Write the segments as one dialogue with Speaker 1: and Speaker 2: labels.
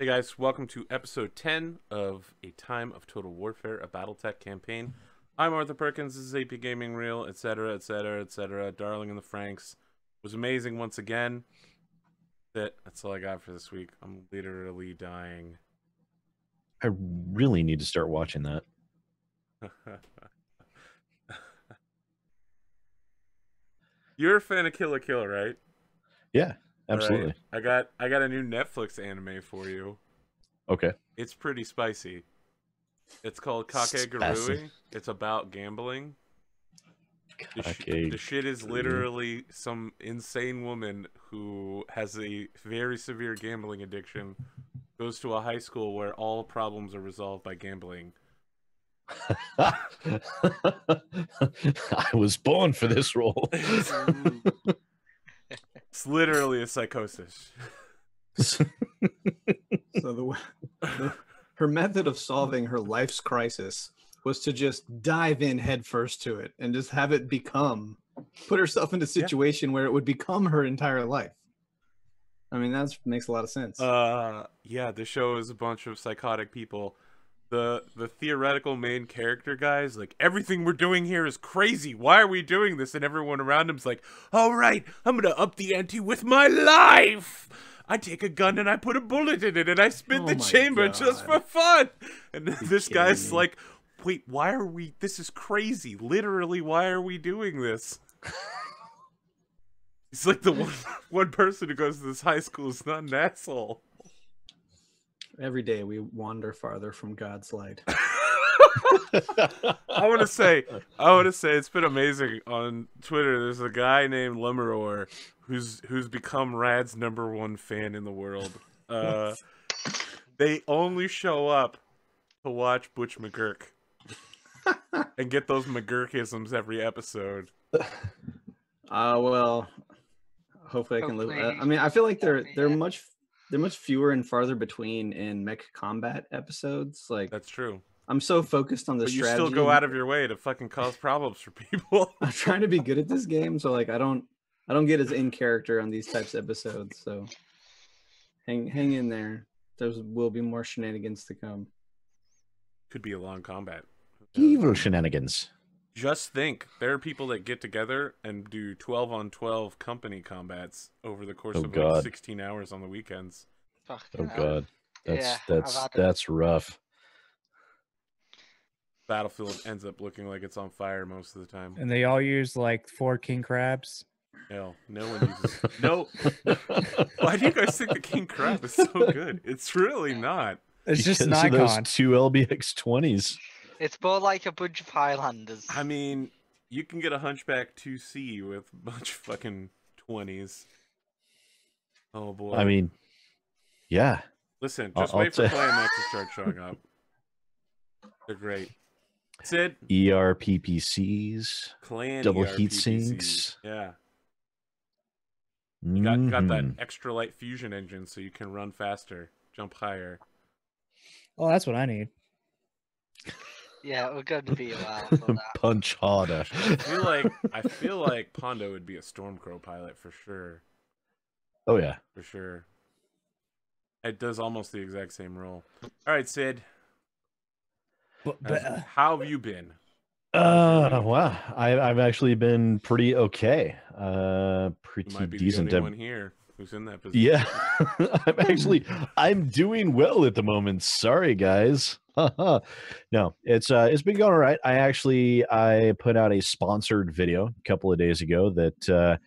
Speaker 1: Hey guys, welcome to episode 10 of A Time of Total Warfare, a Battletech campaign. I'm Arthur Perkins, this is APGamingREAL, etc., etc., etc. Darling in the Franks. Was amazing once again. That's all I got for this week. I'm literally dying.
Speaker 2: I really need to start watching that.
Speaker 1: You're a fan of Kill la Kill, right?
Speaker 2: Yeah, absolutely.
Speaker 1: Right. I got a new Netflix anime for you.
Speaker 2: Okay.
Speaker 1: It's pretty spicy. It's called
Speaker 2: Spicy.
Speaker 1: Kakegurui. It's about gambling. The shit is literally some insane woman who has a very severe gambling addiction, goes to a high school where all problems are resolved by gambling.
Speaker 2: I was born for this role.
Speaker 1: It's literally a psychosis.
Speaker 3: So her method of solving her life's crisis was to just dive in headfirst to it and just have it put herself in a situation where it would become her entire life. I mean, that makes a lot of sense.
Speaker 1: Yeah, the show is a bunch of psychotic people. The theoretical main character guys, like, everything we're doing here is crazy. Why are we doing this? And everyone around him's like, all right, I'm gonna up the ante with my life. I take a gun and I put a bullet in it and I spin the chamber just for fun. And this guy's like, wait, why are we? This is crazy. Literally, why are we doing this? He's like the one person who goes to this high school is not an asshole.
Speaker 3: Every day we wander farther from God's light.
Speaker 1: I want to say it's been amazing on Twitter. There's a guy named Lemuror who's become Rad's #1 fan in the world. They only show up to watch Butch McGurk and get those McGurkisms every episode.
Speaker 3: Well, hopefully I can live. I mean, I feel like they're much fewer and farther between in mech combat episodes. Like,
Speaker 1: that's true.
Speaker 3: I'm so focused on the strategy.
Speaker 1: But you still go out of your way to fucking cause problems for people.
Speaker 3: I'm trying to be good at this game, so like I don't get as in character on these types of episodes. So hang in there. There will be more shenanigans to come.
Speaker 1: Could be a long combat.
Speaker 2: Evil shenanigans.
Speaker 1: Just think, there are people that get together and do 12-on-12 company combats over the course of like 16 hours on the weekends.
Speaker 2: God, that's rough.
Speaker 1: Battlefield ends up looking like it's on fire most of the time.
Speaker 4: And they all use like 4 king crabs.
Speaker 1: No one uses no. Why do you guys think the king crab is so good? It's really not.
Speaker 4: It's just an
Speaker 2: icon.
Speaker 4: icon.
Speaker 2: Those 2 LBX-20s.
Speaker 5: It's more like a bunch of Highlanders.
Speaker 1: I mean, you can get a Hunchback 2C with a bunch of fucking 20s. Oh boy.
Speaker 2: I mean, yeah.
Speaker 1: Listen, just wait for Battlemechs to start showing up. They're great. Sid?
Speaker 2: ERPPCs.
Speaker 1: Clan
Speaker 2: double
Speaker 1: ERPPCs.
Speaker 2: heat sinks.
Speaker 1: Yeah. You got that extra light fusion engine so you can run faster, jump higher.
Speaker 4: Oh, that's what I need.
Speaker 5: Yeah, we're going to be a while for that.
Speaker 2: Punch harder.
Speaker 1: I feel like Pondo would be a Stormcrow pilot for sure.
Speaker 2: Oh yeah,
Speaker 1: for sure. It does almost the exact same role. All right, Sid. How have you been?
Speaker 2: Wow, I've actually been pretty okay. Pretty
Speaker 1: you might be
Speaker 2: decent.
Speaker 1: The only one here who's in that position.
Speaker 2: Yeah, I'm doing well at the moment. Sorry, guys. No, it's been going all right. I put out a sponsored video a couple of days ago that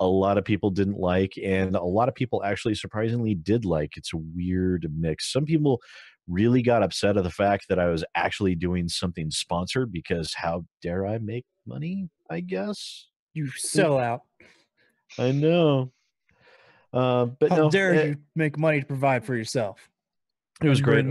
Speaker 2: a lot of people didn't like, and a lot of people actually surprisingly did like. It's a weird mix. Some people really got upset at the fact that I was actually doing something sponsored because how dare I make money, I guess.
Speaker 4: You sell out.
Speaker 2: I know. But
Speaker 4: how dare you make money to provide for yourself?
Speaker 2: It was great.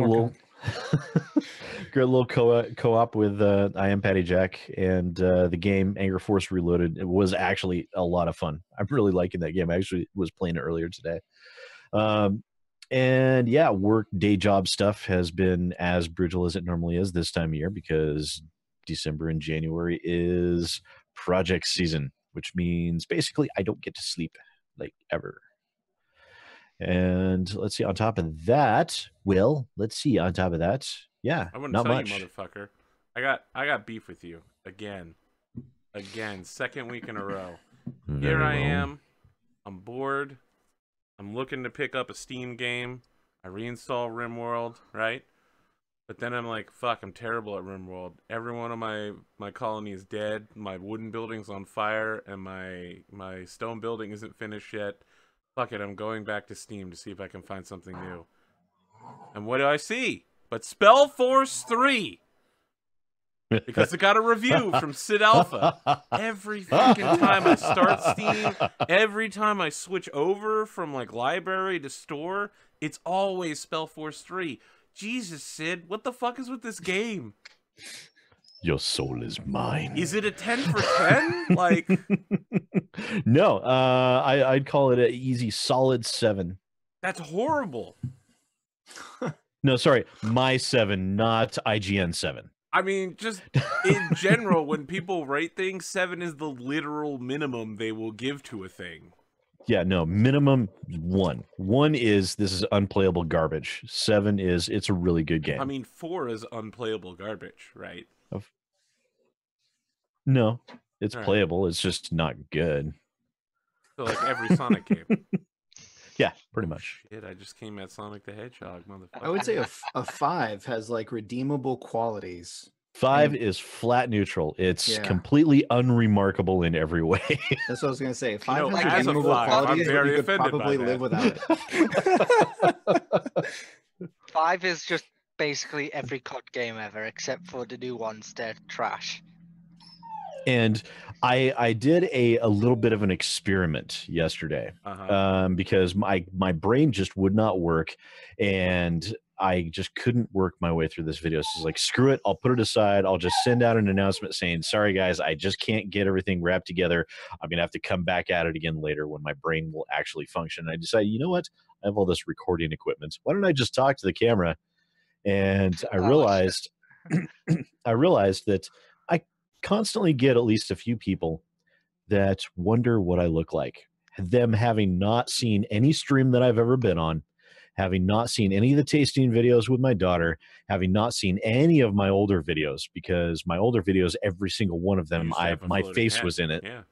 Speaker 2: Great little co-op with I Am Patty Jack, and the game Anger Force Reloaded. It was actually a lot of fun. I'm really liking that game. I actually was playing it earlier today. And yeah, day job stuff has been as brutal as it normally is this time of year because December and January is project season, which means basically I don't get to sleep like ever. And let's see, on top of that, Will, let's see, on top of that, yeah,
Speaker 1: I'm gonna
Speaker 2: not
Speaker 1: tell
Speaker 2: much.
Speaker 1: you, motherfucker. I got beef with you again, second week in a row. Here
Speaker 2: Very
Speaker 1: I
Speaker 2: well.
Speaker 1: am. I'm bored. I'm looking to pick up a Steam game. I reinstall RimWorld, right? But then I'm like, fuck, I'm terrible at RimWorld. Every one of my colony is dead. My wooden building's on fire, and my stone building isn't finished yet. Fuck it, I'm going back to Steam to see if I can find something new. And what do I see? But Spellforce 3! Because it got a review from SidAlpha. Every fucking time I start Steam, every time I switch over from like library to store, it's always Spellforce 3. Jesus, Sid, what the fuck is with this game?
Speaker 2: Your soul is mine.
Speaker 1: Is it a 10 for 10? Like,
Speaker 2: no, I'd call it an easy solid 7.
Speaker 1: that's horrible.
Speaker 2: No, sorry, my 7, not IGN 7.
Speaker 1: I mean, just in general, when people rate things, 7 is the literal minimum they will give to a thing.
Speaker 2: Yeah, no, minimum 1. 1 is this is unplayable garbage. 7 is it's a really good game.
Speaker 1: I mean, 4 is unplayable garbage, right?
Speaker 2: No, it's
Speaker 1: All right.
Speaker 2: playable. It's just not good.
Speaker 1: So, like every Sonic game.
Speaker 2: Yeah, pretty much.
Speaker 1: Shit, I just came at Sonic the Hedgehog, motherfucker.
Speaker 3: I would say a 5 has like redeemable qualities.
Speaker 2: 5 is flat neutral. It's
Speaker 3: Yeah.
Speaker 2: completely unremarkable in every way.
Speaker 3: That's what I was gonna say. 5
Speaker 1: know,
Speaker 3: has
Speaker 1: as a
Speaker 3: redeemable
Speaker 1: 5, I'm
Speaker 3: qualities, but
Speaker 1: very
Speaker 3: you could
Speaker 1: offended by
Speaker 3: probably
Speaker 1: that.
Speaker 3: live without it.
Speaker 5: 5 is just basically every COD game ever, except for the new ones. They're trash.
Speaker 2: And I did a little bit of an experiment yesterday because my brain just would not work, and I just couldn't work my way through this video. So it's like, screw it, I'll put it aside. I'll just send out an announcement saying, sorry guys, I just can't get everything wrapped together. I'm gonna have to come back at it again later when my brain will actually function. And I decided, you know what? I have all this recording equipment. Why don't I just talk to the camera? And I realized that I constantly get at least a few people that wonder what I look like. Them having not seen any stream that I've ever been on, having not seen any of the tasting videos with my daughter, having not seen any of my older videos, because my older videos, every single one of them, my face was in it.
Speaker 1: Yeah.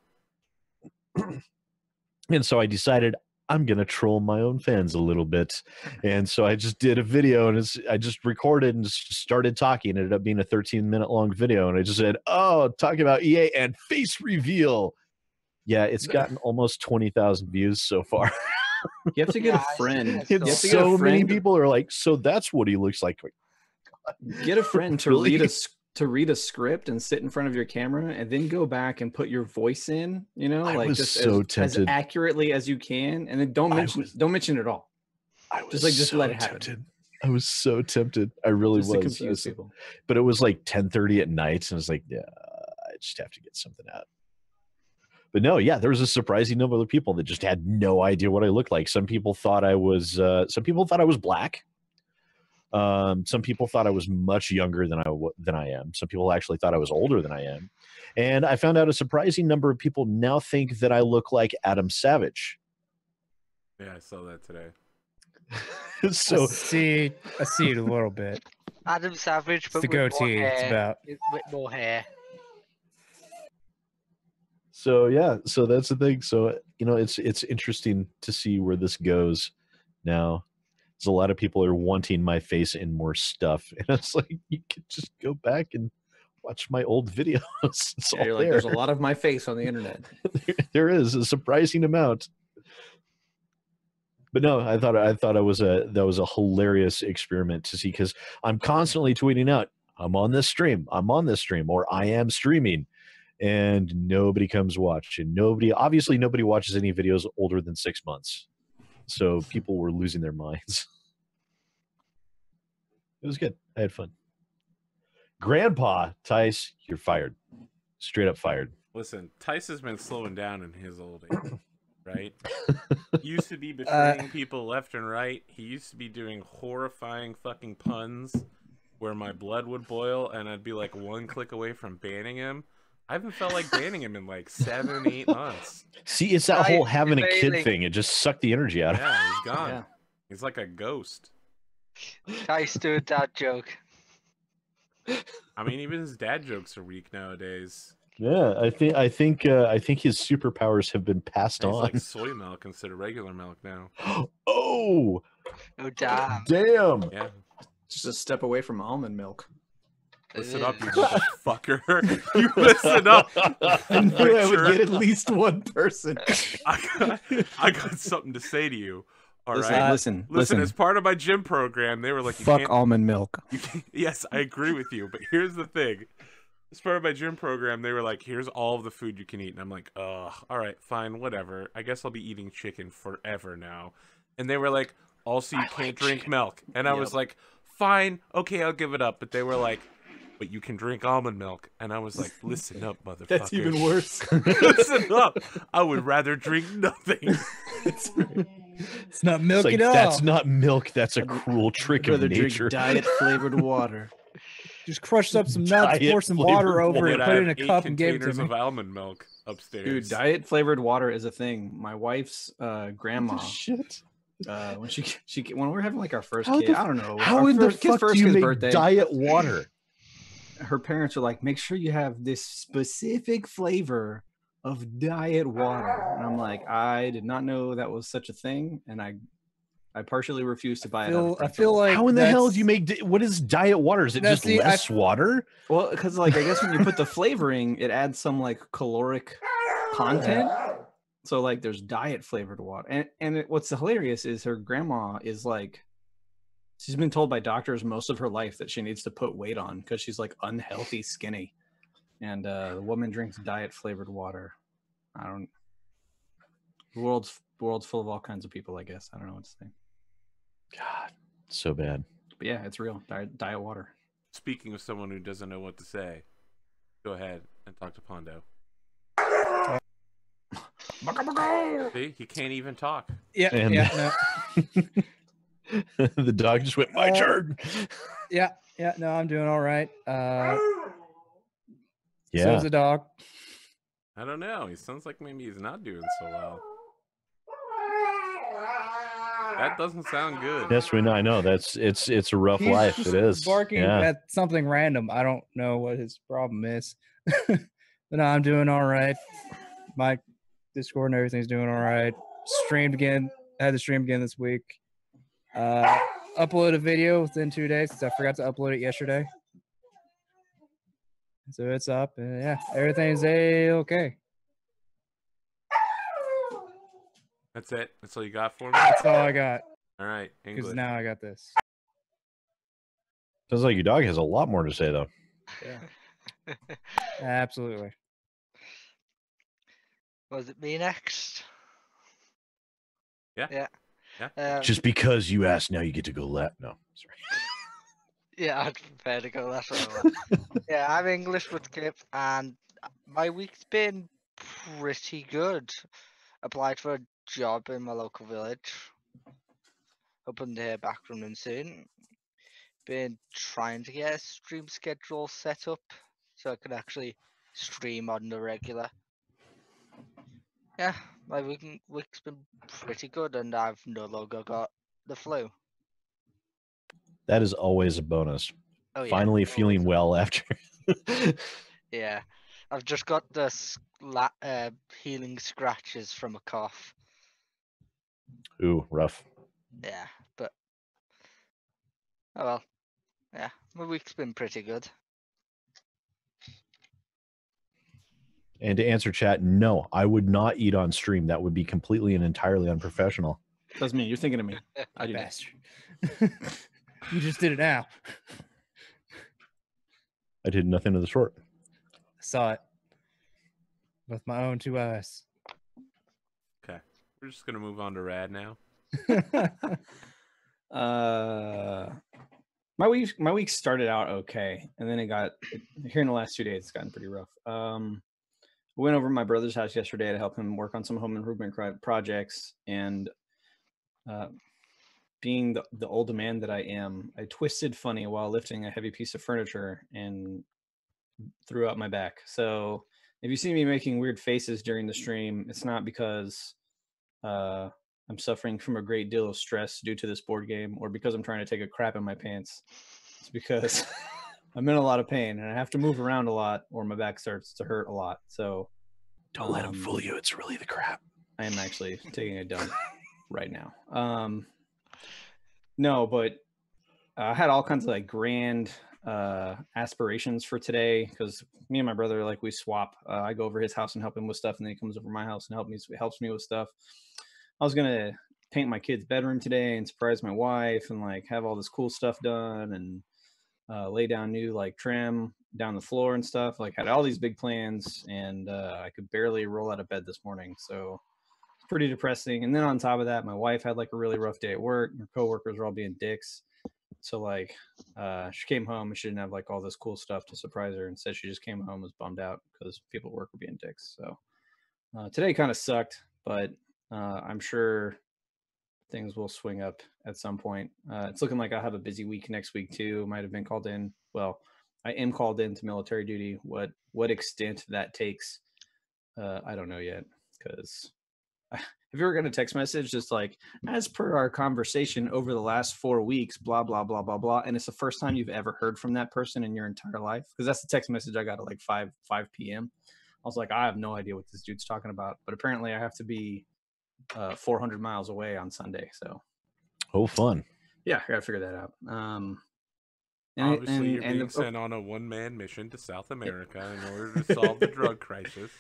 Speaker 2: And so I decided I'm going to troll my own fans a little bit. And so I just did a video, and I just recorded and just started talking. It ended up being a 13-minute long video. And I just said, oh, talking about EA and face reveal. Yeah, it's gotten almost 20,000 views so far.
Speaker 3: You have to get a friend. You have to get
Speaker 2: So
Speaker 3: a
Speaker 2: many
Speaker 3: friend.
Speaker 2: people are like, so that's what he looks like.
Speaker 3: Get a friend to
Speaker 2: Really?
Speaker 3: read a script and sit in front of your camera, and then go back and put your voice in. You know,
Speaker 2: I
Speaker 3: like
Speaker 2: was
Speaker 3: just
Speaker 2: so
Speaker 3: as
Speaker 2: tempted.
Speaker 3: accurately as you can, and then don't mention it at all.
Speaker 2: I was
Speaker 3: Just
Speaker 2: so
Speaker 3: let it happen.
Speaker 2: tempted. I was so tempted. I really
Speaker 3: Just to
Speaker 2: was.
Speaker 3: confuse people.
Speaker 2: But it was like 10:30 at night, and I was like, yeah, I just have to get something out. But no, yeah, there was a surprising number of people that just had no idea what I looked like. Some people thought I was black. Some people thought I was much younger than I am. Some people actually thought I was older than I am. And I found out a surprising number of people now think that I look like Adam Savage.
Speaker 1: Yeah, I saw that today.
Speaker 2: So
Speaker 4: I see it a little bit.
Speaker 5: Adam Savage,
Speaker 4: It's
Speaker 5: but
Speaker 4: the
Speaker 5: with more
Speaker 4: goatee. It's
Speaker 5: hair.
Speaker 4: about.
Speaker 5: With more hair.
Speaker 2: So yeah, so that's the thing. So it's interesting to see where this goes now. There's a lot of people are wanting my face in more stuff, and it's like, you could just go back and watch my old videos. It's all
Speaker 3: You're like,
Speaker 2: there.
Speaker 3: there's a lot of my face on the internet.
Speaker 2: There is a surprising amount. But no, I thought that was a hilarious experiment to see, because I'm constantly tweeting out, I'm on this stream, or I am streaming, and nobody comes watch, and nobody watches any videos older than 6 months. So people were losing their minds. It was good. I had fun. Grandpa Tice, you're fired. Straight up fired.
Speaker 1: Listen, Tice has been slowing down in his old age, right? He used to be betraying people left and right. He used to be doing horrifying fucking puns where my blood would boil and I'd be like one click away from banning him. I haven't felt like banning him in like 7, 8 months.
Speaker 2: See, it's that
Speaker 5: Nice,
Speaker 2: whole having a kid
Speaker 5: failing.
Speaker 2: thing. It just sucked the energy out of him.
Speaker 1: Yeah, he's gone.
Speaker 3: Yeah.
Speaker 1: He's like a ghost.
Speaker 5: Guys, do a dad joke.
Speaker 1: I mean, even his dad jokes are weak nowadays.
Speaker 2: Yeah, I think his superpowers have been passed
Speaker 1: He's
Speaker 2: on.
Speaker 1: like soy milk instead of regular milk now.
Speaker 2: Oh,
Speaker 5: Oh damn.
Speaker 2: damn!
Speaker 1: Yeah.
Speaker 3: Just a step away from almond milk.
Speaker 1: Listen up, you motherfucker. You listen up.
Speaker 3: I knew I would
Speaker 1: Sure.
Speaker 3: get at least one person.
Speaker 1: I got something to say to you. All
Speaker 3: Listen,
Speaker 1: right.
Speaker 3: listen.
Speaker 1: As part of my gym program, they were like, you
Speaker 3: Fuck
Speaker 1: can't,
Speaker 3: almond milk.
Speaker 1: you can't. Yes, I agree with you. But here's the thing. As part of my gym program, they were like, here's all of the food you can eat. And I'm like, ugh, all right, fine, whatever. I guess I'll be eating chicken forever now. And they were like, also, you can't drink milk. And I was like, fine, okay, I'll give it up. But they were like, but you can drink almond milk. And I was like, listen up, motherfucker.
Speaker 3: That's even worse.
Speaker 1: Listen up. I would rather drink nothing.
Speaker 4: It's not milk
Speaker 2: It's like,
Speaker 4: at all.
Speaker 2: that's not milk. That's a cruel trick
Speaker 3: I'd
Speaker 2: of
Speaker 3: rather
Speaker 2: nature.
Speaker 3: drink diet flavored water.
Speaker 4: Just crushed up some nuts,
Speaker 2: Diet
Speaker 4: pour some
Speaker 2: flavored
Speaker 4: water over
Speaker 1: Dude,
Speaker 4: it,
Speaker 1: I
Speaker 4: put it in
Speaker 1: have
Speaker 4: a
Speaker 1: 8
Speaker 4: cup and give it to
Speaker 1: containers
Speaker 4: me.
Speaker 1: of almond milk upstairs.
Speaker 3: Dude, diet flavored water is a thing. My wife's grandma,
Speaker 2: Shit.
Speaker 3: when we're having like our first
Speaker 2: How
Speaker 3: kid,
Speaker 2: the-
Speaker 3: I don't know.
Speaker 2: How
Speaker 3: our
Speaker 2: in the
Speaker 3: first, kid's
Speaker 2: fuck
Speaker 3: first
Speaker 2: do you
Speaker 3: kid's
Speaker 2: make
Speaker 3: birthday,
Speaker 2: diet water?
Speaker 3: her parents are like, make sure you have this specific flavor of diet water. And I'm like, I did not know that was such a thing, and I partially refused to buy it.
Speaker 4: I feel like
Speaker 2: How in the hell do you
Speaker 4: that's-
Speaker 2: make? What is diet water? Is it
Speaker 4: No,
Speaker 2: just
Speaker 4: see,
Speaker 2: less water?
Speaker 3: well, because like I guess when you put the flavoring, it adds some like caloric content. So like there's diet flavored water, and what's hilarious is her grandma is like, she's been told by doctors most of her life that she needs to put weight on because she's like unhealthy skinny, and the woman drinks diet flavored water. I don't. The world's full of all kinds of people. I guess I don't know what to say.
Speaker 2: God, so bad.
Speaker 3: But yeah, it's real. Diet water.
Speaker 1: Speaking of someone who doesn't know what to say, go ahead and talk to Pondo. See, he can't even talk.
Speaker 4: Yeah,
Speaker 2: And-
Speaker 4: yeah, no.
Speaker 2: The dog just went, my turn.
Speaker 4: Yeah, no, I'm doing all right. So
Speaker 2: Yeah.
Speaker 4: is the dog.
Speaker 1: I don't know. He sounds like maybe he's not doing so well. That doesn't sound good.
Speaker 2: Yes, we know. I know. It's a rough
Speaker 4: He's
Speaker 2: life.
Speaker 4: just
Speaker 2: It is.
Speaker 4: barking
Speaker 2: Yeah.
Speaker 4: at something random. I don't know what his problem is. But no, I'm doing all right. My Discord and everything's doing all right. Streamed again. I had to stream again this week. Upload a video within 2 days since I forgot to upload it yesterday. So it's up. And yeah, everything's okay.
Speaker 1: That's it. That's all you got for me?
Speaker 4: That's all I got.
Speaker 1: All right,
Speaker 4: Because
Speaker 1: English.
Speaker 4: now I got this.
Speaker 2: Sounds like your dog has a lot more to say, though.
Speaker 4: Yeah. Absolutely.
Speaker 5: Was it me next?
Speaker 1: Yeah.
Speaker 5: Yeah.
Speaker 1: Yeah.
Speaker 2: Just because you asked, now you get to go left. No, sorry.
Speaker 5: Yeah, I'd prepare to go that way. Yeah, I'm Englishmudkip, and my week's been pretty good. Applied for a job in my local village. Hoping to hear back from them soon. Been trying to get a stream schedule set up so I can actually stream on the regular. Yeah, my week's been pretty good, and I've no longer got the flu.
Speaker 2: That is always a bonus.
Speaker 5: Oh yeah.
Speaker 2: Finally feeling
Speaker 5: always.
Speaker 2: well after.
Speaker 5: Yeah, I've just got the healing scratches from a cough.
Speaker 2: Ooh, rough.
Speaker 5: Yeah, but oh well. Yeah, my week's been pretty good.
Speaker 2: And to answer chat, no, I would not eat on stream. That would be completely and entirely unprofessional.
Speaker 3: That's me. You're thinking of me. I do that.
Speaker 4: Bastard. You just did it now.
Speaker 2: I did nothing of the sort.
Speaker 4: I saw it with my own 2 eyes.
Speaker 1: Okay. We're just going to move on to Rad now.
Speaker 3: My week started out okay, and then here in the last 2 days it's gotten pretty rough. I went over to my brother's house yesterday to help him work on some home improvement projects, and being the old man that I am, I twisted funny while lifting a heavy piece of furniture and threw out my back. So if you see me making weird faces during the stream, it's not because I'm suffering from a great deal of stress due to this board game or because I'm trying to take a crap in my pants. It's because I'm in a lot of pain and I have to move around a lot or my back starts to hurt a lot. So
Speaker 2: Don't let him fool you. It's really the crap.
Speaker 3: I am actually taking a dump right now. No, but I had all kinds of like grand aspirations for today because me and my brother, like, we swap. I go over his house and help him with stuff, and then he comes over my house and helps me with stuff. I was gonna paint my kid's bedroom today and surprise my wife and like have all this cool stuff done and lay down new like trim down the floor and stuff. Like, had all these big plans, and I could barely roll out of bed this morning. So it's pretty depressing. And then on top of that, my wife had like a really rough day at work. Her coworkers were all being dicks. So like she came home and she didn't have like all this cool stuff to surprise her. Instead, she just came home and was bummed out because people at work were being dicks. So today kind of sucked, but I'm sure things will swing up at some point. It's looking like I'll have a busy week next week too. Might have been called in. Well, I am called into military duty. What extent that takes, I don't know yet. Because have you ever got a text message just like, as per our conversation over the last 4 weeks, blah, blah, blah, blah, blah. And it's the first time you've ever heard from that person in your entire life? Because that's the text message I got at like 5 p.m. I was like, I have no idea what this dude's talking about. But apparently I have to be 400 miles away on Sunday. So,
Speaker 2: oh, fun.
Speaker 3: Yeah, I got to figure that out.
Speaker 1: Obviously, you're being sent on a one-man mission to South America in order to solve the drug crisis.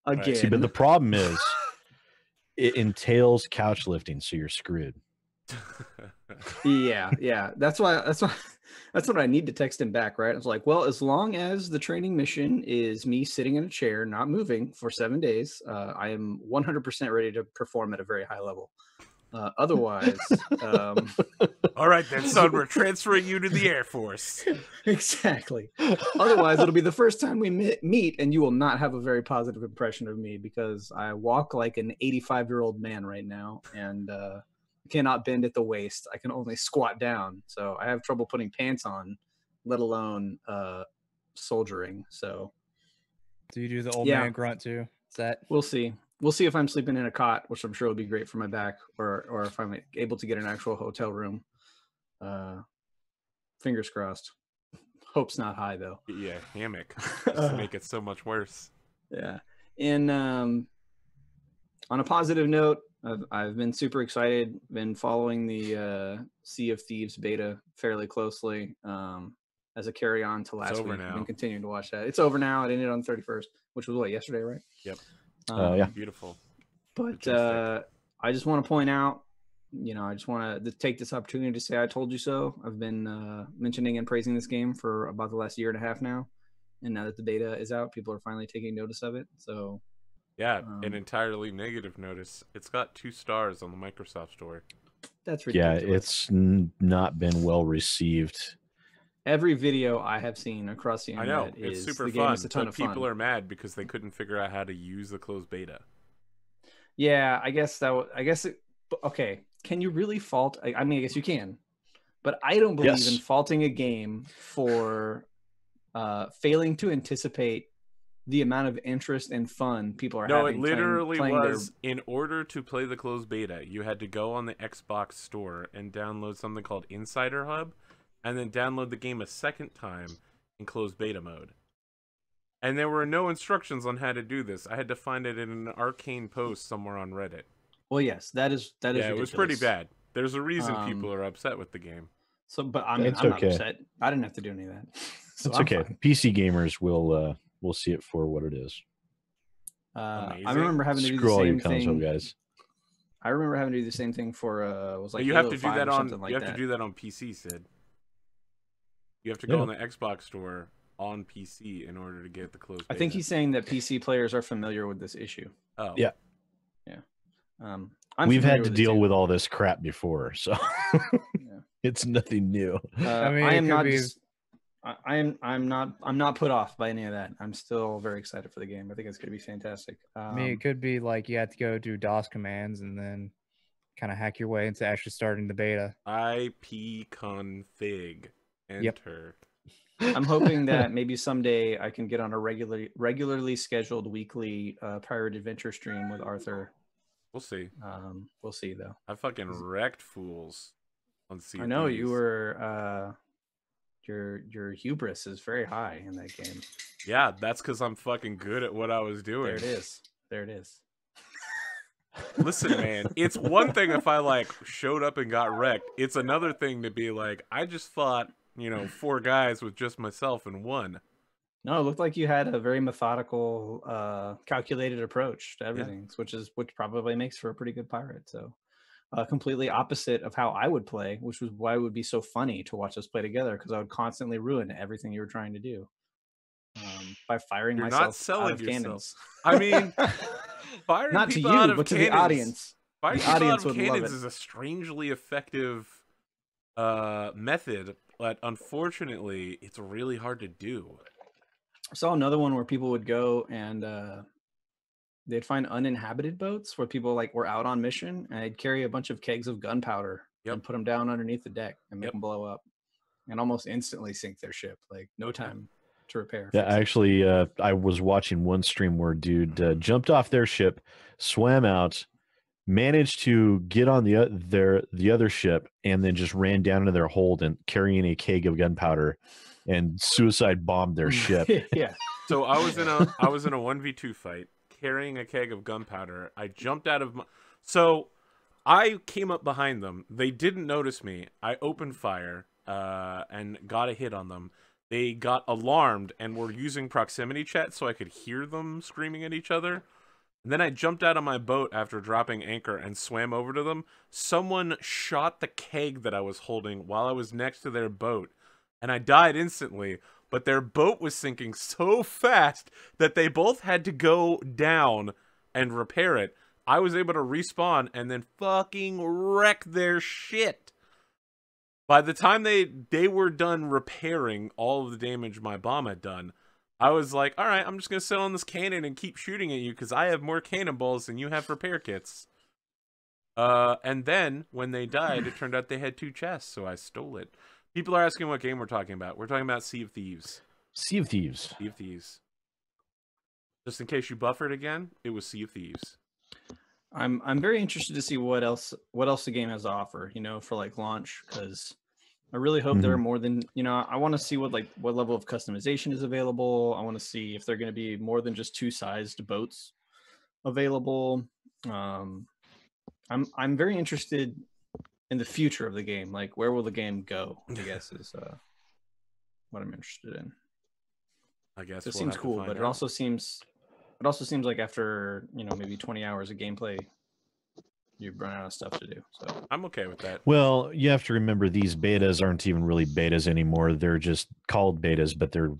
Speaker 3: Again.
Speaker 2: Right. See, but the problem is it entails couch lifting, so you're screwed.
Speaker 3: Yeah. That's what I need to text him back, right? I was like, well, as long as the training mission is me sitting in a chair, not moving for 7 days, I am 100% ready to perform at a very high level. Otherwise,
Speaker 1: all right then, son, we're transferring you to the Air Force.
Speaker 3: Exactly. Otherwise, it'll be the first time we meet, and you will not have a very positive impression of me because I walk like an 85-year-old man right now, and cannot bend at the waist. I can only squat down, so I have trouble putting pants on, let alone soldiering. So,
Speaker 4: do you do the old man grunt too? Is that?
Speaker 3: We'll see. We'll see if I'm sleeping in a cot, which I'm sure will be great for my back, or if I'm able to get an actual hotel room. Fingers crossed. Hope's not high though.
Speaker 1: Yeah, hammock. Just to make it so much worse.
Speaker 3: Yeah. And on a positive note, I've been super excited. Been following the Sea of Thieves beta fairly closely as a carry on to last week. I've been continuing to watch that. It's over now. It ended on the 31st, which was what, yesterday, right?
Speaker 1: Yep.
Speaker 2: Yeah.
Speaker 1: Beautiful.
Speaker 3: But I just want to point out, I just want to take this opportunity to say I told you so. I've been mentioning and praising this game for about the last year and a half now. And now that the beta is out, people are finally taking notice of it. So,
Speaker 1: yeah, an entirely negative notice. It's got 2 stars on the Microsoft Store.
Speaker 3: That's ridiculous.
Speaker 2: Yeah, it's not been well received.
Speaker 3: Every video I have seen across the internet
Speaker 1: I know, it's super fun, but people are mad because they couldn't figure out how to use the closed beta.
Speaker 3: Yeah, I guess okay. Can you really fault? I mean, I guess you can, but I don't believe in faulting a game for failing to anticipate the amount of interest and fun people are having.
Speaker 1: No, it literally was in order to play the closed beta, you had to go on the Xbox store and download something called Insider Hub, and then download the game a second time in closed beta mode. And there were no instructions on how to do this. I had to find it in an arcane post somewhere on Reddit.
Speaker 3: Well, yes, that is
Speaker 1: yeah,
Speaker 3: ridiculous.
Speaker 1: It was pretty bad. There's a reason people are upset with the game.
Speaker 3: So, but I'm not upset. I didn't have to do any of that. So
Speaker 2: it's okay. Fine. PC gamers will see it for what it is.
Speaker 3: I remember having to do the same thing. Guys. I remember having to do the same thing for was like
Speaker 1: you have to do that on
Speaker 3: to
Speaker 1: do that on PC, Sid. You have to go on the Xbox store on PC in order to get the closed beta.
Speaker 3: I think he's saying that PC players are familiar with this issue.
Speaker 1: Oh.
Speaker 2: Yeah. We've had to deal with all this crap before, so it's nothing new.
Speaker 3: I mean, I am not I'm not put off by any of that. I'm still very excited for the game. I think it's going to be fantastic.
Speaker 4: I mean, it could be like you have to go do DOS commands and then kind of hack your way into actually starting the beta.
Speaker 1: ipconfig. Enter.
Speaker 3: I'm hoping that maybe someday I can get on a regularly scheduled weekly pirate adventure stream with Arthur.
Speaker 1: We'll see.
Speaker 3: We'll see though.
Speaker 1: I fucking wrecked fools on Sea of
Speaker 3: I know
Speaker 1: Thieves.
Speaker 3: you were. Your hubris is very high in that game.
Speaker 1: Yeah, that's because I'm fucking good at what I was doing.
Speaker 3: There it is. There it is.
Speaker 1: Listen, man, it's one thing if I like showed up and got wrecked. It's another thing to be like, I just fought, 4 guys with just myself and won.
Speaker 3: No, it looked like you had a very methodical, calculated approach to everything, which probably makes for a pretty good pirate. So, completely opposite of how I would play, which was why it would be so funny to watch us play together, because I would constantly ruin everything you were trying to do by firing
Speaker 1: You're
Speaker 3: myself
Speaker 1: not selling
Speaker 3: out of
Speaker 1: yourself.
Speaker 3: cannons.
Speaker 1: I mean, firing
Speaker 3: Not to
Speaker 1: people
Speaker 3: you,
Speaker 1: out of
Speaker 3: but to
Speaker 1: cannons,
Speaker 3: the audience.
Speaker 1: Firing
Speaker 3: The
Speaker 1: people
Speaker 3: audience
Speaker 1: out of
Speaker 3: would love
Speaker 1: cannons
Speaker 3: it.
Speaker 1: is a strangely effective method, but unfortunately, it's really hard to do.
Speaker 3: I saw another one where people would go and they'd find uninhabited boats where people like were out on mission, and they'd carry a bunch of kegs of gunpowder and put them down underneath the deck and make them blow up, and almost instantly sink their ship. Like no time to repair.
Speaker 2: Yeah, actually, I was watching one stream where dude jumped off their ship, swam out, managed to get on the other ship, and then just ran down into their hold and carrying a keg of gunpowder, and suicide bombed their ship.
Speaker 3: Yeah.
Speaker 1: So I was in a 1v2 fight carrying a keg of gunpowder. I jumped out of so I came up behind them. They didn't notice me. I opened fire and got a hit on them. They got alarmed and were using proximity chat so I could hear them screaming at each other. And then I jumped out of my boat after dropping anchor and swam over to them. Someone shot the keg that I was holding while I was next to their boat, and I died instantly. But their boat was sinking so fast that they both had to go down and repair it. I was able to respawn and then fucking wreck their shit. By the time they were done repairing all of the damage my bomb had done, I was like, all right, I'm just going to sit on this cannon and keep shooting at you because I have more cannonballs than you have repair kits. And then, when they died, it turned out they had 2 chests, so I stole it. People are asking what game we're talking about. We're talking about Sea of Thieves.
Speaker 2: Sea of Thieves.
Speaker 1: Sea of Thieves. Just in case you buffered again, it was Sea of Thieves.
Speaker 3: I'm very interested to see what else the game has to offer, for like launch, because I really hope there are more than, I want to see what level of customization is available. I want to see if they're going to be more than just 2 sized boats available. I'm very interested in the future of the game. Like, where will the game go, I guess, is what I'm interested in.
Speaker 1: I guess
Speaker 3: it seems cool, but it also seems like after, maybe 20 hours of gameplay, you've run out of stuff to do. So
Speaker 1: I'm okay with that.
Speaker 2: Well, you have to remember these betas aren't even really betas anymore. They're just called betas, but they're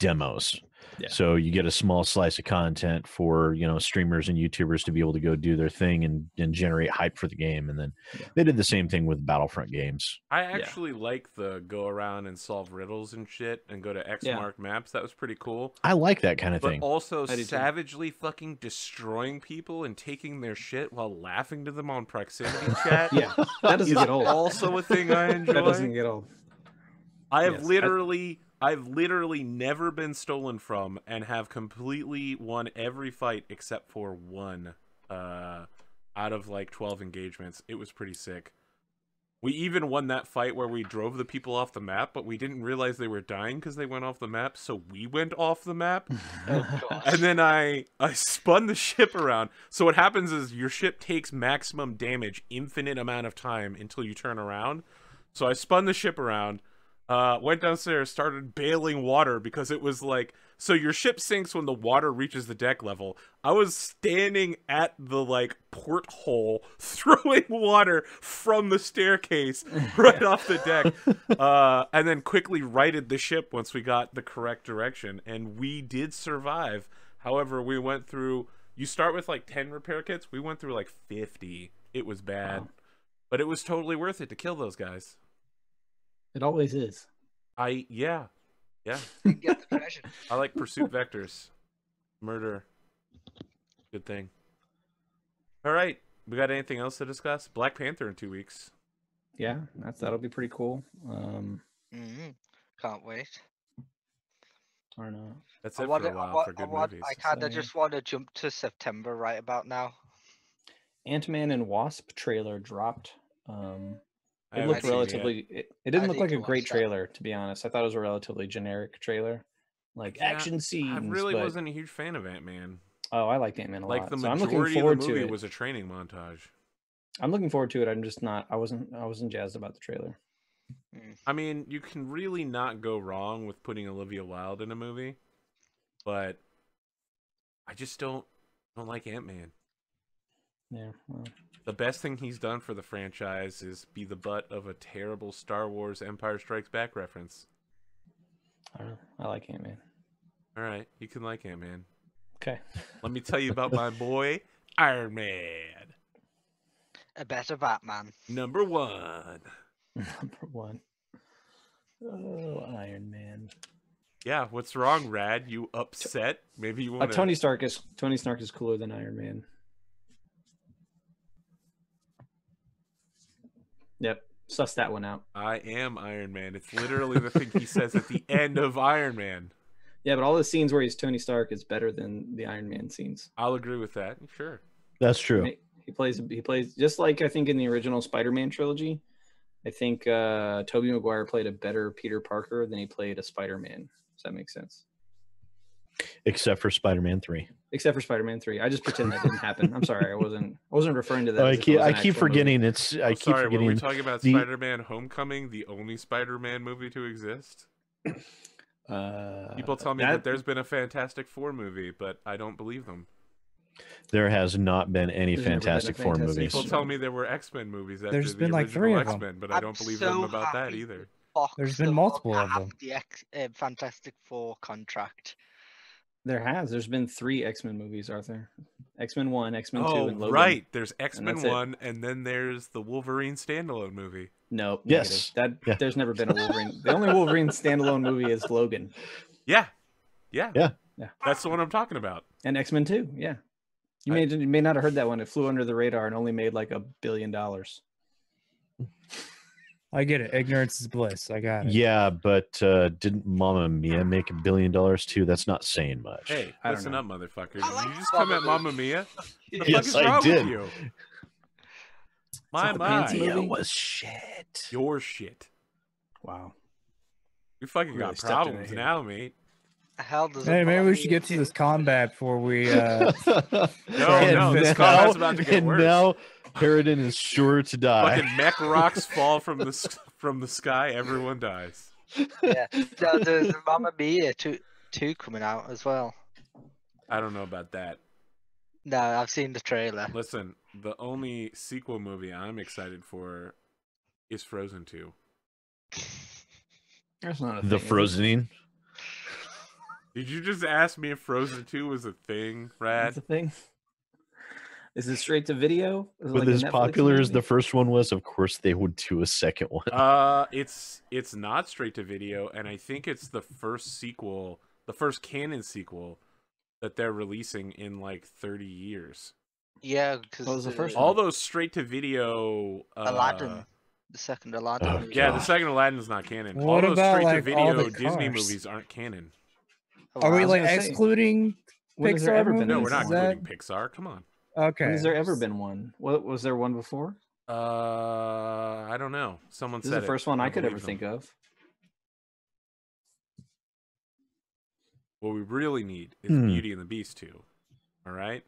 Speaker 2: demos.
Speaker 3: Yeah.
Speaker 2: So you get a small slice of content for, streamers and YouTubers to be able to go do their thing and generate hype for the game. And then they did the same thing with Battlefront games.
Speaker 1: I actually like the go around and solve riddles and shit and go to X mark maps. That was pretty cool.
Speaker 2: I like that kind of
Speaker 1: but
Speaker 2: thing.
Speaker 1: But also savagely fucking destroying people and taking their shit while laughing to them on proximity chat.
Speaker 3: Yeah, that doesn't get old.
Speaker 1: Also a thing I enjoy.
Speaker 3: That doesn't get old.
Speaker 1: I've literally never been stolen from and have completely won every fight except for one out of like 12 engagements. It was pretty sick. We even won that fight where we drove the people off the map, but we didn't realize they were dying because they went off the map, so we went off the map. And then I spun the ship around. So what happens is your ship takes maximum damage infinite amount of time until you turn around. So I spun the ship around. Went downstairs, started bailing water because it was like, so your ship sinks when the water reaches the deck level. I was standing at the like porthole throwing water from the staircase right off the deck, and then quickly righted the ship once we got the correct direction, and we did survive. However, we went through, you start with like 10 repair kits, we went through like 50. It was bad, but it was totally worth it to kill those guys.
Speaker 3: It always is.
Speaker 1: Yeah.
Speaker 5: Get the treasure.
Speaker 1: I like pursuit vectors. Murder. Good thing. All right. We got anything else to discuss? Black Panther in 2 weeks.
Speaker 3: Yeah, that'll be pretty cool.
Speaker 5: Can't wait.
Speaker 3: I don't know.
Speaker 1: That's it for a while for good movies.
Speaker 5: I kind
Speaker 3: So,
Speaker 5: of
Speaker 3: yeah.
Speaker 5: just want to jump to September right about now.
Speaker 3: Ant-Man and Wasp trailer dropped.
Speaker 1: I
Speaker 3: It
Speaker 1: haven't
Speaker 3: looked
Speaker 1: seen it yet.
Speaker 3: relatively. It didn't
Speaker 5: I
Speaker 3: look
Speaker 5: need
Speaker 3: like
Speaker 5: to
Speaker 3: a
Speaker 5: watch
Speaker 3: great
Speaker 5: that.
Speaker 3: trailer, to be honest. I thought it was a relatively generic trailer, like
Speaker 1: Yeah,
Speaker 3: action scenes.
Speaker 1: I really
Speaker 3: but,
Speaker 1: wasn't a huge fan of Ant-Man.
Speaker 3: Oh, I liked Ant-Man a
Speaker 1: Like
Speaker 3: lot.
Speaker 1: the
Speaker 3: So I'm looking
Speaker 1: majority of
Speaker 3: forward
Speaker 1: the
Speaker 3: to
Speaker 1: movie
Speaker 3: it.
Speaker 1: was a training montage.
Speaker 3: I'm looking forward to it. I'm just not. I wasn't jazzed about the trailer.
Speaker 1: I mean, you can really not go wrong with putting Olivia Wilde in a movie, but I just don't like Ant-Man.
Speaker 3: Yeah. Well,
Speaker 1: The best thing he's done for the franchise is be the butt of a terrible Star Wars Empire Strikes Back reference.
Speaker 3: I don't know. I like Ant-Man.
Speaker 1: All right, you can like Ant-Man.
Speaker 3: Okay.
Speaker 1: Let me tell you about my boy, Iron Man.
Speaker 5: A better Batman.
Speaker 1: Number 1.
Speaker 3: Number 1. Oh, Iron Man.
Speaker 1: Yeah, what's wrong, Rad? You upset? Maybe you want to...
Speaker 3: Tony Stark is cooler than Iron Man. Yep. Suss that one out.
Speaker 1: I am Iron Man. It's literally the thing he says at the end of Iron Man.
Speaker 3: Yeah, but all the scenes where he's Tony Stark is better than the Iron Man scenes.
Speaker 1: I'll agree with that. Sure.
Speaker 2: That's true.
Speaker 3: He plays just like I think in the original Spider-Man trilogy. I think Tobey Maguire played a better Peter Parker than he played a Spider-Man. Does that make sense?
Speaker 2: Except for Spider-Man 3.
Speaker 3: Except for Spider-Man 3. I just pretend that didn't happen. I'm sorry. I wasn't referring to that.
Speaker 2: Oh,
Speaker 3: as if it was
Speaker 2: I
Speaker 3: an
Speaker 2: keep
Speaker 3: actual
Speaker 2: forgetting
Speaker 3: movie.
Speaker 2: it's.
Speaker 1: Were
Speaker 2: forgetting
Speaker 1: we talking about
Speaker 2: the-
Speaker 1: Spider-Man Homecoming, the only Spider-Man movie to exist? People tell me that there's been a Fantastic Four movie, but I don't believe them.
Speaker 2: There has not been any
Speaker 3: There's never been a
Speaker 2: Fantastic Four
Speaker 3: Fantastic
Speaker 2: movies.
Speaker 3: Four
Speaker 1: People tell me there were X-Men movies after
Speaker 4: There's
Speaker 1: the
Speaker 4: been like 3
Speaker 1: original
Speaker 4: of them.
Speaker 1: X-Men, but I don't believe
Speaker 5: so
Speaker 1: them about that
Speaker 5: happy
Speaker 1: either.
Speaker 5: Fox
Speaker 4: There's been
Speaker 5: still
Speaker 4: multiple of
Speaker 5: have
Speaker 4: them.
Speaker 5: The Fantastic Four contract.
Speaker 3: There's been 3 X-Men movies, Arthur. X-Men 1, X-Men 2,
Speaker 1: Oh,
Speaker 3: and Logan.
Speaker 1: right. There's X-Men
Speaker 3: that's it.
Speaker 1: 1, and then there's the Wolverine standalone movie.
Speaker 3: No,
Speaker 2: Yes.
Speaker 3: negative.
Speaker 2: Yeah.
Speaker 3: There's never been a Wolverine. The only Wolverine standalone movie is Logan
Speaker 1: Yeah.
Speaker 2: Yeah.
Speaker 1: That's the one I'm talking about.
Speaker 3: and X-Men 2. Yeah. You may not have heard that one. It flew under the radar and only made like $1 billion.
Speaker 4: I get it. Ignorance is bliss. I got it.
Speaker 2: Yeah, but didn't Mamma Mia make $1 billion too? That's not saying much.
Speaker 1: Hey,
Speaker 3: I don't
Speaker 1: listen
Speaker 3: know.
Speaker 1: up, motherfucker.
Speaker 5: I
Speaker 1: Did
Speaker 5: like
Speaker 1: you just come at
Speaker 5: Mamma
Speaker 1: Mamma Mia? The fuck
Speaker 2: Yes,
Speaker 1: is
Speaker 2: I
Speaker 1: wrong
Speaker 2: did.
Speaker 1: with you? My,
Speaker 3: the
Speaker 1: my.
Speaker 3: Pants
Speaker 2: Mia
Speaker 3: movie?
Speaker 2: was shit.
Speaker 1: Your shit.
Speaker 3: Wow.
Speaker 1: We fucking
Speaker 3: Really
Speaker 1: got
Speaker 3: stepped in it
Speaker 1: problems
Speaker 3: here.
Speaker 1: now, mate.
Speaker 5: The hell does
Speaker 4: Hey,
Speaker 5: it
Speaker 4: maybe
Speaker 5: bother
Speaker 4: we should
Speaker 5: you?
Speaker 4: get to this combat before we.
Speaker 1: No, this combat's about to get
Speaker 2: and
Speaker 1: worse.
Speaker 2: now Harridan is sure to die.
Speaker 1: Fucking mech rocks fall from the sky. Everyone dies.
Speaker 5: Yeah. There's Mamma Mia 2 coming out as well.
Speaker 1: I don't know about that.
Speaker 5: No, I've seen the trailer.
Speaker 1: Listen, the only sequel movie I'm excited for is Frozen 2.
Speaker 3: That's not a
Speaker 2: The
Speaker 3: thing, is it?
Speaker 2: Frozening.
Speaker 1: Did you just ask me if Frozen 2 was a thing,
Speaker 3: That's
Speaker 1: Rad?
Speaker 3: the thing. Is it straight to video? Is it
Speaker 2: With
Speaker 3: like a
Speaker 2: as
Speaker 3: Netflix
Speaker 2: popular as
Speaker 3: movie?
Speaker 2: the first one was, of course they would do a second one.
Speaker 1: It's not straight to video, and I think it's the first sequel, the first canon sequel that they're releasing in like 30 years.
Speaker 5: Yeah, because
Speaker 3: What was the first
Speaker 1: All those straight to video
Speaker 5: Aladdin, the second Aladdin
Speaker 2: Oh,
Speaker 5: movie.
Speaker 1: Yeah, the
Speaker 2: God.
Speaker 1: second Aladdin's not canon.
Speaker 4: What
Speaker 1: all those
Speaker 4: about,
Speaker 1: straight
Speaker 4: like,
Speaker 1: to
Speaker 4: all
Speaker 1: video
Speaker 4: the
Speaker 1: Disney
Speaker 4: cars?
Speaker 1: movies aren't canon.
Speaker 5: Oh,
Speaker 4: Are we
Speaker 5: wow.
Speaker 3: was
Speaker 4: like
Speaker 3: gonna say,
Speaker 4: excluding
Speaker 3: when has there
Speaker 4: Pixar
Speaker 3: ever been
Speaker 1: No,
Speaker 4: movies?
Speaker 1: we're not
Speaker 4: Is that-
Speaker 1: including Pixar. Come on.
Speaker 4: Okay.
Speaker 3: When has there ever been one? What was there one before?
Speaker 1: I don't know. Someone
Speaker 3: This is
Speaker 1: said
Speaker 3: the first one I could ever
Speaker 1: believe
Speaker 3: think
Speaker 1: them.
Speaker 3: of.
Speaker 1: What we really need is
Speaker 2: Hmm.
Speaker 1: Beauty and the Beast 2. All right?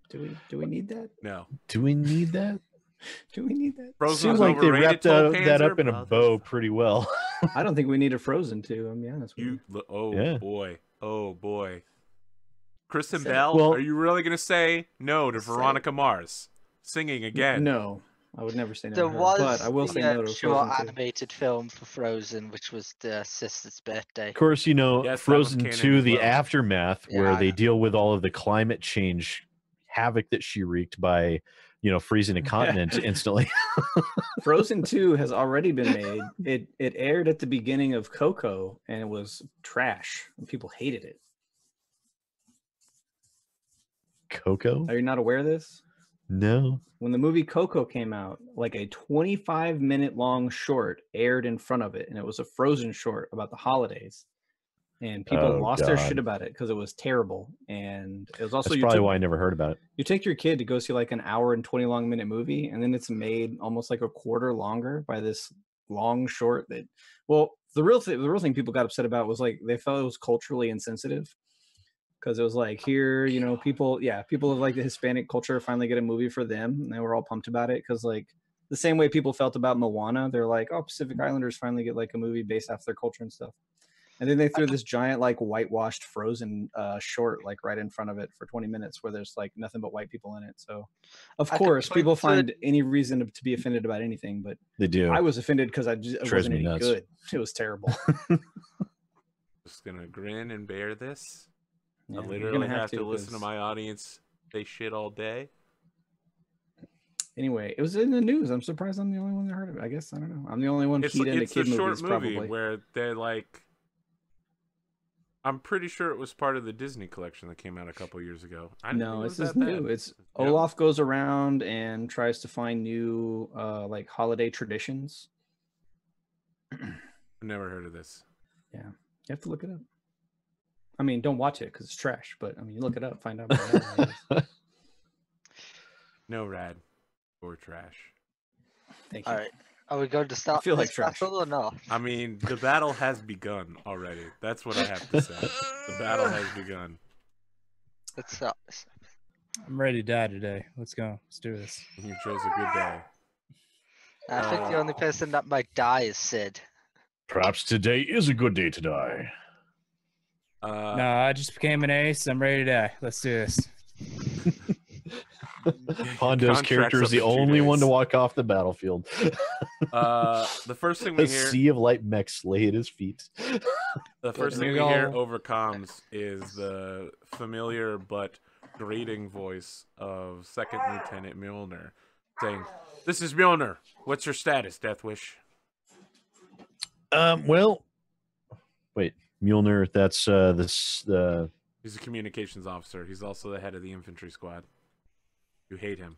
Speaker 3: Do we need that?
Speaker 1: No.
Speaker 2: Do we need that?
Speaker 3: Do we need that?
Speaker 1: Frozen's
Speaker 2: Seems like they
Speaker 1: overrated,
Speaker 2: wrapped that
Speaker 1: Panzer,
Speaker 2: up in a
Speaker 1: but
Speaker 2: bow pretty well.
Speaker 3: I don't think we need a Frozen 2. I'm be honest with you.
Speaker 1: Oh
Speaker 2: Yeah.
Speaker 1: boy. Oh boy. Kristen
Speaker 3: Said it.
Speaker 1: Bell,
Speaker 2: Well-
Speaker 1: are you really going to say no to
Speaker 3: Said
Speaker 1: Veronica Mars singing again?
Speaker 3: No, I would never say no.
Speaker 5: There
Speaker 3: to her,
Speaker 5: was
Speaker 3: but I will say no to
Speaker 5: short
Speaker 3: Frozen 2.
Speaker 5: animated film for Frozen, which was the sister's birthday.
Speaker 2: Of course, you know,
Speaker 1: Yes, that was
Speaker 2: Frozen
Speaker 1: canon
Speaker 2: 2,
Speaker 1: as
Speaker 2: the
Speaker 1: well.
Speaker 2: aftermath,
Speaker 5: Yeah,
Speaker 2: where
Speaker 5: I
Speaker 2: they
Speaker 5: know.
Speaker 2: deal with all of the climate change havoc that she wreaked by, freezing a continent instantly.
Speaker 3: Frozen 2 has already been made. It aired at the beginning of Coco, and it was trash. And people hated it.
Speaker 2: Coco?
Speaker 3: Are you not aware of this?
Speaker 2: No.
Speaker 3: When the movie Coco came out, like a 25-minute long short aired in front of it, and it was a Frozen short about the holidays. and people lost their
Speaker 2: God.
Speaker 3: shit about it because it was terrible. And it was also
Speaker 2: That's probably why I never heard about it.
Speaker 3: you take your kid to go see like an hour and 20 long minute movie, and then it's made almost like a quarter longer by this long short that, well, the real thing people got upset about was like they felt it was culturally insensitive, because it was like, here, you know, people of like the Hispanic culture finally get a movie for them, and they were all pumped about it, because like the same way people felt about Moana, they're like, oh, Pacific Islanders finally get like a movie based off their culture and stuff. And then they threw this giant like whitewashed Frozen short like right in front of it for 20 minutes where there's like nothing but white people in it. So of course people find any reason to be offended about anything, but
Speaker 2: They do.
Speaker 3: I was offended because it wasn't any
Speaker 2: nuts.
Speaker 3: good. It was terrible.
Speaker 1: Just gonna grin and bear this.
Speaker 3: Yeah,
Speaker 1: I
Speaker 3: you're
Speaker 1: literally
Speaker 3: gonna
Speaker 1: have to listen to my audience say shit all day.
Speaker 3: Anyway, it was in the news. I'm surprised I'm the only one that heard of it. I guess, I don't know. I'm the only one keyed into kid
Speaker 1: a short
Speaker 3: movies,
Speaker 1: movie
Speaker 3: probably.
Speaker 1: where they're like, I'm pretty sure it was part of the Disney collection that came out a couple years ago.
Speaker 3: No, it's just new. It's Olaf goes around and tries to find new like holiday traditions.
Speaker 1: I've never heard of this.
Speaker 3: Yeah, you have to look it up. I mean, don't watch it because it's trash. But I mean, you look it up, find out. What it is.
Speaker 1: No rad or trash.
Speaker 3: Thank you.
Speaker 5: All right. Are we going to start?
Speaker 3: I feel like
Speaker 5: this
Speaker 3: trash.
Speaker 5: battle or not?
Speaker 1: I mean, the battle has begun already. That's what I have to say. The battle has begun.
Speaker 5: Let's start this.
Speaker 4: I'm ready to die today. Let's go. Let's do this.
Speaker 1: You chose a good day.
Speaker 5: I think the only person that might die is Sid.
Speaker 2: Perhaps today is a good day to die.
Speaker 4: No, I just became an ace. I'm ready to die. Let's do this.
Speaker 2: Pondo's character is the only one to walk off the battlefield.
Speaker 1: The first thing we
Speaker 2: A
Speaker 1: hear,
Speaker 2: sea of light mechs lay at his feet.
Speaker 1: the first thing we hear over comms is the familiar but grating voice of Second Lieutenant Mjolnir saying, "This is Mjolnir. What's your status, Deathwish?"
Speaker 2: Well, wait, Mjolnir. That's this.
Speaker 1: He's a communications officer. He's also the head of the infantry squad. You hate him.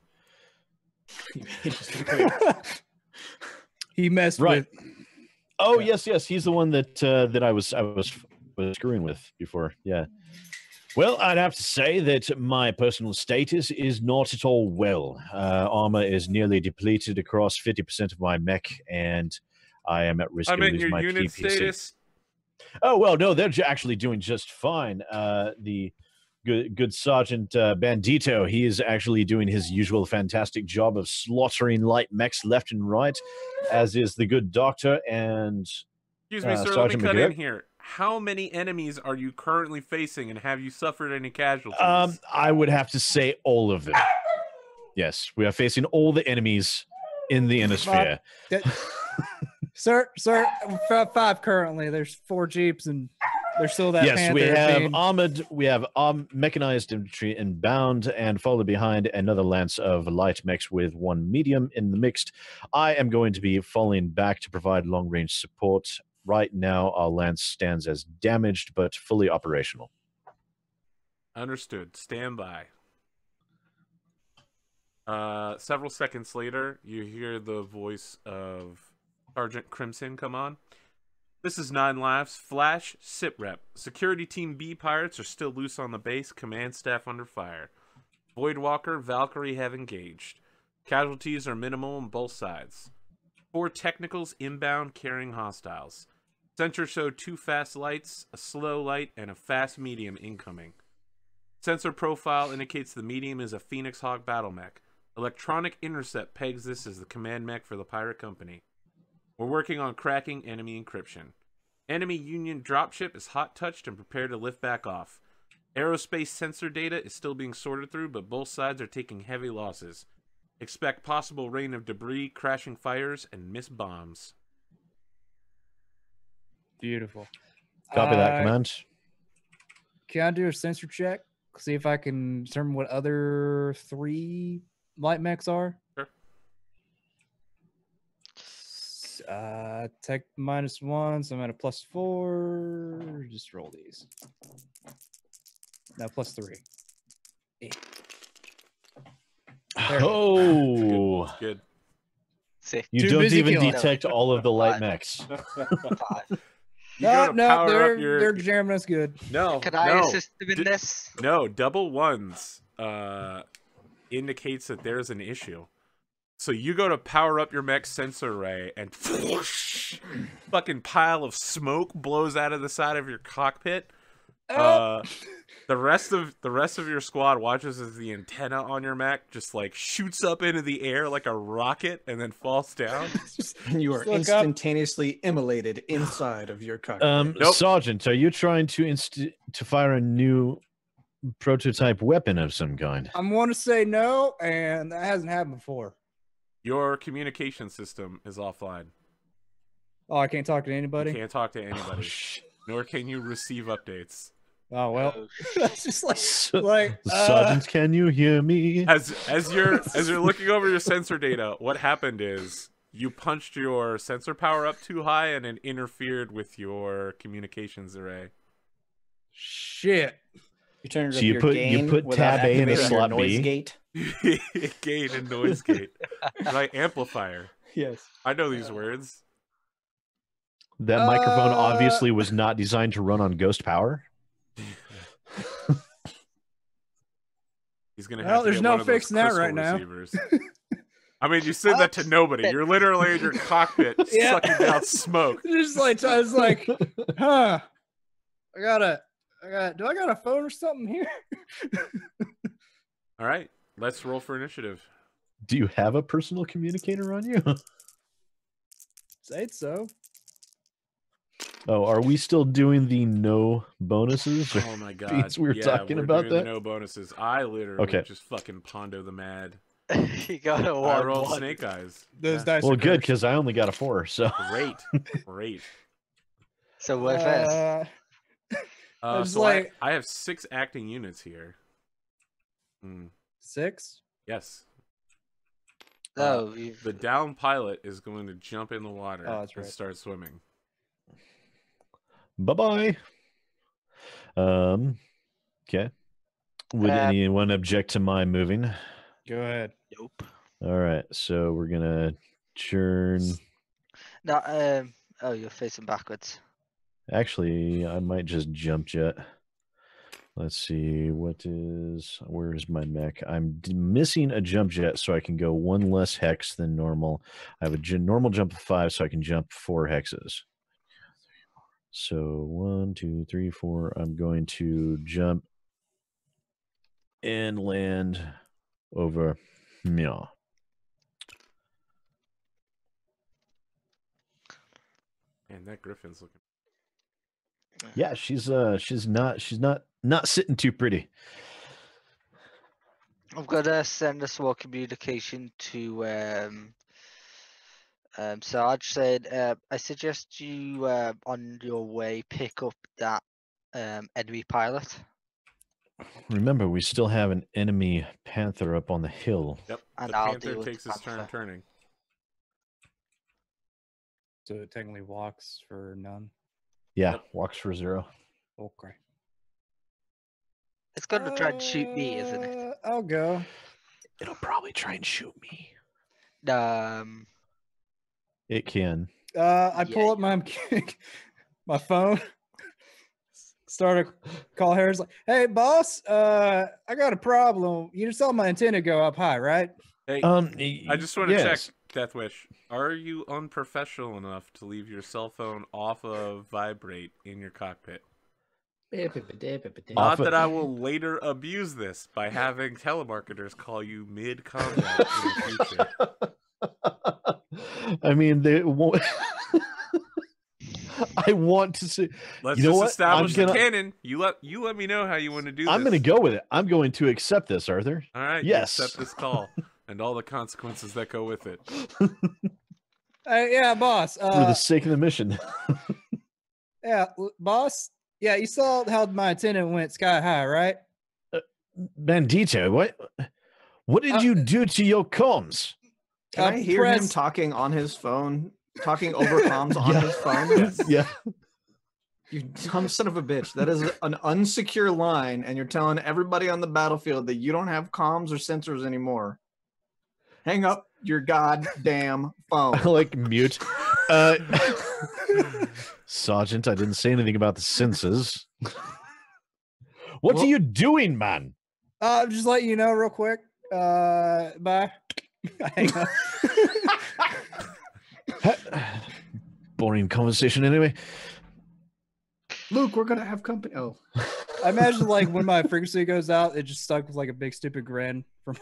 Speaker 4: He messed
Speaker 2: Right.
Speaker 4: with.
Speaker 2: Oh yes, he's the one that I was screwing with before. Yeah. Well, I'd have to say that my personal status is not at all well. Armor is nearly depleted across 50% of my mech, and I am at risk
Speaker 1: I
Speaker 2: of
Speaker 1: meant
Speaker 2: losing
Speaker 1: your
Speaker 2: my
Speaker 1: unit
Speaker 2: PPC.
Speaker 1: status.
Speaker 2: Oh well, no, they're actually doing just fine. The good Sergeant Bandito, he is actually doing his usual fantastic job of slaughtering light mechs left and right, as is the good Doctor and
Speaker 1: Excuse me, sir.
Speaker 2: Sergeant
Speaker 1: Let me cut in
Speaker 2: McGurk.
Speaker 1: here. How many enemies are you currently facing, and have you suffered any casualties?
Speaker 2: I would have to say all of them. Yes, we are facing all the enemies in the Innisphere.
Speaker 4: Sir, 5 currently. There's 4 jeeps and there's still that.
Speaker 2: Yes,
Speaker 4: Panther
Speaker 2: we have
Speaker 4: being-
Speaker 2: armored, we have mechanized infantry inbound, and followed behind another lance of light mechs with 1 medium in the mixed. I am going to be falling back to provide long range support. Right now, our lance stands as damaged but fully operational.
Speaker 1: Understood. Stand by. Several seconds later, you hear the voice of Sergeant Crimson come on. This is 9 Laughs. Flash, SITREP. Security Team B pirates are still loose on the base. Command staff under fire. Voidwalker, Valkyrie have engaged. Casualties are minimal on both sides. 4 technicals inbound carrying hostiles. Sensor showed 2 fast lights, a slow light, and a fast medium incoming. Sensor profile indicates the medium is a Phoenix Hawk Battlemech. Electronic intercept pegs this as the command mech for the pirate company. We're working on cracking enemy encryption. Enemy Union dropship is hot touched and prepared to lift back off. Aerospace sensor data is still being sorted through, but both sides are taking heavy losses. Expect possible rain of debris, crashing fires, and missed bombs.
Speaker 4: Beautiful.
Speaker 2: Copy that command.
Speaker 4: Can I do a sensor check? See if I can determine what other 3 light mechs are?
Speaker 1: Sure.
Speaker 4: Tech -1, so I'm at a +4. Just roll these. No, +3.
Speaker 2: Oh,
Speaker 1: Good.
Speaker 5: 6.
Speaker 2: you
Speaker 4: Too
Speaker 2: don't
Speaker 4: busy
Speaker 2: even
Speaker 4: killing.
Speaker 2: detect all of the light
Speaker 5: Five.
Speaker 2: mechs.
Speaker 5: 5.
Speaker 1: You go to power
Speaker 4: they're
Speaker 1: up your...
Speaker 4: they're jamming us good.
Speaker 1: No,
Speaker 5: Can I
Speaker 1: no.
Speaker 5: assist them in this?
Speaker 1: No, double ones indicates that there's an issue. So you go to power up your mech sensor array, and fucking pile of smoke blows out of the side of your cockpit. The rest of your squad watches as the antenna on your mech just like shoots up into the air like a rocket and then falls down.
Speaker 3: And you are instantaneously immolated inside of your cockpit.
Speaker 1: Nope.
Speaker 2: Sergeant, are you trying to fire a new prototype weapon of some kind?
Speaker 4: I want to say no, and that hasn't happened before.
Speaker 1: Your communication system is offline.
Speaker 4: Oh, I can't talk to anybody.
Speaker 1: You can't talk to anybody, nor can you receive updates.
Speaker 4: Oh well, that's just like
Speaker 2: Sergeant, can you hear me?
Speaker 1: As you're looking over your sensor data, what happened is you punched your sensor power up too high and it interfered with your communications array.
Speaker 4: Shit.
Speaker 3: You turned
Speaker 2: So
Speaker 3: up
Speaker 2: you
Speaker 3: your
Speaker 2: put
Speaker 3: gain
Speaker 2: tab A in a
Speaker 3: without activating your
Speaker 2: slot
Speaker 3: noise
Speaker 2: B.
Speaker 3: gate.
Speaker 1: Gain and noise gate. Right, amplifier.
Speaker 3: Yes.
Speaker 1: I know these words.
Speaker 2: That microphone obviously was not designed to run on ghost power.
Speaker 1: He's gonna
Speaker 4: Well,
Speaker 1: have to
Speaker 4: there's
Speaker 1: get
Speaker 4: no
Speaker 1: one of those
Speaker 4: fixing that
Speaker 1: crystal
Speaker 4: right now.
Speaker 1: receivers. I mean, you said that to nobody. You're literally in your cockpit
Speaker 4: Yeah.
Speaker 1: sucking down smoke.
Speaker 4: Just like I was like, huh? Do I got a phone or something here?
Speaker 1: All right, let's roll for initiative.
Speaker 2: Do you have a personal communicator on you?
Speaker 4: Say so.
Speaker 2: Oh, are we still doing the no bonuses?
Speaker 1: Oh my god,
Speaker 2: Beats, we were talking
Speaker 1: we're
Speaker 2: about
Speaker 1: doing the
Speaker 2: that?
Speaker 1: no bonuses. I literally just fucking Pondothemad.
Speaker 5: You got a
Speaker 1: I rolled
Speaker 5: 1-1.
Speaker 1: snake eyes.
Speaker 4: Those
Speaker 1: Yeah.
Speaker 4: dice.
Speaker 2: Well,
Speaker 4: are
Speaker 2: good,
Speaker 4: cursed.
Speaker 2: because I only got a 4, so...
Speaker 1: Great.
Speaker 5: So we're first.
Speaker 4: was
Speaker 1: So
Speaker 4: like-
Speaker 1: I have 6 acting units here.
Speaker 4: 6.
Speaker 1: Yes.
Speaker 5: No,
Speaker 1: The down pilot is going to jump in the water
Speaker 4: Oh, that's
Speaker 1: and
Speaker 4: right.
Speaker 1: start swimming.
Speaker 2: Bye-bye. Okay. Would anyone object to my moving?
Speaker 4: Go ahead.
Speaker 5: nope.
Speaker 2: All right, so we're gonna churn.
Speaker 5: No, oh, you're facing backwards.
Speaker 2: Actually, I might just jump jet. Let's see, where's my mech? I'm missing a jump jet, so I can go 1 less hex than normal. I have a normal jump of 5, so I can jump 4 hexes. So 1, 2, 3, 4. I'm going to jump and land over Meow.
Speaker 1: And that griffin's looking.
Speaker 2: Yeah, she's not sitting too pretty.
Speaker 5: I'm gonna send a small communication to Sarge said I suggest you on your way pick up that enemy pilot.
Speaker 2: Remember, we still have an enemy panther up on the hill.
Speaker 1: Yep.
Speaker 5: And
Speaker 1: the
Speaker 5: I'll
Speaker 1: panther
Speaker 5: deal with
Speaker 1: takes
Speaker 5: the
Speaker 1: his turn
Speaker 5: panther.
Speaker 1: turning.
Speaker 4: So it technically walks for none.
Speaker 2: Yeah,
Speaker 1: Yep.
Speaker 2: walks for 0.
Speaker 4: Okay.
Speaker 5: It's gonna try and shoot me, isn't it?
Speaker 4: I'll go.
Speaker 2: It'll probably try and shoot me. It can.
Speaker 4: I
Speaker 5: Yeah,
Speaker 4: pull up my my phone. Start a call Harris like, "Hey boss, I got a problem. You just saw my antenna go up high, right?"
Speaker 1: Hey, I just want to check, Deathwish. Are you unprofessional enough to leave your cell phone off of vibrate in your cockpit? Not that I will later abuse this by having telemarketers call you mid-combat in the future.
Speaker 2: I mean, they won't. I want to see.
Speaker 1: Let's
Speaker 2: You know
Speaker 1: just
Speaker 2: what?
Speaker 1: establish
Speaker 2: I'm
Speaker 1: the
Speaker 2: gonna-
Speaker 1: canon. You let me know how you want to do this.
Speaker 2: I'm going to go with it. I'm going to accept this, Arthur.
Speaker 1: All right.
Speaker 2: Yes.
Speaker 1: You accept this call and all the consequences that go with it.
Speaker 4: Yeah, boss.
Speaker 2: For the sake of the mission.
Speaker 4: Yeah, boss. Yeah, you saw how my antenna went sky high, right?
Speaker 2: Bandito, what did you do to your comms?
Speaker 3: Can I hear him
Speaker 4: press-
Speaker 3: talking on his phone? Talking over comms on his phone?
Speaker 2: Yeah.
Speaker 3: You dumb son of a bitch. That is an unsecure line, and you're telling everybody on the battlefield that you don't have comms or sensors anymore. Hang up your goddamn phone.
Speaker 2: Like mute. Sergeant, I didn't say anything about the senses. What
Speaker 4: Well-
Speaker 2: are you doing, man?
Speaker 4: Just let you know real quick. Bye. Hang up.
Speaker 2: Boring conversation anyway.
Speaker 3: Luke, we're gonna have company. Oh,
Speaker 4: I imagine like when my frequency goes out, it just stuck with like a big stupid grin from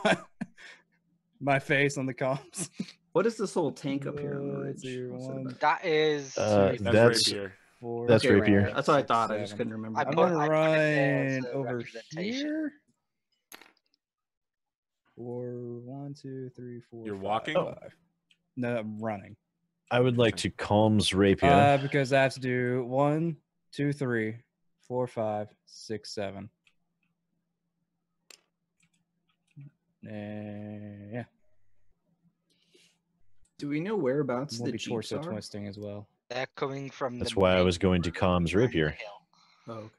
Speaker 4: my face on the comms.
Speaker 3: what is this little tank up here on the
Speaker 4: Let's
Speaker 3: ridge?
Speaker 4: see,
Speaker 3: What's that
Speaker 4: one,
Speaker 3: about?
Speaker 5: That is.
Speaker 1: That's
Speaker 2: That's
Speaker 1: rapier.
Speaker 4: 4,
Speaker 2: That's
Speaker 3: Okay,
Speaker 2: rapier.
Speaker 3: That's what I
Speaker 4: 6,
Speaker 3: thought. I just
Speaker 4: 7.
Speaker 3: couldn't remember.
Speaker 5: I
Speaker 4: I'm
Speaker 5: put-
Speaker 4: gonna
Speaker 5: I put it there as
Speaker 4: run
Speaker 5: a
Speaker 4: over
Speaker 5: representation.
Speaker 4: here. 4, 1, 2, 3, 4.
Speaker 1: You're
Speaker 4: 5,
Speaker 1: walking?
Speaker 4: 5. No, I'm running.
Speaker 2: I would like to comms rapier.
Speaker 4: Because I have to do 1, 2, 3, 4, 5, 6, 7. Yeah,
Speaker 3: Do we know whereabouts
Speaker 4: we'll
Speaker 3: the
Speaker 4: be
Speaker 3: jeeps
Speaker 4: torso
Speaker 3: are?
Speaker 4: twisting as well.
Speaker 5: They're coming from.
Speaker 2: That's
Speaker 5: the
Speaker 2: why I
Speaker 5: main
Speaker 2: was going to
Speaker 5: road
Speaker 2: comms
Speaker 5: behind the
Speaker 2: rapier.
Speaker 5: hill.
Speaker 3: Oh, okay.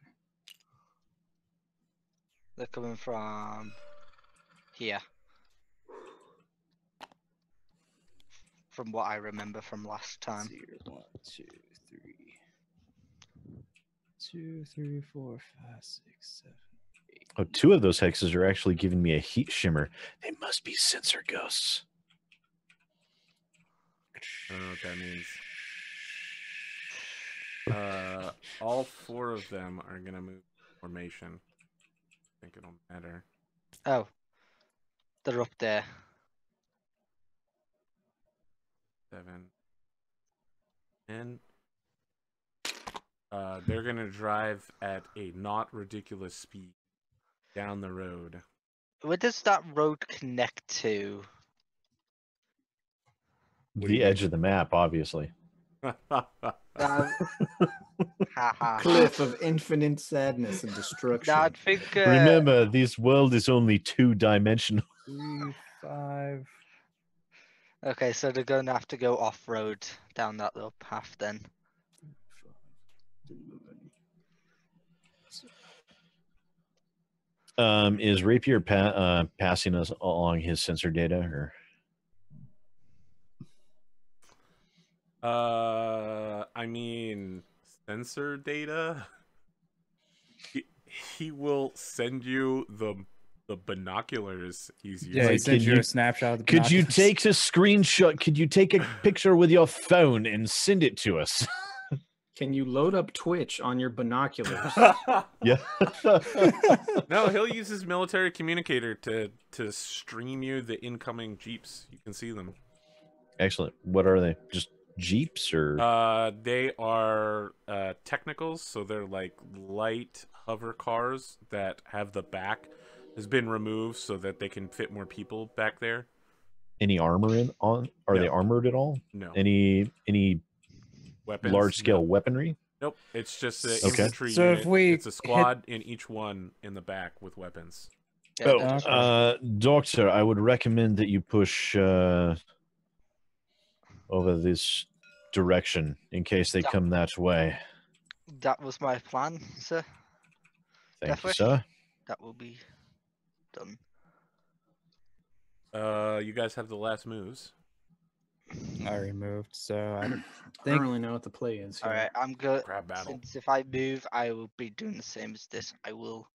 Speaker 5: They're coming from here. From what I remember from last time.
Speaker 4: Let's see here. 1, 2, 3. 2, 3, 4, 5, 6, 7.
Speaker 2: Oh, 2 of those hexes are actually giving me a heat shimmer. They must be sensor ghosts.
Speaker 1: I don't know what that means. All 4 of them are gonna move formation. I think it'll matter.
Speaker 5: Oh, they're up there.
Speaker 1: 7, 10. They're gonna drive at a not ridiculous speed down the road.
Speaker 5: Where does that road connect to?
Speaker 1: What do you
Speaker 2: The edge
Speaker 1: mean?
Speaker 2: of the map, obviously.
Speaker 5: Haha.
Speaker 3: Cliff of infinite sadness and destruction.
Speaker 5: I think.
Speaker 2: Remember, this world is only 2-dimensional.
Speaker 4: 3, 5.
Speaker 5: Okay, so they're going to have to go off road down that little path then.
Speaker 2: Is Rapier passing us along his sensor data, or?
Speaker 1: I mean, sensor data. He will send you the binoculars he's using.
Speaker 4: Yeah, he
Speaker 2: Like,
Speaker 4: sends
Speaker 2: can
Speaker 4: you
Speaker 2: you-
Speaker 4: a snapshot of the
Speaker 2: Could you
Speaker 4: binoculars.
Speaker 2: take a screenshot? Could you take a picture with your phone and send it to us?
Speaker 3: Can you load up Twitch on your binoculars?
Speaker 2: Yeah.
Speaker 1: No, he'll use his military communicator to stream you the incoming jeeps. You can see them.
Speaker 2: Excellent. What are they? Just jeeps or?
Speaker 1: They are technicals, so they're like light hover cars that have the back has been removed so that they can fit more people back there.
Speaker 2: Any armor on? Are they
Speaker 1: No.
Speaker 2: armored at all?
Speaker 1: No
Speaker 2: Any
Speaker 1: weapons.
Speaker 2: large scale
Speaker 1: No.
Speaker 2: weaponry?
Speaker 1: Nope. It's just an
Speaker 2: Okay.
Speaker 1: infantry
Speaker 4: So if
Speaker 1: unit.
Speaker 4: we
Speaker 1: It's a squad in each one in the back with weapons.
Speaker 5: Yeah,
Speaker 2: Oh,
Speaker 5: they're just-
Speaker 2: Doctor, I would recommend that you push over this direction in case they
Speaker 5: Yeah.
Speaker 2: come that way.
Speaker 5: that was my plan, sir.
Speaker 2: Thank
Speaker 5: Death
Speaker 2: you,
Speaker 5: wish?
Speaker 2: sir.
Speaker 5: That will be done.
Speaker 1: You guys have the last moves.
Speaker 4: I removed, so I
Speaker 3: I don't
Speaker 4: think
Speaker 3: really know what the play is.
Speaker 5: All
Speaker 3: here.
Speaker 5: right, I'm good.
Speaker 1: Crab battle.
Speaker 5: Since if I move, I will be doing the same as this. I will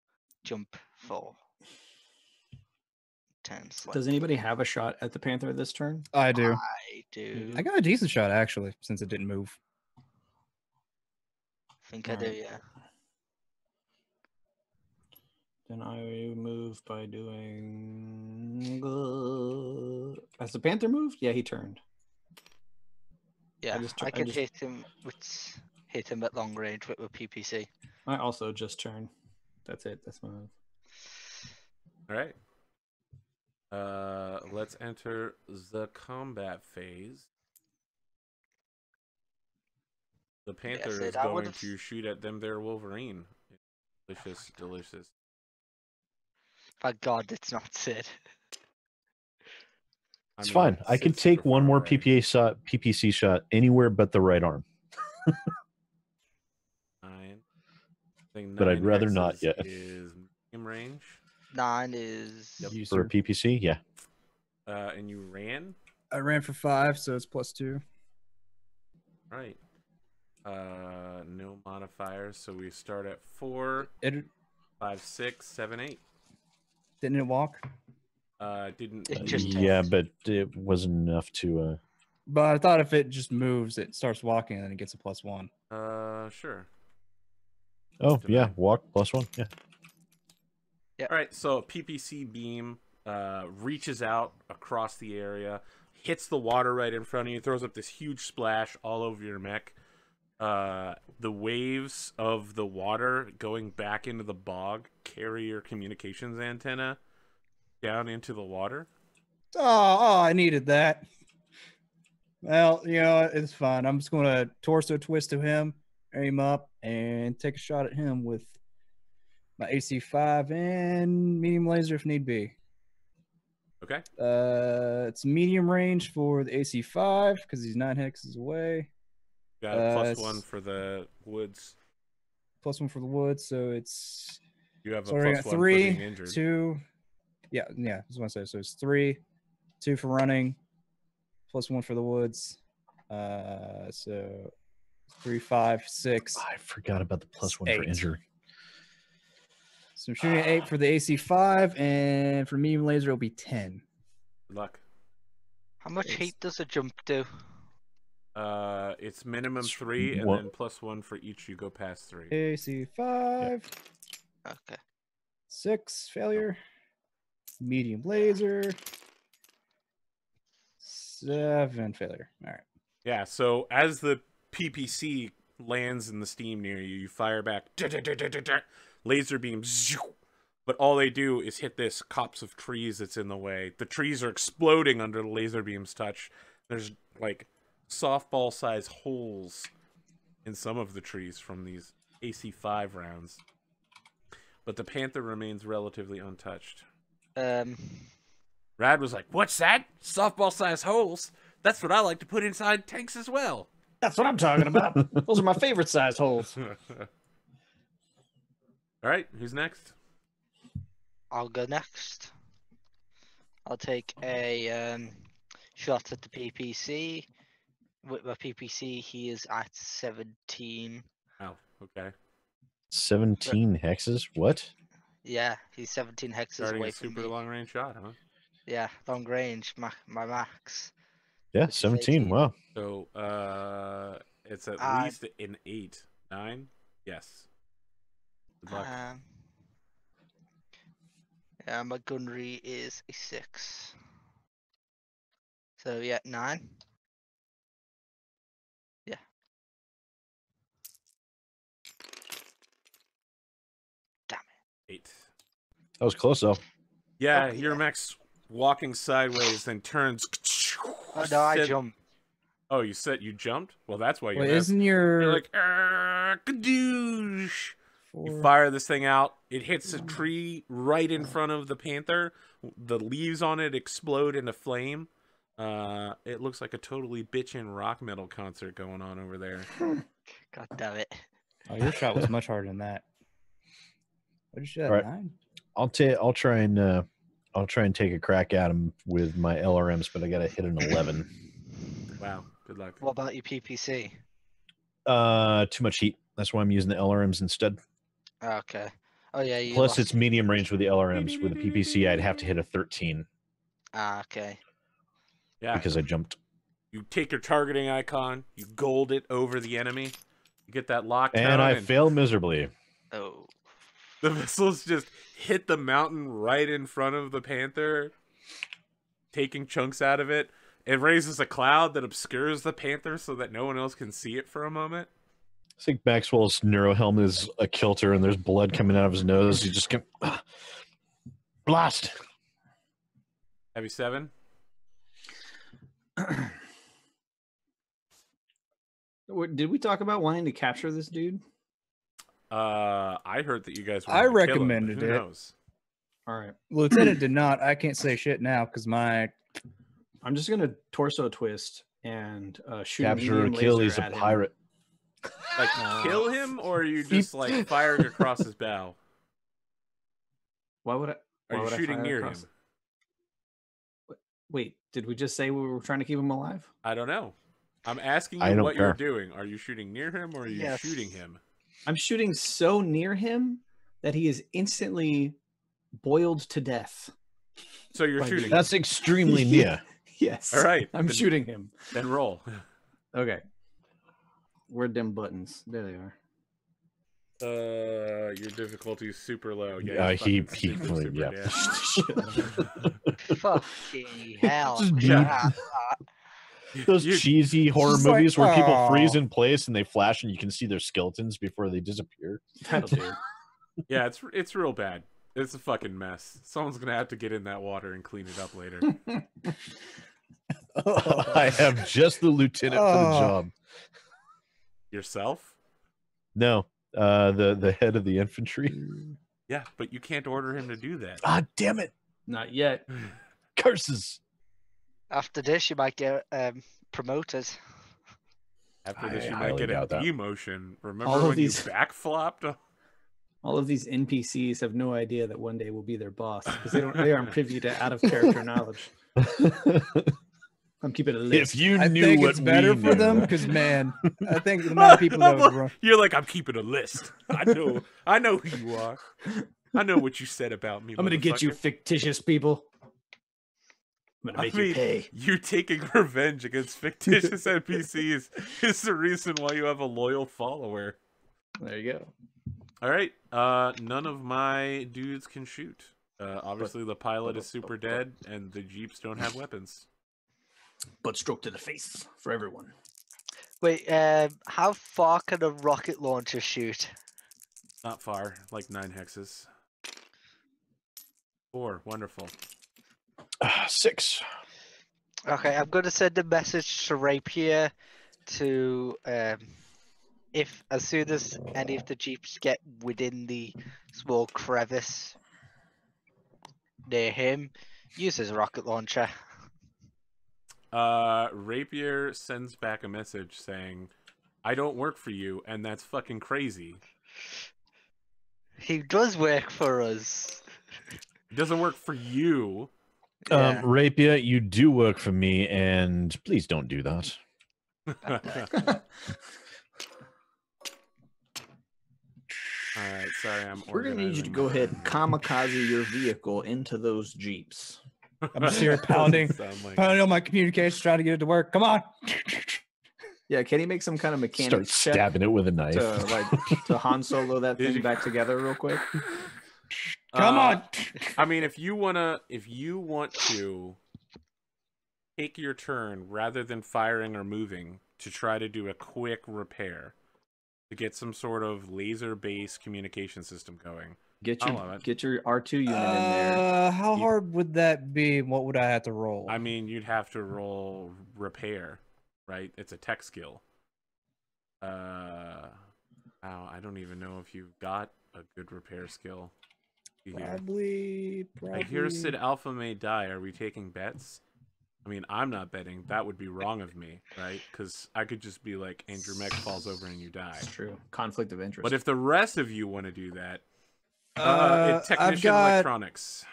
Speaker 5: jump for 10 slip.
Speaker 3: Does anybody have a shot at the Panther this turn?
Speaker 4: I do.
Speaker 5: I do.
Speaker 4: I got a decent shot actually, since it didn't move.
Speaker 5: think I do,
Speaker 3: Alright.
Speaker 5: yeah.
Speaker 3: Then I move by doing. Has the Panther moved? Yeah, he turned.
Speaker 5: Yeah,
Speaker 3: just
Speaker 5: I
Speaker 3: tr- I
Speaker 5: could
Speaker 3: just-
Speaker 5: hit him at long range with PPC.
Speaker 3: I also just turned. That's it. That's my move.
Speaker 1: All right. Let's enter the combat phase. The Panther
Speaker 5: Sid,
Speaker 1: is
Speaker 5: I
Speaker 1: going
Speaker 5: would've-
Speaker 1: to shoot at them. Their Wolverine. Delicious, delicious.
Speaker 5: Thank God it's not Sid.
Speaker 2: It's fine. I can
Speaker 1: Sid's
Speaker 2: take
Speaker 1: super
Speaker 2: one
Speaker 1: far
Speaker 2: more
Speaker 1: away.
Speaker 2: PPC shot anywhere but the right arm.
Speaker 1: 9. I think
Speaker 2: But I'd
Speaker 1: 9
Speaker 2: rather not
Speaker 1: hexes
Speaker 2: yet.
Speaker 1: Is medium range.
Speaker 5: 9 is
Speaker 4: You,
Speaker 2: For a
Speaker 4: sir.
Speaker 2: PPC, yeah.
Speaker 1: And you ran.
Speaker 4: I ran for 5, so it's +2.
Speaker 1: Right. No modifiers, so we start at 4,
Speaker 4: It
Speaker 1: 5, 6, 7, 8.
Speaker 4: didn't it walk?
Speaker 1: Didn't.
Speaker 5: It just
Speaker 2: yeah,
Speaker 5: takes.
Speaker 2: but it wasn't enough to.
Speaker 4: But I thought if it just moves, it starts walking and then it gets a +1.
Speaker 1: Sure.
Speaker 2: Oh
Speaker 1: Did
Speaker 2: yeah,
Speaker 1: I?
Speaker 2: walk +1. Yeah.
Speaker 1: All right, so a PPC beam reaches out across the area, hits the water right in front of you, throws up this huge splash all over your mech. The waves of the water going back into the bog carry your communications antenna down into the water.
Speaker 4: Oh, I needed that. Well, you know, it's fine. I'm just going to torso twist to him, aim up, and take a shot at him with my AC5 and medium laser if need be.
Speaker 1: Okay.
Speaker 4: It's medium range for the AC5 because he's 9 hexes away.
Speaker 1: Got a +1
Speaker 4: it's-
Speaker 1: for the woods.
Speaker 4: +1 for the wood, so it's
Speaker 1: You have a
Speaker 4: so we're
Speaker 1: +1
Speaker 4: at
Speaker 1: for
Speaker 4: 3,
Speaker 1: being injured.
Speaker 4: 2. Yeah, that's what I say. So it's 3, 2 for running, +1 for the woods. So 3, 5, 6.
Speaker 2: I forgot about the +1 for
Speaker 4: 8.
Speaker 2: injury.
Speaker 4: So I'm shooting at 8 for the AC5, and for medium laser it'll be 10.
Speaker 1: Good luck.
Speaker 5: How much
Speaker 4: It's-
Speaker 5: heat does a jump do?
Speaker 1: It's minimum
Speaker 2: It's
Speaker 1: 3, and
Speaker 2: one-
Speaker 1: then +1 for each you go past 3.
Speaker 4: AC5,
Speaker 5: Okay.
Speaker 4: 6 failure. Medium laser, 7 failure. All right.
Speaker 1: Yeah, so as the PPC lands in the steam near you, you fire back laser beams, but all they do is hit this copse of trees that's in the way. The trees are exploding under the laser beam's touch. There's like softball-sized holes in some of the trees from these AC5 rounds. But the Panther remains relatively untouched. Rad was like, "What's that? Softball-sized holes? That's what I like to put inside tanks as well."
Speaker 3: That's what I'm talking about. Those are my favorite size holes.
Speaker 1: All right, who's next?
Speaker 5: I'll go next. I'll take a shot at the PPC. With my PPC, he is at 17.
Speaker 1: Oh, okay.
Speaker 2: 17 hexes? What?
Speaker 5: Yeah, he's 17 hexes
Speaker 1: Starting
Speaker 5: away
Speaker 1: a
Speaker 5: from
Speaker 1: super
Speaker 5: me.
Speaker 1: long range shot, huh?
Speaker 5: Yeah, long range, my max.
Speaker 2: Yeah,
Speaker 5: Which is
Speaker 2: 17.
Speaker 5: 18.
Speaker 2: Wow.
Speaker 1: So it's at
Speaker 5: Uh,
Speaker 1: least an 8, 9. Yes. Good luck.
Speaker 5: Yeah, my gunnery is a 6. So yeah, 9. Yeah. Damn it.
Speaker 1: 8.
Speaker 2: That was close though.
Speaker 1: Yeah,
Speaker 5: Okay,
Speaker 1: your
Speaker 5: yeah.
Speaker 1: mech's walking sideways, then turns.
Speaker 5: Oh no, I
Speaker 1: Said-
Speaker 5: jumped.
Speaker 1: Oh, you said you jumped? Well, that's why you
Speaker 4: Wait,
Speaker 1: missed.
Speaker 4: isn't
Speaker 1: You're
Speaker 4: your
Speaker 1: like, kadoosh. You
Speaker 4: 4?
Speaker 1: fire this thing out. It hits a tree right in front of the Panther. The leaves on it explode into flame. It looks like a totally bitchin' rock metal concert going on over there.
Speaker 5: God damn it.
Speaker 4: Oh, your shot was much harder than that. What did you shoot at?
Speaker 2: All right.
Speaker 4: 9?
Speaker 2: I'll try and take a crack at him with my LRMs, but I gotta hit an 11.
Speaker 1: Wow. Good luck.
Speaker 5: What about your PPC?
Speaker 2: Too much heat. That's why I'm using the LRMs instead.
Speaker 5: Okay. Oh yeah, you
Speaker 2: Plus,
Speaker 5: lost.
Speaker 2: it's medium range with the LRMs. With the PPC, I'd have to hit a 13
Speaker 5: Okay.
Speaker 1: Yeah.
Speaker 2: because I jumped.
Speaker 1: You take your targeting icon, you gold it over the enemy, you get that lockdown,
Speaker 2: And I failed miserably.
Speaker 5: Oh.
Speaker 1: the missiles just hit the mountain right in front of the Panther, taking chunks out of it. It raises a cloud that obscures the Panther so that no one else can see it for a moment.
Speaker 2: I think Maxwell's neuro helmet is a kilter, and there's blood coming out of his nose. You just can blast.
Speaker 1: Heavy 7.
Speaker 3: Did we talk about wanting to capture this dude?
Speaker 1: I heard that you guys were
Speaker 4: I
Speaker 1: gonna kill him,
Speaker 4: recommended
Speaker 1: but who
Speaker 4: it.
Speaker 1: knows?
Speaker 3: All right.
Speaker 4: Lieutenant did not. I can't say shit now because my
Speaker 3: I'm just gonna torso twist and shoot a
Speaker 2: Capture or
Speaker 3: medium
Speaker 2: kill.
Speaker 3: laser
Speaker 2: He's a
Speaker 3: at him.
Speaker 2: pirate.
Speaker 1: Like, kill him, or are you just like firing across his bow?
Speaker 3: Why would I?
Speaker 1: Are
Speaker 3: why
Speaker 1: you
Speaker 3: would I
Speaker 1: shooting
Speaker 3: fire
Speaker 1: near
Speaker 3: across-
Speaker 1: him?
Speaker 3: Wait, did we just say we were trying to keep him alive?
Speaker 1: I don't know. I'm asking
Speaker 2: I
Speaker 1: you
Speaker 2: don't
Speaker 1: what you're
Speaker 2: care.
Speaker 1: doing. Are you shooting near him or are you
Speaker 5: Yes.
Speaker 1: shooting him?
Speaker 3: I'm shooting so near him that he is instantly boiled to death.
Speaker 1: So you're
Speaker 3: By
Speaker 1: shooting.
Speaker 3: the-
Speaker 2: That's extremely near.
Speaker 3: Yes.
Speaker 1: All right.
Speaker 3: I'm shooting him.
Speaker 1: Then roll.
Speaker 3: Okay. Where'd them buttons? There they are.
Speaker 1: Your difficulty is super low. Yeah,
Speaker 2: He
Speaker 1: super,
Speaker 2: yeah.
Speaker 5: Fucking hell.
Speaker 2: Just
Speaker 5: Yeah.
Speaker 2: Those cheesy horror
Speaker 4: Just like,
Speaker 2: movies where people freeze
Speaker 4: "Aw."
Speaker 2: in place and they flash and you can see their skeletons before they disappear.
Speaker 3: That'll do.
Speaker 1: Yeah, it's real bad. It's a fucking mess. Someone's gonna have to get in that water and clean it up later.
Speaker 2: I have just the lieutenant for the
Speaker 4: Oh.
Speaker 2: job.
Speaker 1: Yourself?
Speaker 2: No, the head of the infantry.
Speaker 1: Yeah, but you can't order him to do that.
Speaker 2: Ah, damn it!
Speaker 3: Not yet.
Speaker 2: Curses.
Speaker 5: After this, you might get promoted.
Speaker 1: After this,
Speaker 2: I
Speaker 1: you might
Speaker 2: highly
Speaker 1: get a
Speaker 2: doubt that.
Speaker 1: demotion. Remember
Speaker 3: All of
Speaker 1: when
Speaker 3: these-
Speaker 1: you backflopped?
Speaker 3: All of these NPCs have no idea that one day we'll be their boss because they aren't privy to out of character knowledge. I'm keeping a list.
Speaker 2: If you
Speaker 4: I
Speaker 2: knew
Speaker 4: think
Speaker 2: what
Speaker 4: it's better
Speaker 2: we
Speaker 4: for
Speaker 2: knew.
Speaker 4: them because, man, I think the amount of people that would run.
Speaker 1: You're like, I'm keeping a list. I know who you are. I know what you said about me.
Speaker 3: I'm gonna get you
Speaker 1: motherfucker.
Speaker 3: fictitious people. I'm gonna make you pay.
Speaker 1: You taking revenge against fictitious NPCs is the reason why you have a loyal follower.
Speaker 3: There you go.
Speaker 1: All right. None of my dudes can shoot. Obviously, the pilot is super dead, and the jeeps don't have weapons.
Speaker 3: Butt stroke to the face for everyone.
Speaker 5: Wait, how far can a rocket launcher shoot?
Speaker 1: Not far, like 9 hexes. 4, wonderful.
Speaker 2: 6.
Speaker 5: Okay, I'm going to send a message to Rapier to if as soon as any of the jeeps get within the small crevice near him, use his rocket launcher.
Speaker 1: Rapier sends back a message saying, "I don't work for you, and that's fucking crazy."
Speaker 5: He does work for us.
Speaker 1: It doesn't work for you.
Speaker 5: Yeah.
Speaker 2: Rapier, you do work for me, and please don't do that.
Speaker 1: Alright, sorry, I'm
Speaker 3: We're gonna need you to
Speaker 1: organizing
Speaker 3: go
Speaker 1: my-
Speaker 3: ahead and kamikaze your vehicle into those jeeps.
Speaker 4: I'm just here pounding,
Speaker 1: Doesn't sound like
Speaker 4: pounding on my communications, trying to get it to work. Come on.
Speaker 3: Yeah, can he make some kind of mechanics
Speaker 2: Start
Speaker 3: check
Speaker 2: stabbing it with a knife.
Speaker 3: to Han Solo that
Speaker 1: Did
Speaker 3: thing
Speaker 1: you-
Speaker 3: back together real quick?
Speaker 4: Come on.
Speaker 1: I mean, if you want to take your turn rather than firing or moving to try to do a quick repair to get some sort of laser-based communication system going.
Speaker 3: Get
Speaker 1: I love
Speaker 3: your
Speaker 1: it.
Speaker 3: R2 unit in there.
Speaker 4: How
Speaker 1: You-
Speaker 4: hard would that be? What would I have to roll?
Speaker 1: I mean, you'd have to roll repair, right? It's a tech skill. I don't even know if you've got a good repair skill. Here.
Speaker 4: Probably.
Speaker 1: I hear SidAlpha may die. Are we taking bets? I mean, I'm not betting. That would be wrong of me, right? Because I could just be like, Andrew Mech falls over and you die.
Speaker 3: That's true. Conflict of interest.
Speaker 1: But if the rest of you want to do that,
Speaker 4: I've
Speaker 1: technician
Speaker 4: got
Speaker 1: electronics.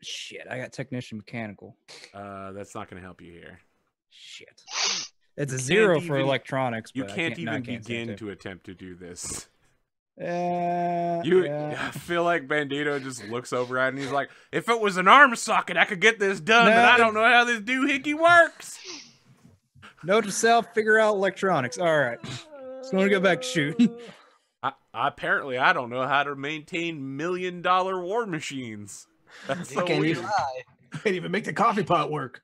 Speaker 4: shit. I got technician mechanical.
Speaker 1: That's not going to help you here.
Speaker 4: Shit. It's a
Speaker 1: You
Speaker 4: 0
Speaker 1: can't
Speaker 4: for
Speaker 1: even-
Speaker 4: electronics.
Speaker 1: You
Speaker 4: but
Speaker 1: can't
Speaker 4: I
Speaker 1: even
Speaker 4: can't say
Speaker 1: begin
Speaker 4: it.
Speaker 1: to attempt to do this.
Speaker 4: Yeah.
Speaker 1: I feel like Bandito just looks over at it and he's like, if it was an arm socket, I could get this done, but
Speaker 4: No,
Speaker 1: I don't know how this doohickey works.
Speaker 4: Note to self: figure out electronics. All right. So I'm gonna go back to shooting.
Speaker 1: Apparently, I don't know how to maintain $1 million war machines. That's so
Speaker 3: Can you-
Speaker 1: weird.
Speaker 3: can't even make the coffee pot work.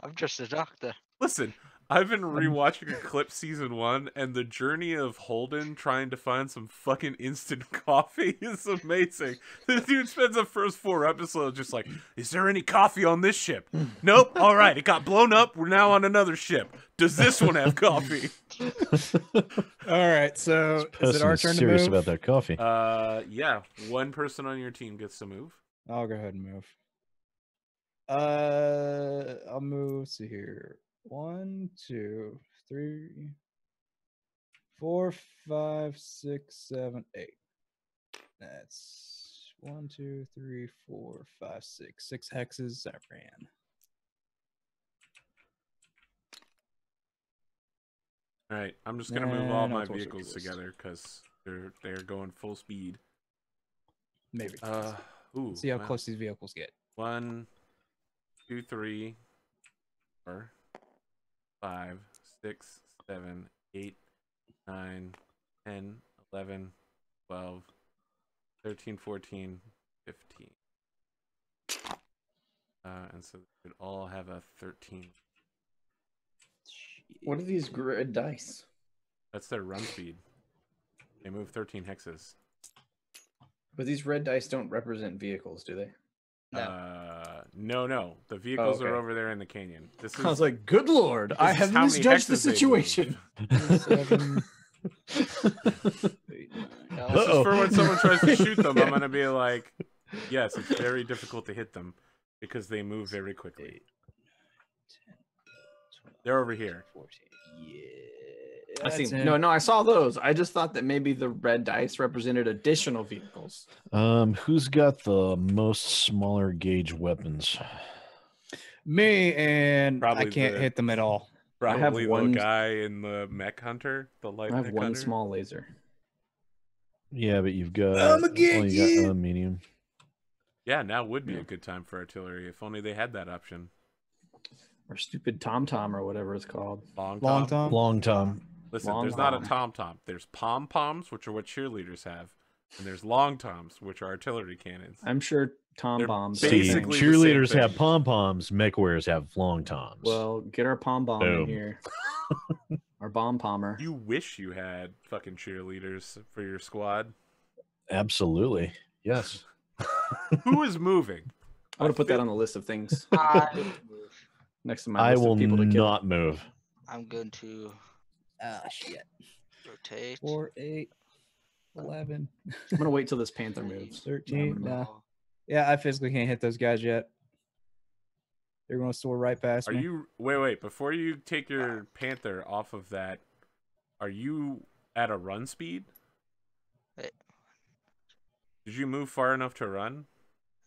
Speaker 5: I'm just a doctor.
Speaker 1: Listen, I've been rewatching Eclipse Season 1, and the journey of Holden trying to find some fucking instant coffee is amazing. This dude spends the first 4 episodes just like, is there any coffee on this ship? Nope. All right, it got blown up. We're now on another ship. Does this one have coffee?
Speaker 4: All right. So is it
Speaker 2: Person
Speaker 4: our
Speaker 2: is
Speaker 4: turn to
Speaker 2: serious
Speaker 4: move?
Speaker 2: about that coffee.
Speaker 1: Yeah. One person on your team gets to move.
Speaker 4: I'll go ahead and move. I'll move. See here. 1, 2, 3, 4, 5, 6, 7, 8. That's 1, 2, 3, 4, 5, 6. 6 hexes. I ran.
Speaker 1: All right, I'm just gonna move
Speaker 4: Nah,
Speaker 1: all
Speaker 4: no
Speaker 1: my
Speaker 4: torso
Speaker 1: vehicles
Speaker 4: twist.
Speaker 1: together because they're going full speed.
Speaker 4: Maybe.
Speaker 1: Ooh.
Speaker 4: See how
Speaker 1: wow.
Speaker 4: close these vehicles get.
Speaker 1: 1, 2, 3, 4, 5, 6, 7, 8, 9, 10, 11, 12, 13, 14, 15. And so they would all have a 13.
Speaker 3: What are these red dice?
Speaker 1: That's their run speed. They move 13 hexes.
Speaker 3: But these red dice don't represent vehicles, do they?
Speaker 5: No.
Speaker 1: No. The vehicles are
Speaker 3: okay.
Speaker 1: over there in the canyon. This is
Speaker 3: I was like, good lord, I
Speaker 1: is
Speaker 3: have
Speaker 1: how many
Speaker 3: misjudged the
Speaker 1: hexes they
Speaker 3: situation.
Speaker 4: 7, 8, 9.
Speaker 1: This is for when someone tries to shoot them. I'm gonna be like, yes, it's very difficult to hit them because they move very quickly.
Speaker 4: 10, 12,
Speaker 1: They're over here.
Speaker 4: 14. Yeah.
Speaker 3: I see.
Speaker 4: that's it.
Speaker 3: No, I saw those. I just thought that maybe the red dice represented additional vehicles.
Speaker 2: Who's got the most smaller gauge weapons?
Speaker 4: Me, and
Speaker 1: Probably
Speaker 4: I can't
Speaker 1: the-
Speaker 4: hit them at all.
Speaker 3: have
Speaker 1: Probably the
Speaker 3: one-
Speaker 1: guy in the mech hunter, the light
Speaker 3: I have
Speaker 1: mech
Speaker 3: one
Speaker 1: hunter.
Speaker 3: small laser.
Speaker 2: Yeah, but you've got
Speaker 4: I'ma get
Speaker 2: you got
Speaker 4: you.
Speaker 2: a medium.
Speaker 1: Yeah, now would be a good time for artillery if only they had that option.
Speaker 3: Or stupid tom-tom or whatever it's called.
Speaker 1: Long
Speaker 4: Long
Speaker 1: tom.
Speaker 4: Tom.
Speaker 2: Long Tom.
Speaker 1: Listen,
Speaker 3: Long
Speaker 1: there's not a
Speaker 3: tom.
Speaker 1: tom tom. There's pom poms, which are what cheerleaders have, and there's long toms, which are artillery cannons.
Speaker 3: I'm sure tom
Speaker 1: They're
Speaker 3: bombs.
Speaker 2: See,
Speaker 1: basically the same
Speaker 2: cheerleaders
Speaker 1: thing.
Speaker 2: have pom poms. Mechwarriors have long toms.
Speaker 3: Well, get our pom bomb in
Speaker 2: Boom.
Speaker 3: here. Our bomb pommer.
Speaker 1: You wish you had fucking cheerleaders for your squad.
Speaker 2: absolutely. Yes.
Speaker 1: Who is moving?
Speaker 3: I'm gonna put that on the list of things
Speaker 5: I move.
Speaker 3: next to my
Speaker 2: I
Speaker 3: list
Speaker 2: will
Speaker 3: of people to kill.
Speaker 2: not move.
Speaker 5: I'm going to
Speaker 4: Ah, shit.
Speaker 5: rotate.
Speaker 4: 4, 8, 11,
Speaker 3: I'm gonna wait till this panther moves.
Speaker 4: 13.
Speaker 3: I'm gonna
Speaker 4: Nah.
Speaker 3: move.
Speaker 4: Yeah, I physically can't hit those guys yet. They're going to soar right past
Speaker 1: Are
Speaker 4: me.
Speaker 1: you wait, before you take your panther off of that, are you at a run speed?
Speaker 5: Wait.
Speaker 1: Did you move far enough to run?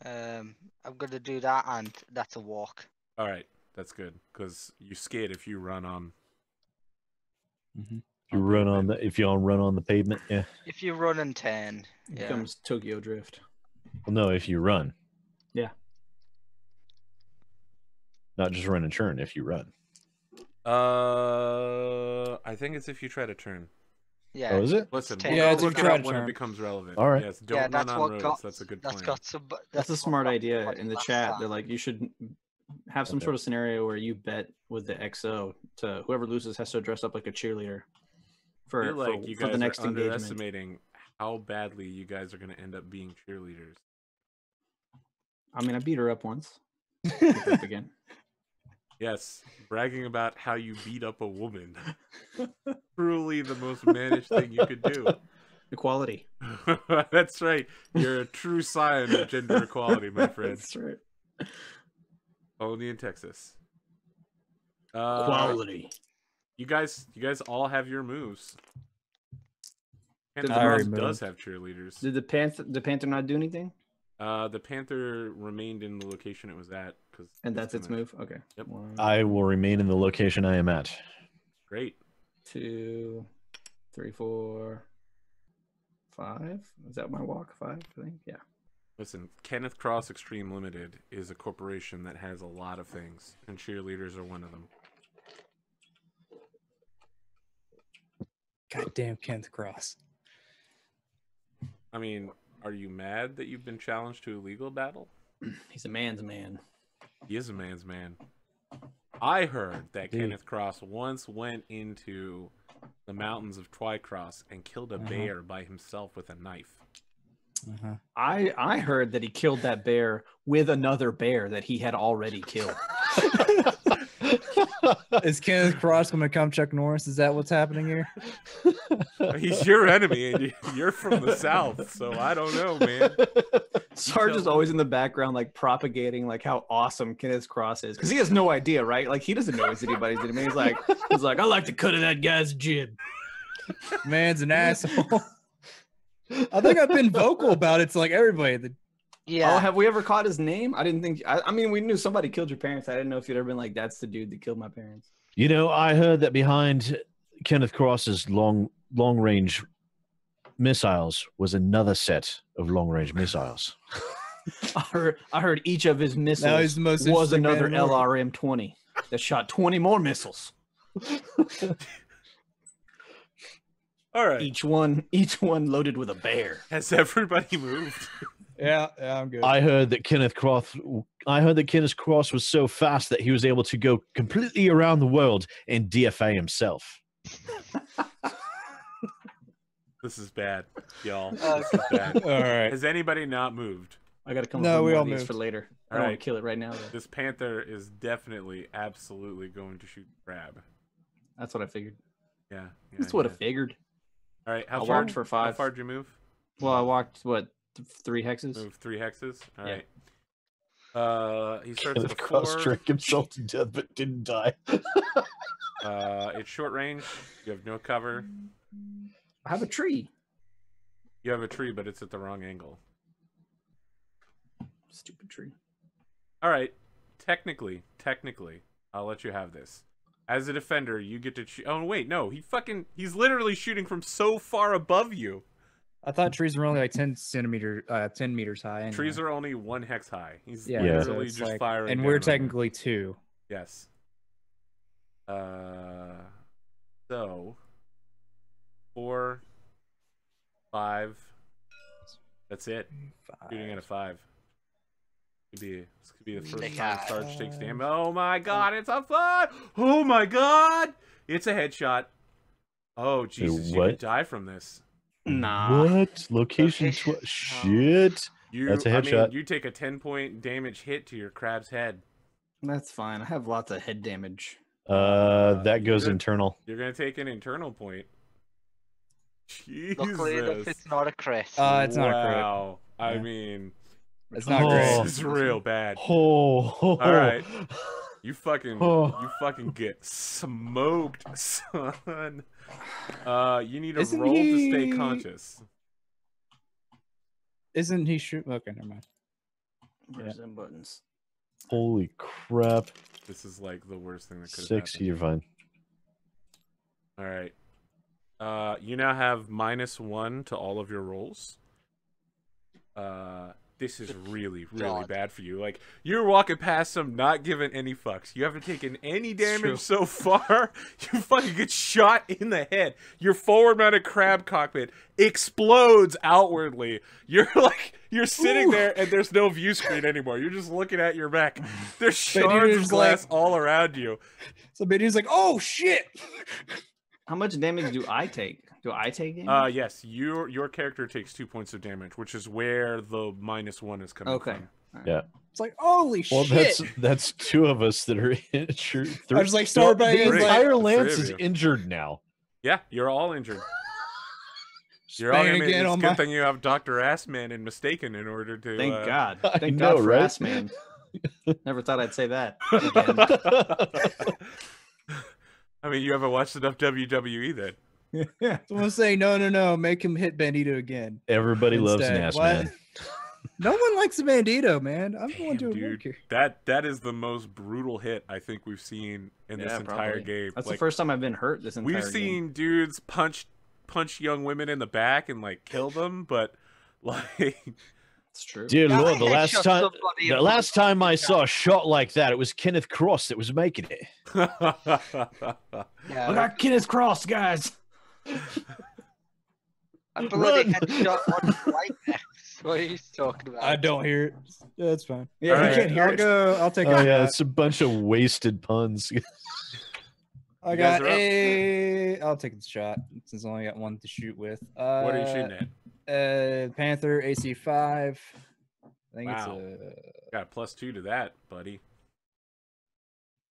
Speaker 5: I'm going to do that, and that's a walk.
Speaker 1: All right, that's good because you skid if you run on.
Speaker 2: If you run on the run on the pavement, yeah.
Speaker 5: If you run in 10,
Speaker 3: It
Speaker 5: yeah.
Speaker 3: becomes Tokyo Drift.
Speaker 2: Well, no, if you run.
Speaker 3: Yeah.
Speaker 2: Not just run and churn. If you run.
Speaker 1: I think it's if you try to turn.
Speaker 5: Yeah.
Speaker 2: Oh, is it?
Speaker 1: Listen,
Speaker 5: ten.
Speaker 1: we'll
Speaker 4: Yeah,
Speaker 1: go
Speaker 4: it's if
Speaker 1: look
Speaker 4: you
Speaker 1: it
Speaker 4: try
Speaker 1: up
Speaker 4: to
Speaker 1: when it
Speaker 4: turn.
Speaker 1: becomes relevant.
Speaker 2: All right.
Speaker 1: Yes, don't
Speaker 5: Yeah,
Speaker 1: run
Speaker 5: that's
Speaker 1: on
Speaker 5: what
Speaker 1: roads.
Speaker 5: got.
Speaker 1: That's a good
Speaker 5: That's
Speaker 1: plan.
Speaker 5: got some.
Speaker 3: That's a
Speaker 5: what
Speaker 3: smart
Speaker 5: got
Speaker 3: idea
Speaker 5: somebody
Speaker 3: in the
Speaker 5: last
Speaker 3: chat.
Speaker 5: time.
Speaker 3: They're like, you should have some
Speaker 2: Okay.
Speaker 3: sort of scenario where you bet with the XO to whoever loses has to dress up like a cheerleader
Speaker 1: I
Speaker 3: for,
Speaker 1: feel like you
Speaker 3: for
Speaker 1: guys
Speaker 3: the next
Speaker 1: are
Speaker 3: engagement.
Speaker 1: underestimating how badly you guys are going to end up being cheerleaders.
Speaker 3: I mean, I beat her up once. Pick her up again.
Speaker 1: Yes, bragging about how you beat up a woman. Truly the most mannish thing you could do.
Speaker 3: Equality.
Speaker 1: That's right. You're a true sign of gender equality, my friend.
Speaker 3: That's right.
Speaker 1: Only in Texas.
Speaker 3: Equality.
Speaker 1: You guys all have your moves. And
Speaker 3: Did
Speaker 1: the
Speaker 4: I already
Speaker 1: Cross does
Speaker 4: moved.
Speaker 1: have cheerleaders.
Speaker 3: Did the panther not do anything?
Speaker 1: The Panther remained in the location it was at
Speaker 3: And that's its move? Okay.
Speaker 1: Yep.
Speaker 3: 1,
Speaker 2: I will remain in the location I am at.
Speaker 1: Great.
Speaker 3: 2, 3, 4, 5. Is that my walk? 5, I think. Yeah.
Speaker 1: Listen, Kenneth Cross Extreme Limited is a corporation that has a lot of things, and cheerleaders are one of them.
Speaker 4: Goddamn Kenneth Cross.
Speaker 1: I mean, are you mad that you've been challenged to a legal battle?
Speaker 3: He's a man's man.
Speaker 1: He is a man's man. I heard that
Speaker 2: Dude.
Speaker 1: Kenneth Cross once went into the mountains of Twycross and killed a bear by himself with a knife.
Speaker 3: I heard that he killed that bear with another bear that he had already killed.
Speaker 4: Is Kenneth Cross going to come Chuck Norris? Is that what's happening here?
Speaker 1: He's your enemy, and you're from the south, so I don't know, man.
Speaker 3: Sarge is always in the background, like propagating like how awesome Kenneth Cross is, because he has no idea, right? Like he doesn't know he's anybody's enemy. He's like, I like the cut of that guy's jib.
Speaker 4: Man's an asshole. I think I've been vocal about it to like everybody.
Speaker 5: Yeah.
Speaker 3: Oh, have we ever caught his name? I didn't think. I mean, we knew somebody killed your parents. I didn't know if you'd ever been like, that's the dude that killed my parents.
Speaker 2: You know, I heard that behind Kenneth Cross's long range missiles was another set of long range missiles.
Speaker 3: I heard each of his missiles
Speaker 4: he's the most
Speaker 3: was
Speaker 4: interesting man
Speaker 3: another
Speaker 4: in the world.
Speaker 3: LRM-20 that shot 20 more missiles.
Speaker 1: All right.
Speaker 3: Each one loaded with a bear.
Speaker 1: Has everybody moved?
Speaker 4: Yeah, I'm good.
Speaker 2: I heard that Kenneth Cross was so fast that he was able to go completely around the world and DFA himself.
Speaker 1: This is bad, y'all.
Speaker 5: Oh,
Speaker 1: This is bad.
Speaker 4: All right.
Speaker 1: Has anybody not moved?
Speaker 3: I gotta come
Speaker 4: No,
Speaker 3: up with
Speaker 4: we
Speaker 3: more
Speaker 4: all
Speaker 3: of these
Speaker 4: moved.
Speaker 3: for later. I
Speaker 1: All
Speaker 3: don't want
Speaker 1: right.
Speaker 3: to kill it right now, though.
Speaker 1: This panther is definitely, absolutely going to shoot the crab.
Speaker 3: That's what I figured.
Speaker 1: Yeah.
Speaker 3: That's what I figured.
Speaker 1: All right.
Speaker 3: I
Speaker 1: How far?
Speaker 3: walked for
Speaker 1: How
Speaker 3: 5.
Speaker 1: far did you move?
Speaker 3: Well, I walked, 3 hexes?
Speaker 1: Move 3 hexes. All
Speaker 3: Yeah.
Speaker 1: right. He starts
Speaker 2: Kenneth
Speaker 1: at a
Speaker 2: Cross
Speaker 1: 4.
Speaker 2: drank himself to death but didn't die.
Speaker 1: It's short range. You have no cover.
Speaker 3: I have a tree.
Speaker 1: You have a tree, but it's at the wrong angle.
Speaker 3: Stupid tree.
Speaker 1: All right. Technically, I'll let you have this. As a defender, you get to shoot. Oh wait, no, he's literally shooting from so far above you.
Speaker 4: I thought trees were only like 10 meters high. Anyway.
Speaker 1: Trees are only 1 hex high. He's
Speaker 4: yeah,
Speaker 1: literally
Speaker 4: it's
Speaker 1: just
Speaker 4: like-
Speaker 1: firing.
Speaker 4: and
Speaker 1: down
Speaker 4: we're
Speaker 1: on you.
Speaker 4: technically 2.
Speaker 1: Yes. So 4, 5. That's it. Shooting at a 5. This could be the first
Speaker 5: Snake
Speaker 1: time
Speaker 5: eye.
Speaker 1: Sarge takes damage. Oh my god, it's a 5! Oh my god! It's a headshot. Oh Jesus, you
Speaker 2: what?
Speaker 1: could die from this.
Speaker 3: Nah.
Speaker 2: What? Location shit. That's a
Speaker 1: I
Speaker 2: headshot.
Speaker 1: mean, you take a 10-point damage hit to your crab's head.
Speaker 3: That's fine. I have lots of head damage.
Speaker 2: That goes
Speaker 1: you're-
Speaker 2: internal.
Speaker 1: You're gonna take an internal point. Jesus.
Speaker 5: Luckily enough, it's not a crit.
Speaker 4: It's not a crit.
Speaker 1: Wow. I
Speaker 4: Yeah.
Speaker 1: mean,
Speaker 4: It's not
Speaker 2: Oh.
Speaker 4: great.
Speaker 1: this is real bad.
Speaker 2: Oh.
Speaker 1: All right. You fucking get smoked, son. You need to
Speaker 4: Isn't
Speaker 1: roll to stay
Speaker 4: he-
Speaker 1: conscious.
Speaker 4: Isn't he shoot? Okay, never mind.
Speaker 3: Where's them buttons?
Speaker 2: Holy crap.
Speaker 1: This is like the worst thing that could have
Speaker 2: 6,
Speaker 1: happened.
Speaker 2: you're fine.
Speaker 1: All right. You now have -1 to all of your rolls. This is really
Speaker 5: God.
Speaker 1: bad for you. Like, you're walking past them, not giving any fucks. You haven't taken any
Speaker 3: true.
Speaker 1: damage so far. You fucking get shot in the head. Your forward-mounted crab cockpit explodes outwardly. You're sitting there, and there's no view screen anymore. You're just looking at your mech. There's shards of
Speaker 4: just
Speaker 1: glass
Speaker 4: like-
Speaker 1: all around you.
Speaker 4: So Benny's like, "Oh shit!"
Speaker 3: How much damage do I take? Do I take damage?
Speaker 1: Yes, your character takes 2 points of damage, which is where the -1 is coming
Speaker 3: Okay.
Speaker 1: from.
Speaker 2: Yeah.
Speaker 4: It's like, "Holy
Speaker 2: Well,
Speaker 4: shit!"
Speaker 2: that's 2 of us that are injured.
Speaker 4: I was like, start by
Speaker 2: the
Speaker 4: being like-
Speaker 2: entire
Speaker 1: Three
Speaker 2: lance
Speaker 1: of
Speaker 2: is
Speaker 1: you.
Speaker 2: injured now.
Speaker 1: Yeah, you're all injured. You're all
Speaker 4: Spain
Speaker 1: gonna,
Speaker 4: again
Speaker 1: it's a
Speaker 4: on
Speaker 1: good
Speaker 4: my-
Speaker 1: thing you have Dr. Assman and Mistaken in order to.
Speaker 3: Thank God.
Speaker 2: I
Speaker 3: Thank
Speaker 2: know,
Speaker 3: God for
Speaker 2: right?
Speaker 3: ass man. Never thought I'd say that. Again.
Speaker 1: I mean, you haven't watched enough WWE then.
Speaker 3: Yeah.
Speaker 4: Someone say, "No, make him hit Bandito again."
Speaker 2: Everybody loves an
Speaker 4: Instead.
Speaker 2: ass
Speaker 4: What?
Speaker 2: man.
Speaker 4: No one likes a Bandito, man. I'm the one
Speaker 1: Damn,
Speaker 4: doing work
Speaker 1: dude,
Speaker 4: here.
Speaker 1: that is the most brutal hit I think we've seen in this
Speaker 3: Yeah,
Speaker 1: entire
Speaker 3: probably.
Speaker 1: game.
Speaker 3: That's
Speaker 1: Like,
Speaker 3: the first time I've been hurt this entire
Speaker 1: we've
Speaker 3: game.
Speaker 1: seen dudes punch young women in the back and like kill them, but like
Speaker 3: It's true.
Speaker 2: Dear
Speaker 5: Yeah,
Speaker 2: Lord,
Speaker 5: I
Speaker 2: the
Speaker 5: headshot
Speaker 2: last time
Speaker 5: somebody
Speaker 2: the
Speaker 5: in
Speaker 2: last time I saw a shot like that, it was Kenneth Cross that was making it.
Speaker 5: Yeah,
Speaker 3: I got Kenneth Cross, guys.
Speaker 5: I bloody
Speaker 2: Run.
Speaker 5: headshot one right next. What are you talking about?
Speaker 4: I don't hear it. Yeah, that's fine.
Speaker 3: Yeah,
Speaker 1: All
Speaker 3: you
Speaker 1: right.
Speaker 3: can't hear
Speaker 4: I'll
Speaker 3: it.
Speaker 4: go. I'll take.
Speaker 2: Oh
Speaker 4: a
Speaker 2: yeah,
Speaker 4: shot.
Speaker 2: it's a bunch of wasted puns.
Speaker 4: I
Speaker 1: You guys
Speaker 4: got
Speaker 1: are up.
Speaker 4: a. I'll take the shot since I only got one to shoot with.
Speaker 1: What are you shooting at?
Speaker 4: Panther AC5. I think
Speaker 1: Wow.
Speaker 4: it's a.
Speaker 1: Got a +2 to that, buddy.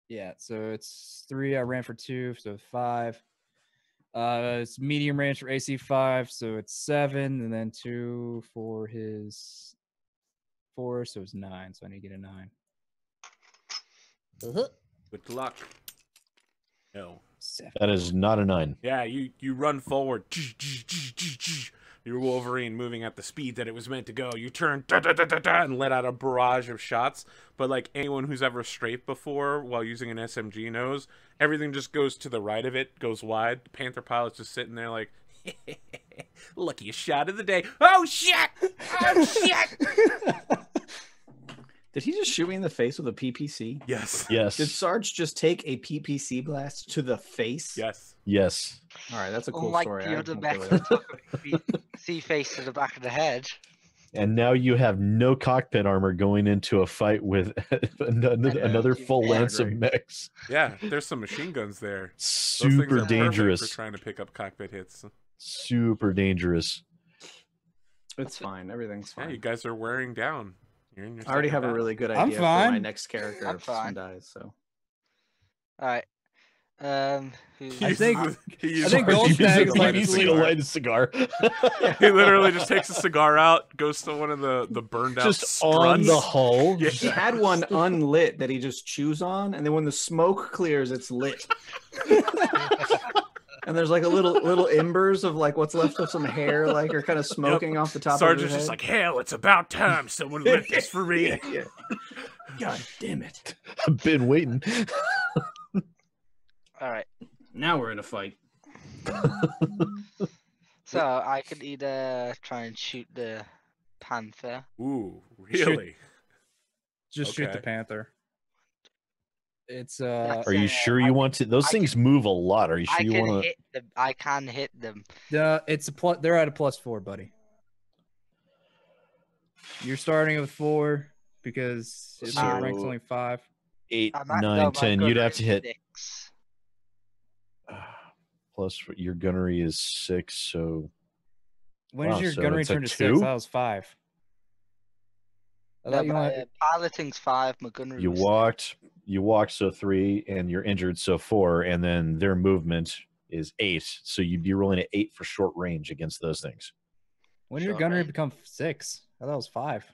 Speaker 4: Yeah, so it's 3. I ran for 2, so 5. It's medium range for AC5, so it's 7, and then 2 for his 4, so it's 9. So I need to get a 9.
Speaker 1: Good luck. No.
Speaker 4: 7.
Speaker 2: That is not a 9.
Speaker 1: Yeah, you run forward. Your Wolverine moving at the speed that it was meant to go. You turn and let out a barrage of shots. But like anyone who's ever strafed before while using an SMG knows, everything just goes to the right of it, goes wide. The Panther pilot's just sitting there like, luckiest shot of the day. Oh shit! Oh shit!
Speaker 3: Did he just shoot me in the face with a PPC?
Speaker 1: Yes.
Speaker 2: Yes.
Speaker 3: Did Sarge just take a PPC blast to the face?
Speaker 1: Yes.
Speaker 2: Yes.
Speaker 3: All right, that's a cool
Speaker 5: Unlike
Speaker 3: story.
Speaker 5: the
Speaker 3: I
Speaker 5: other
Speaker 3: won't
Speaker 5: mech
Speaker 3: go
Speaker 5: that
Speaker 3: there.
Speaker 5: took a see face to the back of the head.
Speaker 2: And now you have no cockpit armor going into a fight with another full
Speaker 5: Yeah,
Speaker 2: lance of
Speaker 3: great.
Speaker 2: mechs.
Speaker 1: Yeah, there's some machine guns there. Those
Speaker 2: Super
Speaker 1: things are perfect
Speaker 2: dangerous.
Speaker 1: for trying to pick up cockpit hits.
Speaker 2: Super dangerous.
Speaker 3: It's fine. Everything's
Speaker 1: Yeah,
Speaker 3: fine.
Speaker 1: you guys are wearing down. You're in your
Speaker 3: I already
Speaker 1: second
Speaker 3: have a
Speaker 1: battle.
Speaker 3: really good
Speaker 4: I'm
Speaker 3: idea for my
Speaker 4: fine.
Speaker 3: next character
Speaker 5: I'm
Speaker 3: if someone
Speaker 5: fine.
Speaker 3: dies. So
Speaker 5: All right. Who's
Speaker 4: I think-
Speaker 1: he
Speaker 4: I think
Speaker 1: uses-
Speaker 4: Gold
Speaker 1: he
Speaker 4: Stag
Speaker 1: uses
Speaker 4: is like
Speaker 1: a
Speaker 2: He's
Speaker 1: cigar.
Speaker 2: gonna light a cigar.
Speaker 1: He literally just takes a cigar out, goes to one of the burned out
Speaker 2: Just on
Speaker 1: struts.
Speaker 2: the hull.
Speaker 1: Yeah.
Speaker 3: he had one unlit that he just chews on, and then when the smoke clears, it's lit. And there's like a little embers of like what's left of some hair, like are kind of smoking off the top
Speaker 1: Sarge
Speaker 3: of
Speaker 1: is
Speaker 3: his
Speaker 1: just
Speaker 3: head.
Speaker 1: like, hell, it's about time someone lit this for me.
Speaker 3: Yeah. God damn it!
Speaker 2: I've been waiting.
Speaker 5: all right?
Speaker 3: Now we're in a fight.
Speaker 5: So I could either try and shoot the Panther.
Speaker 1: Ooh, really?
Speaker 4: Just shoot the
Speaker 1: Okay.
Speaker 4: Panther. It's
Speaker 2: Are you sure you want to? Those
Speaker 5: I
Speaker 2: things move a lot. Are you
Speaker 5: I
Speaker 2: sure you
Speaker 5: can
Speaker 2: want to?
Speaker 5: hit them. I can hit them.
Speaker 4: it's a plus. They're at a +4, buddy. You're starting with 4 because its
Speaker 2: So-
Speaker 4: rank's only 5.
Speaker 2: 8,
Speaker 5: I'm at,
Speaker 2: 9,
Speaker 5: no, my
Speaker 2: 10. You'd
Speaker 5: gunner
Speaker 2: have
Speaker 5: is
Speaker 2: to hit
Speaker 5: 6.
Speaker 2: plus your gunnery is 6. So
Speaker 4: When
Speaker 2: Wow,
Speaker 4: does your
Speaker 2: so
Speaker 4: gunnery
Speaker 2: it's a
Speaker 4: turn to 6?
Speaker 2: 2?
Speaker 4: That was 5. I
Speaker 5: No,
Speaker 4: thought you
Speaker 5: my
Speaker 4: want.
Speaker 5: piloting's 5. My gunner
Speaker 2: you
Speaker 5: was
Speaker 2: walked, so 3, and you're injured, so 4, and then their movement is 8. So you'd be rolling at 8 for short range against those things.
Speaker 4: When did your
Speaker 5: Short
Speaker 4: gunnery
Speaker 5: range.
Speaker 4: become 6? I thought it was 5.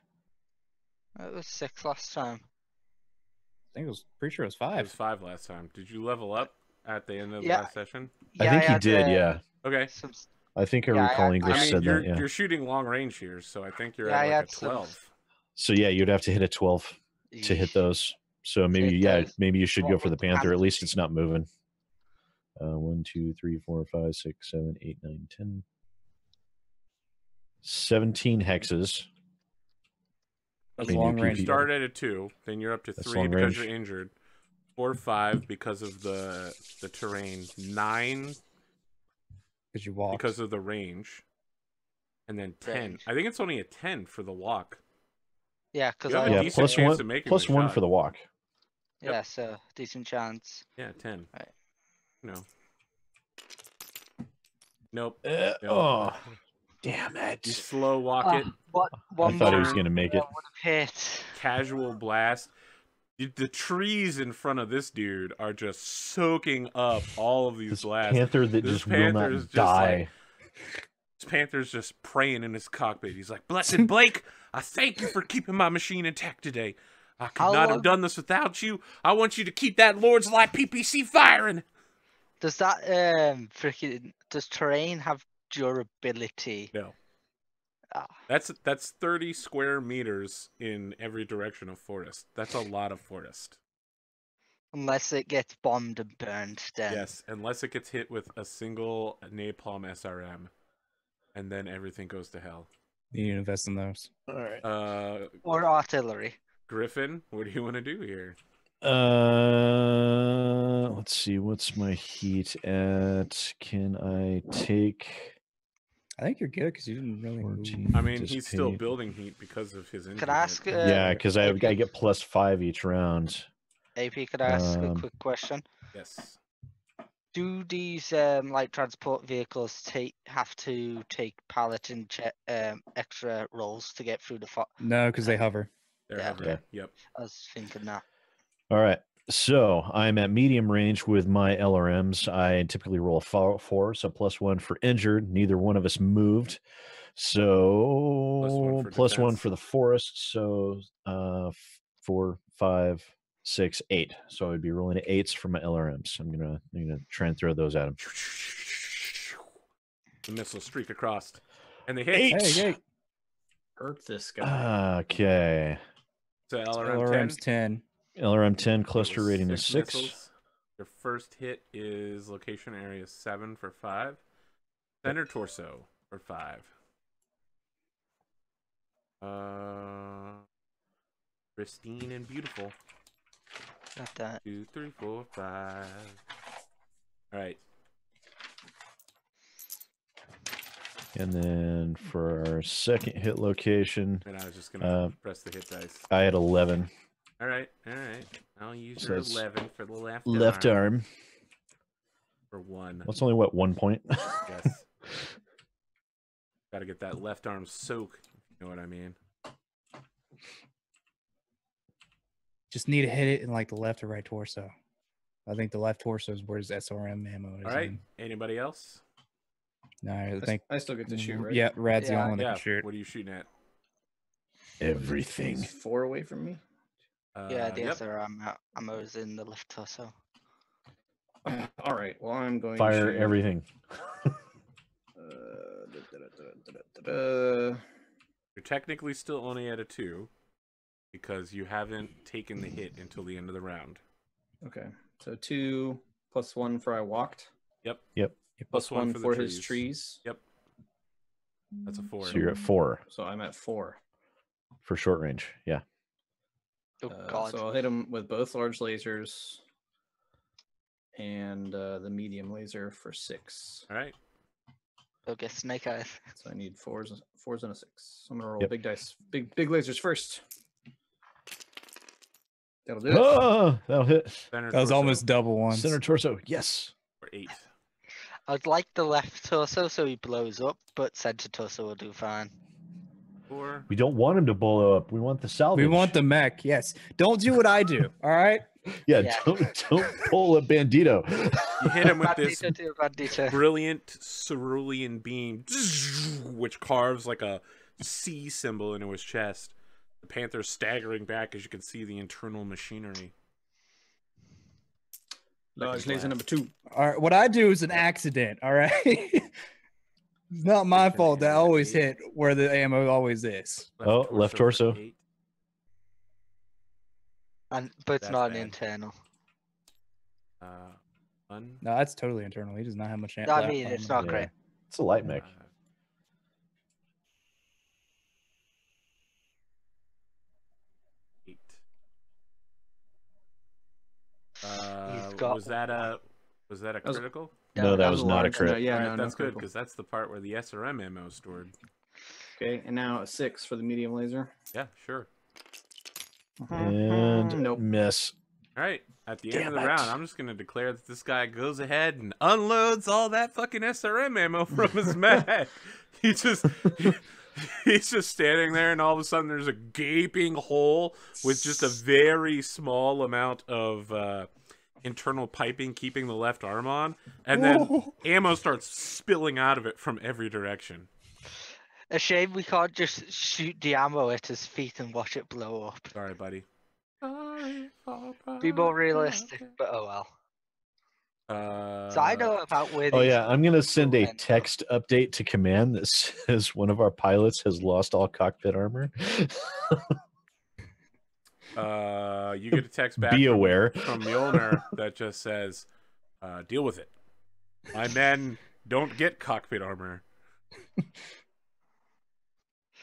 Speaker 5: It was 6 last time.
Speaker 4: I think it was pretty sure it was
Speaker 1: It
Speaker 4: 5.
Speaker 1: was 5 last time. Did you level up at the end of the
Speaker 5: Yeah.
Speaker 1: last session?
Speaker 2: I think he
Speaker 5: had,
Speaker 2: did, yeah.
Speaker 1: Okay.
Speaker 5: Some,
Speaker 2: I think I
Speaker 5: Yeah,
Speaker 2: recall
Speaker 5: I
Speaker 2: English
Speaker 1: I mean,
Speaker 2: said
Speaker 1: you're
Speaker 2: that, yeah.
Speaker 1: you're shooting long range here, so I think you're
Speaker 5: Yeah, I
Speaker 1: at
Speaker 5: had
Speaker 1: like a
Speaker 5: some-
Speaker 1: 12.
Speaker 2: So yeah, you'd have to hit a 12 to hit those. So maybe
Speaker 5: hit
Speaker 2: yeah,
Speaker 5: those.
Speaker 2: maybe you should
Speaker 5: What
Speaker 2: go for
Speaker 5: would
Speaker 2: the
Speaker 5: the
Speaker 2: Panther. At
Speaker 5: Panther
Speaker 2: least
Speaker 5: be?
Speaker 2: it's not moving. 1, 2, 3, 4, 5, 6, 7, 8, 9, 10. 17 hexes.
Speaker 4: That's
Speaker 2: mean,
Speaker 4: long
Speaker 2: you
Speaker 4: range.
Speaker 2: PP
Speaker 1: Start at a 2, then you're up to
Speaker 2: That's
Speaker 1: 3
Speaker 2: long
Speaker 1: because
Speaker 2: range.
Speaker 1: you're injured. 4, 5 because of the terrain. 9
Speaker 4: Because you walked.
Speaker 1: because of the range. And then 10.
Speaker 5: Range.
Speaker 1: I think it's only a 10 for the walk.
Speaker 5: Yeah, because
Speaker 1: You have a
Speaker 2: Yeah,
Speaker 1: decent
Speaker 2: plus
Speaker 1: chance
Speaker 2: one,
Speaker 1: of making
Speaker 2: plus
Speaker 1: the
Speaker 2: 1
Speaker 1: shot.
Speaker 2: for the walk.
Speaker 5: yeah, so decent chance.
Speaker 1: Yeah, 10.
Speaker 5: Right.
Speaker 1: No. Nope.
Speaker 2: Oh, damn
Speaker 1: You
Speaker 2: it!
Speaker 1: slow walk
Speaker 5: Ah,
Speaker 1: it.
Speaker 5: What?
Speaker 2: I
Speaker 5: One
Speaker 2: thought he
Speaker 5: more
Speaker 2: was gonna make it.
Speaker 5: would have hit.
Speaker 1: Casual blast. The trees in front of this dude are just soaking up all of these
Speaker 2: This
Speaker 1: blasts.
Speaker 2: panther that
Speaker 1: This
Speaker 2: just will
Speaker 1: panther
Speaker 2: not
Speaker 1: is just
Speaker 2: die.
Speaker 1: This panther's just praying in his cockpit. He's like, "Blessed Blake, I thank you for keeping my machine intact today. I could
Speaker 5: How
Speaker 1: not
Speaker 5: long-
Speaker 1: have done this without you. I want you to keep that Lord's Light PPC firing."
Speaker 5: Does that does terrain have durability?
Speaker 1: No.
Speaker 5: Ah.
Speaker 1: That's 30 square meters in every direction of forest. That's a lot of forest.
Speaker 5: Unless it gets bombed and burned, then
Speaker 1: Yes, unless it gets hit with a single napalm SRM, and then everything goes to hell.
Speaker 4: You need to invest in those.
Speaker 2: All right.
Speaker 5: or artillery.
Speaker 1: Griffin, what do you want to do here?
Speaker 2: Let's see. What's my heat at? Can I take
Speaker 4: I think you're good because you didn't really move.
Speaker 2: 14?
Speaker 1: I mean, he's still
Speaker 2: Dissipate.
Speaker 1: building heat because of his injury.
Speaker 5: Could I ask?
Speaker 2: Yeah, because I
Speaker 5: AP?
Speaker 2: get plus 5 each round.
Speaker 5: AP, could I ask a
Speaker 2: Um,
Speaker 5: quick question?
Speaker 1: Yes.
Speaker 5: Do these light transport vehicles have to take pallet and extra rolls to get through the fog?
Speaker 4: No, because they hover.
Speaker 1: They're
Speaker 5: Yeah.
Speaker 1: hovering. Yep.
Speaker 5: I was thinking that.
Speaker 2: All right. So I'm at medium range with my LRMs. I typically roll a 4, so plus 1 for injured. Neither one of us moved. So plus 1
Speaker 1: defense.
Speaker 2: for the forest. So 4, 5, 6, 8. So I'd be rolling at 8s for my LRMs. I'm gonna try and throw those at him.
Speaker 1: The missiles streak across. And they hit.
Speaker 2: 8.
Speaker 4: Hey.
Speaker 3: Hurt this guy.
Speaker 2: Okay.
Speaker 1: So LRM
Speaker 4: LRM's
Speaker 1: 10.
Speaker 4: 10.
Speaker 2: LRM 10 cluster
Speaker 1: It was
Speaker 2: rating is 6.
Speaker 1: missiles. Your first hit is location area 7 for 5. Center torso for 5. Pristine and beautiful.
Speaker 5: Got that.
Speaker 1: 2, 3, 4, 5. All right.
Speaker 2: And then for our second hit location,
Speaker 1: And I was just gonna press the hit dice.
Speaker 2: I had 11.
Speaker 1: All right. I'll use
Speaker 2: So
Speaker 1: your
Speaker 2: that's
Speaker 1: 11 for the left
Speaker 2: Left arm.
Speaker 1: for 1.
Speaker 2: That's only what, 1 point?
Speaker 1: Yes. Got to get that left arm soak. If you know what I mean.
Speaker 4: Just need to hit it in like the left or right torso. I think the left torso is where his SRM ammo is.
Speaker 1: All right.
Speaker 4: in.
Speaker 1: Anybody else?
Speaker 4: No, I think.
Speaker 3: I still get to shoot, right?
Speaker 4: Yeah, Rad's the
Speaker 5: Yeah.
Speaker 4: only one that
Speaker 1: Yeah.
Speaker 4: can shoot.
Speaker 1: What are you shooting at?
Speaker 2: Everything.
Speaker 3: He's 4 away from me.
Speaker 5: Yeah, the
Speaker 1: Yep.
Speaker 5: other ammo is in the left torso.
Speaker 3: All right. Well, I'm going
Speaker 2: Fire
Speaker 3: to
Speaker 2: everything.
Speaker 1: You're technically still only at a 2 because you haven't taken the hit until the end of the round.
Speaker 3: Okay. So 2 plus 1 for I walked.
Speaker 1: Yep.
Speaker 3: Plus 1 for
Speaker 1: the
Speaker 3: his trees.
Speaker 1: Yep. That's a 4.
Speaker 2: So you're at 4
Speaker 3: So I'm at 4.
Speaker 2: for short range. Yeah.
Speaker 5: Oh god.
Speaker 3: So I'll hit him with both large lasers and the medium laser for 6.
Speaker 1: All right.
Speaker 5: Go get snake eyes.
Speaker 3: So I need 4s and a 6. I'm gonna roll
Speaker 2: Yep.
Speaker 3: big dice. Big lasers first. That'll do it.
Speaker 2: Oh, that'll hit.
Speaker 1: Center
Speaker 4: That was
Speaker 1: torso
Speaker 4: almost double ones.
Speaker 2: Center torso. Yes.
Speaker 1: for 8.
Speaker 5: I'd like the left torso so he blows up, but center torso will do fine.
Speaker 1: 4.
Speaker 2: We don't want him to blow up. We want the salvage.
Speaker 4: We want the mech. Yes. Don't do what I do. All right.
Speaker 2: Yeah,
Speaker 5: Yeah.
Speaker 2: don't pull a bandito.
Speaker 1: You hit him with this
Speaker 5: Bandito to bandito.
Speaker 1: brilliant cerulean beam, which carves like a C symbol into his chest. The panther's staggering back as you can see the internal machinery.
Speaker 3: Large laser number 2.
Speaker 4: All right. What I do is an accident. All right. It's not my fault that I always hit where the ammo always is.
Speaker 2: Left torso.
Speaker 1: for 8.
Speaker 5: But it's
Speaker 1: That's
Speaker 5: not an
Speaker 1: bad.
Speaker 5: internal.
Speaker 1: 1.
Speaker 4: No, that's totally internal. He does not have much ammo.
Speaker 5: I mean, it's not
Speaker 2: Yeah.
Speaker 5: great.
Speaker 2: It's a light mech.
Speaker 1: 8.
Speaker 5: got
Speaker 1: Was that a
Speaker 3: was-
Speaker 1: critical?
Speaker 2: No, that was not a
Speaker 5: large.
Speaker 2: crit.
Speaker 3: Yeah,
Speaker 1: Alright,
Speaker 3: no,
Speaker 1: that's
Speaker 3: no
Speaker 1: good
Speaker 3: critical.
Speaker 1: because that's the part where the SRM ammo is stored.
Speaker 3: Okay, and now a 6 for the medium laser.
Speaker 1: Yeah, sure.
Speaker 2: And
Speaker 3: Nope.
Speaker 2: miss.
Speaker 1: All right. At the end of
Speaker 2: Damn
Speaker 1: the round,
Speaker 2: it.
Speaker 1: I'm just gonna declare that this guy goes ahead and unloads all that fucking SRM ammo from his mag. He's just standing there, and all of a sudden, there's a gaping hole with just a very small amount of internal piping keeping the left arm on, and then ammo starts spilling out of it from every direction.
Speaker 5: A shame we can't just shoot the ammo at his feet and watch it blow up.
Speaker 1: Sorry, buddy.
Speaker 5: Be more realistic, but oh well. So I know about where
Speaker 2: Oh
Speaker 5: these
Speaker 2: yeah, I'm gonna send a
Speaker 5: end up.
Speaker 2: text update to command that says one of our pilots has lost all cockpit armor.
Speaker 1: You get a text back.
Speaker 2: Be aware.
Speaker 1: from Mjolnir that just says, "Deal with it. My men don't get cockpit armor."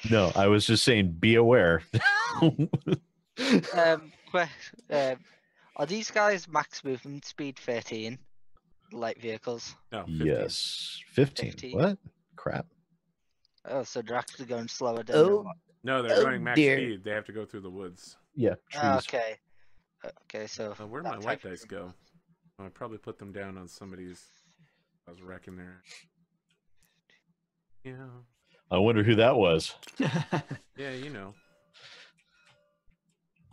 Speaker 2: No, I was just saying, be aware.
Speaker 5: Are these guys max movement speed 13? Light vehicles.
Speaker 1: No, 15.
Speaker 2: Yes, 15.
Speaker 5: 15.
Speaker 2: What? Crap.
Speaker 5: Oh, so they're actually going slower than
Speaker 2: Oh,
Speaker 1: No, they're
Speaker 2: Oh,
Speaker 1: going max
Speaker 2: dear.
Speaker 1: speed. They have to go through the woods.
Speaker 2: yeah. Trees.
Speaker 5: okay. Okay, so
Speaker 1: Where'd
Speaker 5: that
Speaker 1: my white
Speaker 5: type-
Speaker 1: dice go? Oh, I probably put them down on somebody's. I was wrecking there. Yeah.
Speaker 2: I wonder who that was.
Speaker 1: Yeah, you know.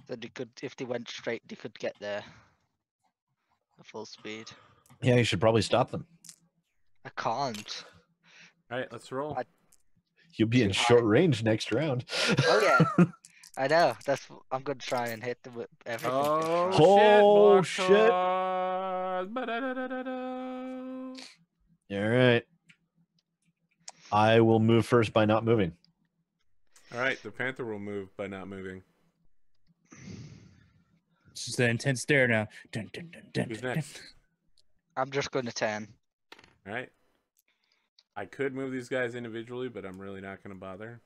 Speaker 5: So they could, if they went straight, they could get there at full speed.
Speaker 2: Yeah, you should probably stop them.
Speaker 5: I can't.
Speaker 1: All right, let's roll.
Speaker 2: You'll be in
Speaker 5: Too
Speaker 2: short
Speaker 5: high.
Speaker 2: range next round.
Speaker 5: Oh yeah, I know. I'm gonna try and hit them with everything.
Speaker 2: Oh,
Speaker 1: shit!
Speaker 2: shit.
Speaker 1: Boxcars. Ba-da-da-da-da-da.
Speaker 2: All right. I will move first by not moving.
Speaker 1: All right, the panther will move by not moving.
Speaker 4: It's just an intense stare now. Dun, dun, dun, dun,
Speaker 1: Who's
Speaker 4: dun,
Speaker 1: next?
Speaker 5: I'm just going to 10.
Speaker 1: All right. I could move these guys individually, but I'm really not going to bother.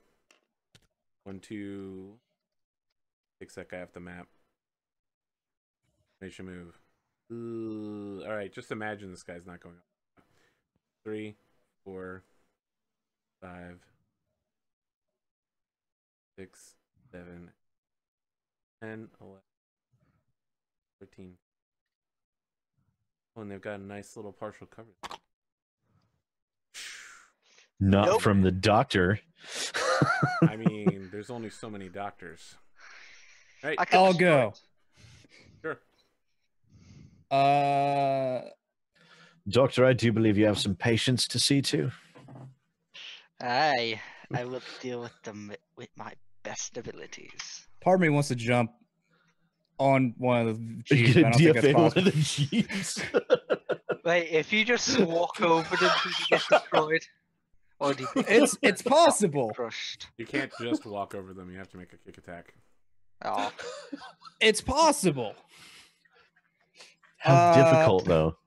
Speaker 1: 1, 2. Takes that guy off the map. They should move. All right, just imagine this guy's not going up. 3, 4, 5, 6, 7, 10, 11, 13. Oh, and they've got a nice little partial coverage.
Speaker 2: Not
Speaker 5: Nope.
Speaker 2: from the doctor.
Speaker 1: I mean, there's only so many doctors. Right?
Speaker 5: I can
Speaker 4: I'll
Speaker 5: destroy
Speaker 4: go.
Speaker 5: it.
Speaker 1: Sure.
Speaker 2: Doctor, I do believe you have some patients to see to.
Speaker 5: Aye, I will deal with them with my best abilities.
Speaker 4: Part of me wants to jump on one of the
Speaker 2: Are you
Speaker 4: jeeps. but I
Speaker 2: gonna
Speaker 4: don't think that's
Speaker 2: DFA one
Speaker 4: possible.
Speaker 2: of the jeeps?
Speaker 5: Wait, if you just walk over them, do you get destroyed? Or do you
Speaker 4: It's possible.
Speaker 5: crushed?
Speaker 1: You can't just walk over them. You have to make a kick attack.
Speaker 5: Oh,
Speaker 4: It's possible.
Speaker 2: How difficult, though.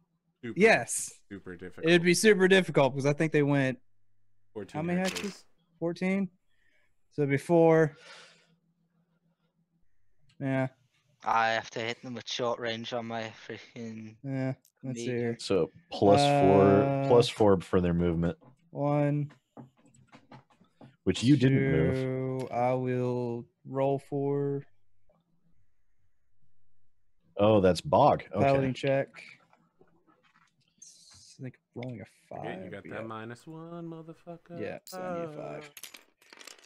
Speaker 1: Super,
Speaker 4: Yes.
Speaker 1: super difficult.
Speaker 4: It'd be super difficult because I think they went
Speaker 1: 14
Speaker 4: how many
Speaker 1: hexes.
Speaker 4: hexes? 14. So before. Yeah.
Speaker 5: I have to hit them with short range on my freaking.
Speaker 4: Yeah. Let's see
Speaker 5: Medium.
Speaker 4: here.
Speaker 2: So plus four for their movement,
Speaker 4: 1.
Speaker 2: which you didn't move.
Speaker 4: 2, I will roll for
Speaker 2: Oh, that's bog.
Speaker 4: piloting
Speaker 2: Okay.
Speaker 4: check. I think rolling a 5.
Speaker 1: Okay, you got that
Speaker 4: yeah.
Speaker 1: -1, motherfucker.
Speaker 4: Yeah, so I need a 5.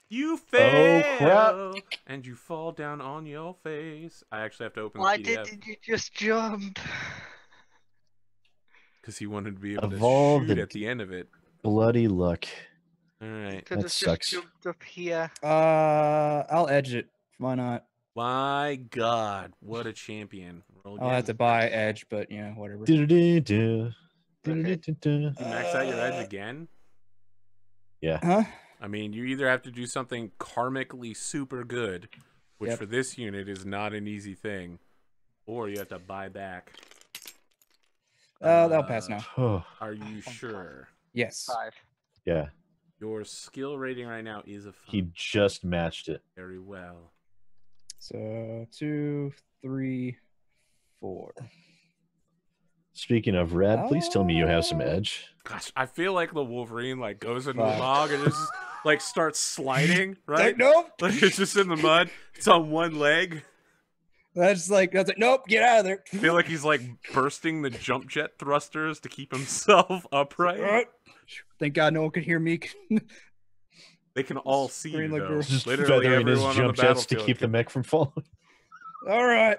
Speaker 1: You fail,
Speaker 2: crap.
Speaker 1: and you fall down on your face. I actually have to open
Speaker 5: Why
Speaker 1: the PDF
Speaker 5: didn't you just jump?
Speaker 1: because he wanted to be able
Speaker 2: Of all
Speaker 1: to shoot
Speaker 2: the
Speaker 1: at the end of it.
Speaker 2: Bloody luck.
Speaker 1: All right.
Speaker 5: Could
Speaker 2: That
Speaker 5: have
Speaker 2: sucks.
Speaker 5: just jumped up here.
Speaker 4: I'll edge it. Why not?
Speaker 1: My God, what a champion! Roll
Speaker 4: I'll have
Speaker 1: again.
Speaker 4: to buy edge, but yeah, whatever.
Speaker 2: Do-do-do-do.
Speaker 5: Okay.
Speaker 2: Do-do-do-do.
Speaker 1: You max out your edge again.
Speaker 2: Yeah.
Speaker 4: Huh?
Speaker 1: I mean, you either have to do something karmically super good, which
Speaker 4: Yep.
Speaker 1: for this unit is not an easy thing, or you have to buy back.
Speaker 4: That'll pass now.
Speaker 2: Oh,
Speaker 1: Are you sure?
Speaker 4: Yes.
Speaker 5: 5.
Speaker 2: yeah.
Speaker 1: Your skill rating right now is a 5.
Speaker 2: He just matched it.
Speaker 1: Very well.
Speaker 4: So 2, 3, 4.
Speaker 2: Speaking of red, please tell me you have some
Speaker 4: Oh.
Speaker 2: edge.
Speaker 1: Gosh, I feel like the Wolverine like goes into the
Speaker 4: 5.
Speaker 1: bog and just like starts sliding, right?
Speaker 4: Nope.
Speaker 1: Like it's just in the mud. It's on one leg.
Speaker 4: That's like nope. Get out of there.
Speaker 1: I feel like he's like bursting the jump jet thrusters to keep himself upright.
Speaker 4: Thank God no one could hear me.
Speaker 1: They can all see you
Speaker 4: Scream like
Speaker 1: though.
Speaker 4: we're-
Speaker 2: Just
Speaker 1: Literally
Speaker 2: feathering his
Speaker 1: everyone on
Speaker 2: jump
Speaker 1: the
Speaker 2: jets to
Speaker 1: battlefield
Speaker 2: keep the
Speaker 1: can-
Speaker 2: mech from falling.
Speaker 4: All right.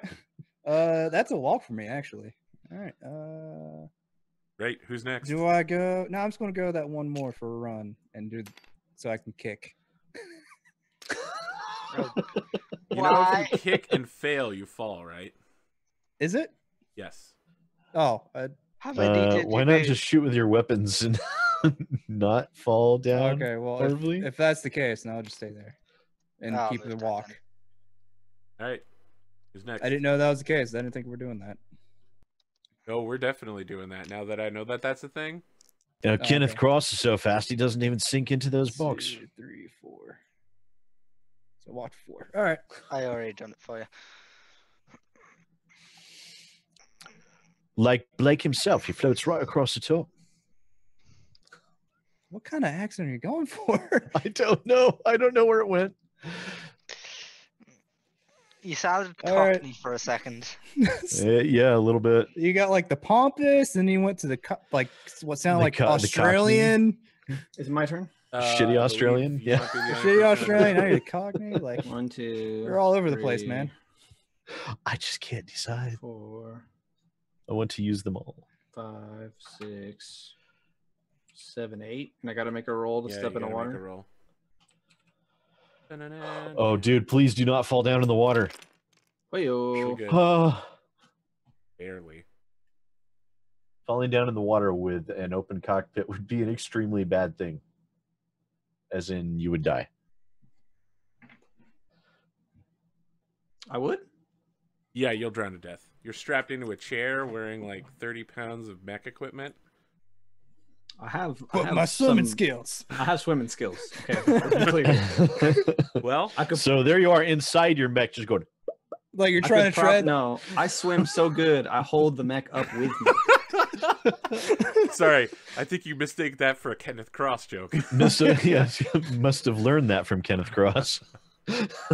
Speaker 4: That's a walk for me actually. All right.
Speaker 1: Right, who's next?
Speaker 4: Do I go? No, I'm just gonna go that one more for a run and do so I can kick.
Speaker 1: You know, if you kick and fail, you fall, right?
Speaker 4: Is it?
Speaker 1: Yes.
Speaker 4: Oh,
Speaker 5: How many did
Speaker 2: Why
Speaker 5: you
Speaker 2: not
Speaker 5: move?
Speaker 2: just shoot with your weapons and not fall down?
Speaker 4: okay. Well,
Speaker 2: horribly?
Speaker 4: if that's the case, then I'll just stay there and
Speaker 5: I'll
Speaker 4: keep
Speaker 5: move
Speaker 4: the
Speaker 5: that
Speaker 4: walk.
Speaker 5: then.
Speaker 1: All right. Who's next?
Speaker 4: I didn't know that was the case. I didn't think we were doing that.
Speaker 1: Oh, we're definitely doing that now that I know that that's a thing.
Speaker 2: Kenneth
Speaker 4: okay.
Speaker 2: crosses so fast he doesn't even sink into those bogs.
Speaker 4: 2, 3, 4. So walk 4. All right.
Speaker 5: I already done it for you.
Speaker 2: Like Blake himself, he floats right across the top.
Speaker 4: What kind of accent are you going for?
Speaker 2: I don't know. I don't know where it went.
Speaker 5: You sounded
Speaker 4: All right.
Speaker 5: cockney for a second.
Speaker 2: Yeah, a little bit.
Speaker 4: You got like the pompous, and you went to the like what sounded
Speaker 2: The
Speaker 4: like
Speaker 2: the Cockney.
Speaker 4: Shitty
Speaker 3: Is it my turn?
Speaker 2: Shitty
Speaker 1: I believe
Speaker 2: Australian?
Speaker 1: you
Speaker 2: Yeah.
Speaker 1: might be the only person
Speaker 4: Australian. Now
Speaker 1: that-
Speaker 4: you're the Cockney. Like
Speaker 3: 1, 2.
Speaker 4: you're all over the place,
Speaker 3: 3,
Speaker 4: man.
Speaker 2: I just can't decide.
Speaker 3: 4,
Speaker 2: I want to use them all.
Speaker 3: 5, 6, 7, 8. And I got to make a roll to
Speaker 1: Yeah,
Speaker 3: step
Speaker 1: you
Speaker 3: in the
Speaker 1: gotta make a
Speaker 3: water.
Speaker 1: roll.
Speaker 2: Oh, dude, please do not fall down in the water.
Speaker 3: Hey-yo.
Speaker 1: Good.
Speaker 2: Oh,
Speaker 1: Barely.
Speaker 2: falling down in the water with an open cockpit would be an extremely bad thing. as in you would die.
Speaker 3: I would.
Speaker 1: Yeah, you'll drown to death. You're strapped into a chair wearing like 30 pounds of mech equipment.
Speaker 3: I have
Speaker 4: my swimming
Speaker 3: some-
Speaker 4: skills.
Speaker 3: I have swimming skills. Okay, let's be clear.
Speaker 1: Well,
Speaker 3: I could.
Speaker 2: So there you are inside your mech, just going.
Speaker 4: Like you're
Speaker 3: I
Speaker 4: trying
Speaker 3: could
Speaker 4: to tread.
Speaker 3: No, I swim so good. I hold the mech up with me.
Speaker 1: sorry, I think you mistake that for a Kenneth Cross joke.
Speaker 2: Must have learned that from Kenneth Cross.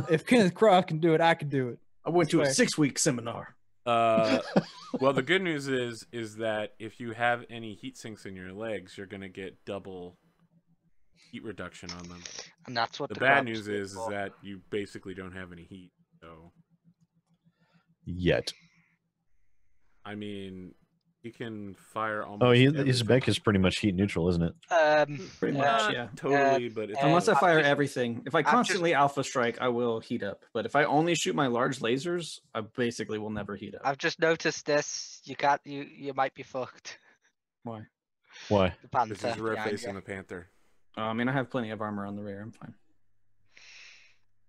Speaker 4: If Kenneth Croft can do it, I can do it.
Speaker 3: I went to a
Speaker 4: Swear.
Speaker 3: 6-week seminar.
Speaker 1: Well, the good news is that if you have any heat sinks in your legs, you're gonna get double heat reduction on them.
Speaker 5: And that's what
Speaker 1: The
Speaker 5: the
Speaker 1: bad
Speaker 5: grab's
Speaker 1: news
Speaker 5: good
Speaker 1: is
Speaker 5: for.
Speaker 1: that you basically don't have any heat. So,
Speaker 2: Yet.
Speaker 1: I mean, he can fire almost.
Speaker 2: Oh, his
Speaker 1: everything.
Speaker 2: mech is pretty much heat neutral, isn't it?
Speaker 3: Pretty much,
Speaker 1: Not
Speaker 3: yeah.
Speaker 1: totally, but it's
Speaker 3: Unless I
Speaker 5: I've
Speaker 3: fire
Speaker 5: just-
Speaker 3: everything. If I
Speaker 5: just-
Speaker 3: constantly alpha strike, I will heat up. But if I only shoot my large lasers, I basically will never heat up.
Speaker 5: I've just noticed this. You can't. You might be fucked.
Speaker 3: Why?
Speaker 2: Why?
Speaker 5: The panther.
Speaker 1: this is rear
Speaker 5: behind
Speaker 1: facing
Speaker 5: you.
Speaker 1: the panther.
Speaker 3: I mean, I have plenty of armor on the rear. I'm fine.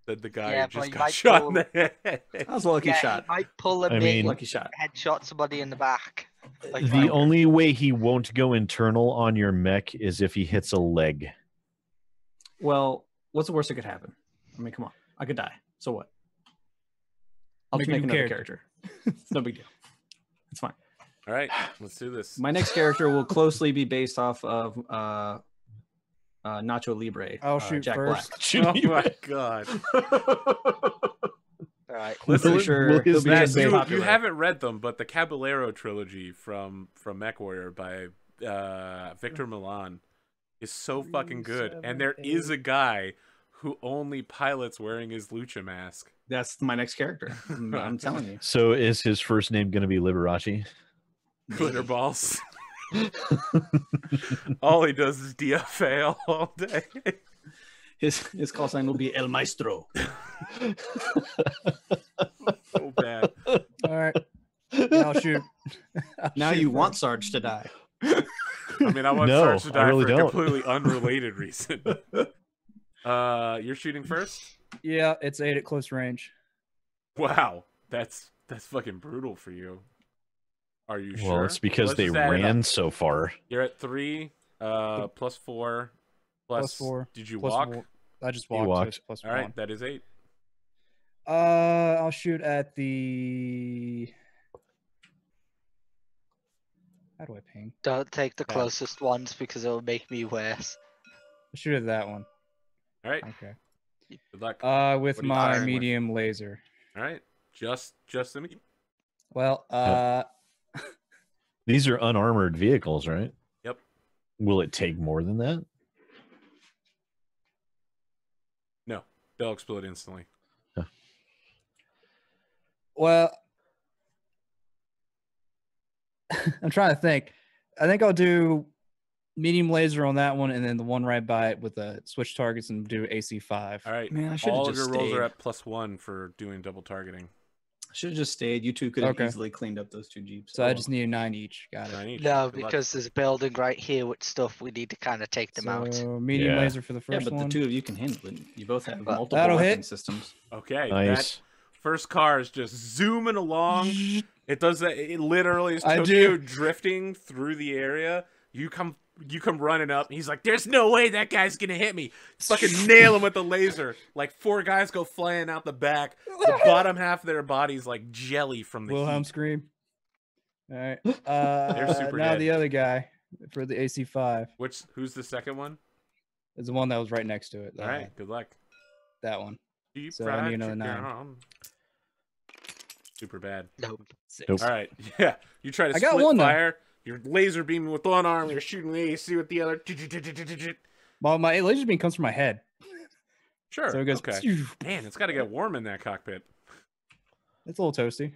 Speaker 1: Said the guy
Speaker 5: Yeah,
Speaker 1: who
Speaker 5: but
Speaker 1: just
Speaker 5: you
Speaker 1: got
Speaker 5: might
Speaker 1: shot in
Speaker 5: pull-
Speaker 1: the head.
Speaker 3: That was a lucky
Speaker 5: Yeah,
Speaker 3: shot.
Speaker 5: he might pull a
Speaker 2: I
Speaker 5: big
Speaker 2: mean-
Speaker 3: Lucky shot.
Speaker 5: headshot somebody in the back. Like
Speaker 2: The
Speaker 5: Riker.
Speaker 2: only way he won't go internal on your mech is if he hits a leg.
Speaker 3: Well, what's the worst that could happen? I mean, come on. I could die. So what? I'll
Speaker 4: Make
Speaker 3: just
Speaker 4: a
Speaker 3: make
Speaker 4: new
Speaker 3: another character. It's no big deal. It's fine.
Speaker 1: All right, let's do this.
Speaker 3: My next character will closely be based off of Nacho Libre.
Speaker 4: I'll shoot
Speaker 3: Jack
Speaker 4: first.
Speaker 1: Oh my god!
Speaker 3: Black.
Speaker 5: All right.
Speaker 1: Listen,
Speaker 3: Pretty sure
Speaker 2: will his
Speaker 3: he'll be
Speaker 2: man
Speaker 3: just
Speaker 2: be-
Speaker 3: as
Speaker 1: you
Speaker 3: popular.
Speaker 1: haven't read them, but the Caballero trilogy from Mechwarrior by Victor Milan is so fucking good, and there is a guy who only pilots wearing his lucha mask.
Speaker 3: That's my next character. I'm telling you.
Speaker 2: So is his first name going to be Liberace?
Speaker 1: Glitter balls. All he does is DFA all day.
Speaker 3: His call sign will be El Maestro.
Speaker 1: So bad.
Speaker 4: All right. Yeah, I'll shoot.
Speaker 3: Now you want Sarge to die.
Speaker 1: I mean, I want
Speaker 2: No,
Speaker 1: Sarge to
Speaker 2: I
Speaker 1: die
Speaker 2: really
Speaker 1: for a
Speaker 2: don't.
Speaker 1: completely unrelated reason. You're shooting first?
Speaker 4: Yeah, it's 8 at close range.
Speaker 1: Wow, that's fucking brutal for you. Are you sure?
Speaker 2: Well, it's because
Speaker 1: Let's
Speaker 2: they
Speaker 1: just add it
Speaker 2: ran
Speaker 1: up.
Speaker 2: so far.
Speaker 1: You're at 3, plus 4,
Speaker 4: Plus 4.
Speaker 1: Did you
Speaker 4: plus
Speaker 1: walk?
Speaker 4: one- I just
Speaker 2: You
Speaker 4: walked. So
Speaker 2: walked.
Speaker 4: it's plus
Speaker 1: All right,
Speaker 4: 1.
Speaker 1: that is 8.
Speaker 4: I'll shoot at the. How do I ping?
Speaker 5: Don't take the
Speaker 1: Yeah.
Speaker 5: closest ones because it will make me worse.
Speaker 4: I'll shoot at that one.
Speaker 1: All right,
Speaker 4: Okay.
Speaker 1: good luck.
Speaker 4: With
Speaker 1: What are you
Speaker 4: my
Speaker 1: firing with?
Speaker 4: medium laser.
Speaker 1: All right, just the me.
Speaker 4: Well,
Speaker 2: These are unarmored vehicles, right?
Speaker 1: Yep.
Speaker 2: Will it take more than that?
Speaker 1: No, they'll explode instantly.
Speaker 4: well, I'm trying to think. I think I'll do medium laser on that one, and then the one right by it with the switch targets and do AC5.
Speaker 1: All right,
Speaker 3: Man, I should have
Speaker 1: all of
Speaker 3: just
Speaker 1: your rolls
Speaker 3: stayed.
Speaker 1: are at +1 for doing double targeting.
Speaker 3: Should have just stayed. You two could have
Speaker 4: Okay.
Speaker 3: easily cleaned up those two Jeeps.
Speaker 4: So I just need a 9 each. Got it.
Speaker 1: 9 each.
Speaker 5: No,
Speaker 1: Good luck.
Speaker 5: because there's a building right here with stuff. We need to kind of take them out.
Speaker 4: So medium
Speaker 2: Yeah.
Speaker 4: laser for the
Speaker 3: Yeah,
Speaker 4: first
Speaker 3: but
Speaker 4: one.
Speaker 3: the two of you can handle it. You both have
Speaker 5: Well,
Speaker 3: multiple
Speaker 4: that'll
Speaker 3: weapon
Speaker 4: hit.
Speaker 3: systems.
Speaker 1: Okay,
Speaker 2: Nice.
Speaker 1: that first car is just zooming along. It does that. It literally is
Speaker 4: I
Speaker 1: Tokyo
Speaker 4: do.
Speaker 1: drifting through the area. You come running up. And he's like, "There's no way that guy's gonna hit me." Fucking nail him with the laser. Like 4 guys go flying out the back. The bottom half of their body's like jelly from the
Speaker 4: Wilhelm
Speaker 1: heat.
Speaker 4: scream. All right.
Speaker 1: super
Speaker 4: now
Speaker 1: dead.
Speaker 4: the other guy for the AC5
Speaker 1: Who's the second one?
Speaker 4: is the one that was right next to it.
Speaker 1: All right, good luck.
Speaker 4: That one.
Speaker 1: Deep
Speaker 4: So I need
Speaker 1: fried
Speaker 4: another
Speaker 1: chicken.
Speaker 4: 9.
Speaker 1: Super bad.
Speaker 5: Nope.
Speaker 2: Nope.
Speaker 1: All right, yeah. You try to
Speaker 4: I got
Speaker 1: split
Speaker 4: one, though.
Speaker 1: fire. You're laser beaming with one arm. You're shooting the AC with the other.
Speaker 4: Well, my laser beam comes from my head.
Speaker 1: Sure.
Speaker 4: So it goes.
Speaker 1: Okay. Man, it's got to get warm in that cockpit.
Speaker 4: It's a little toasty.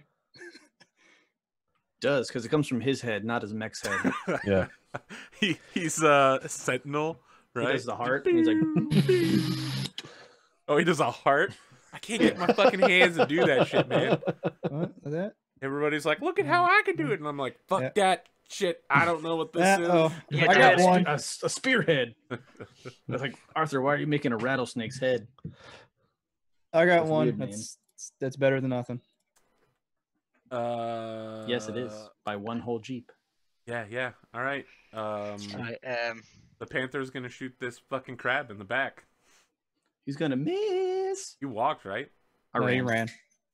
Speaker 3: Does because it comes from his head, not his mech's head.
Speaker 2: Yeah.
Speaker 1: He's a sentinel,
Speaker 3: He
Speaker 1: right?
Speaker 3: does the heart. And he's like,
Speaker 1: Oh, he does a heart. I can't get my fucking hands to do that shit, man.
Speaker 4: What? That?
Speaker 1: Everybody's like, "Look at how I can do it," and I'm like, "Fuck
Speaker 4: Yeah.
Speaker 1: that shit, I don't know what this
Speaker 4: Uh-oh.
Speaker 1: is.
Speaker 5: You
Speaker 4: I got
Speaker 5: did.
Speaker 4: one.
Speaker 3: A spearhead. I was like, Arthur, why are you making a rattlesnake's head?
Speaker 4: I got
Speaker 3: That's
Speaker 4: one.
Speaker 3: weird, man.
Speaker 4: That's better than nothing.
Speaker 3: Yes, it is. By one whole Jeep.
Speaker 1: Yeah. All right.
Speaker 5: Right,
Speaker 1: The Panther's gonna shoot this fucking crab in the back.
Speaker 3: He's gonna miss.
Speaker 1: You walked, right?
Speaker 4: No, he ran.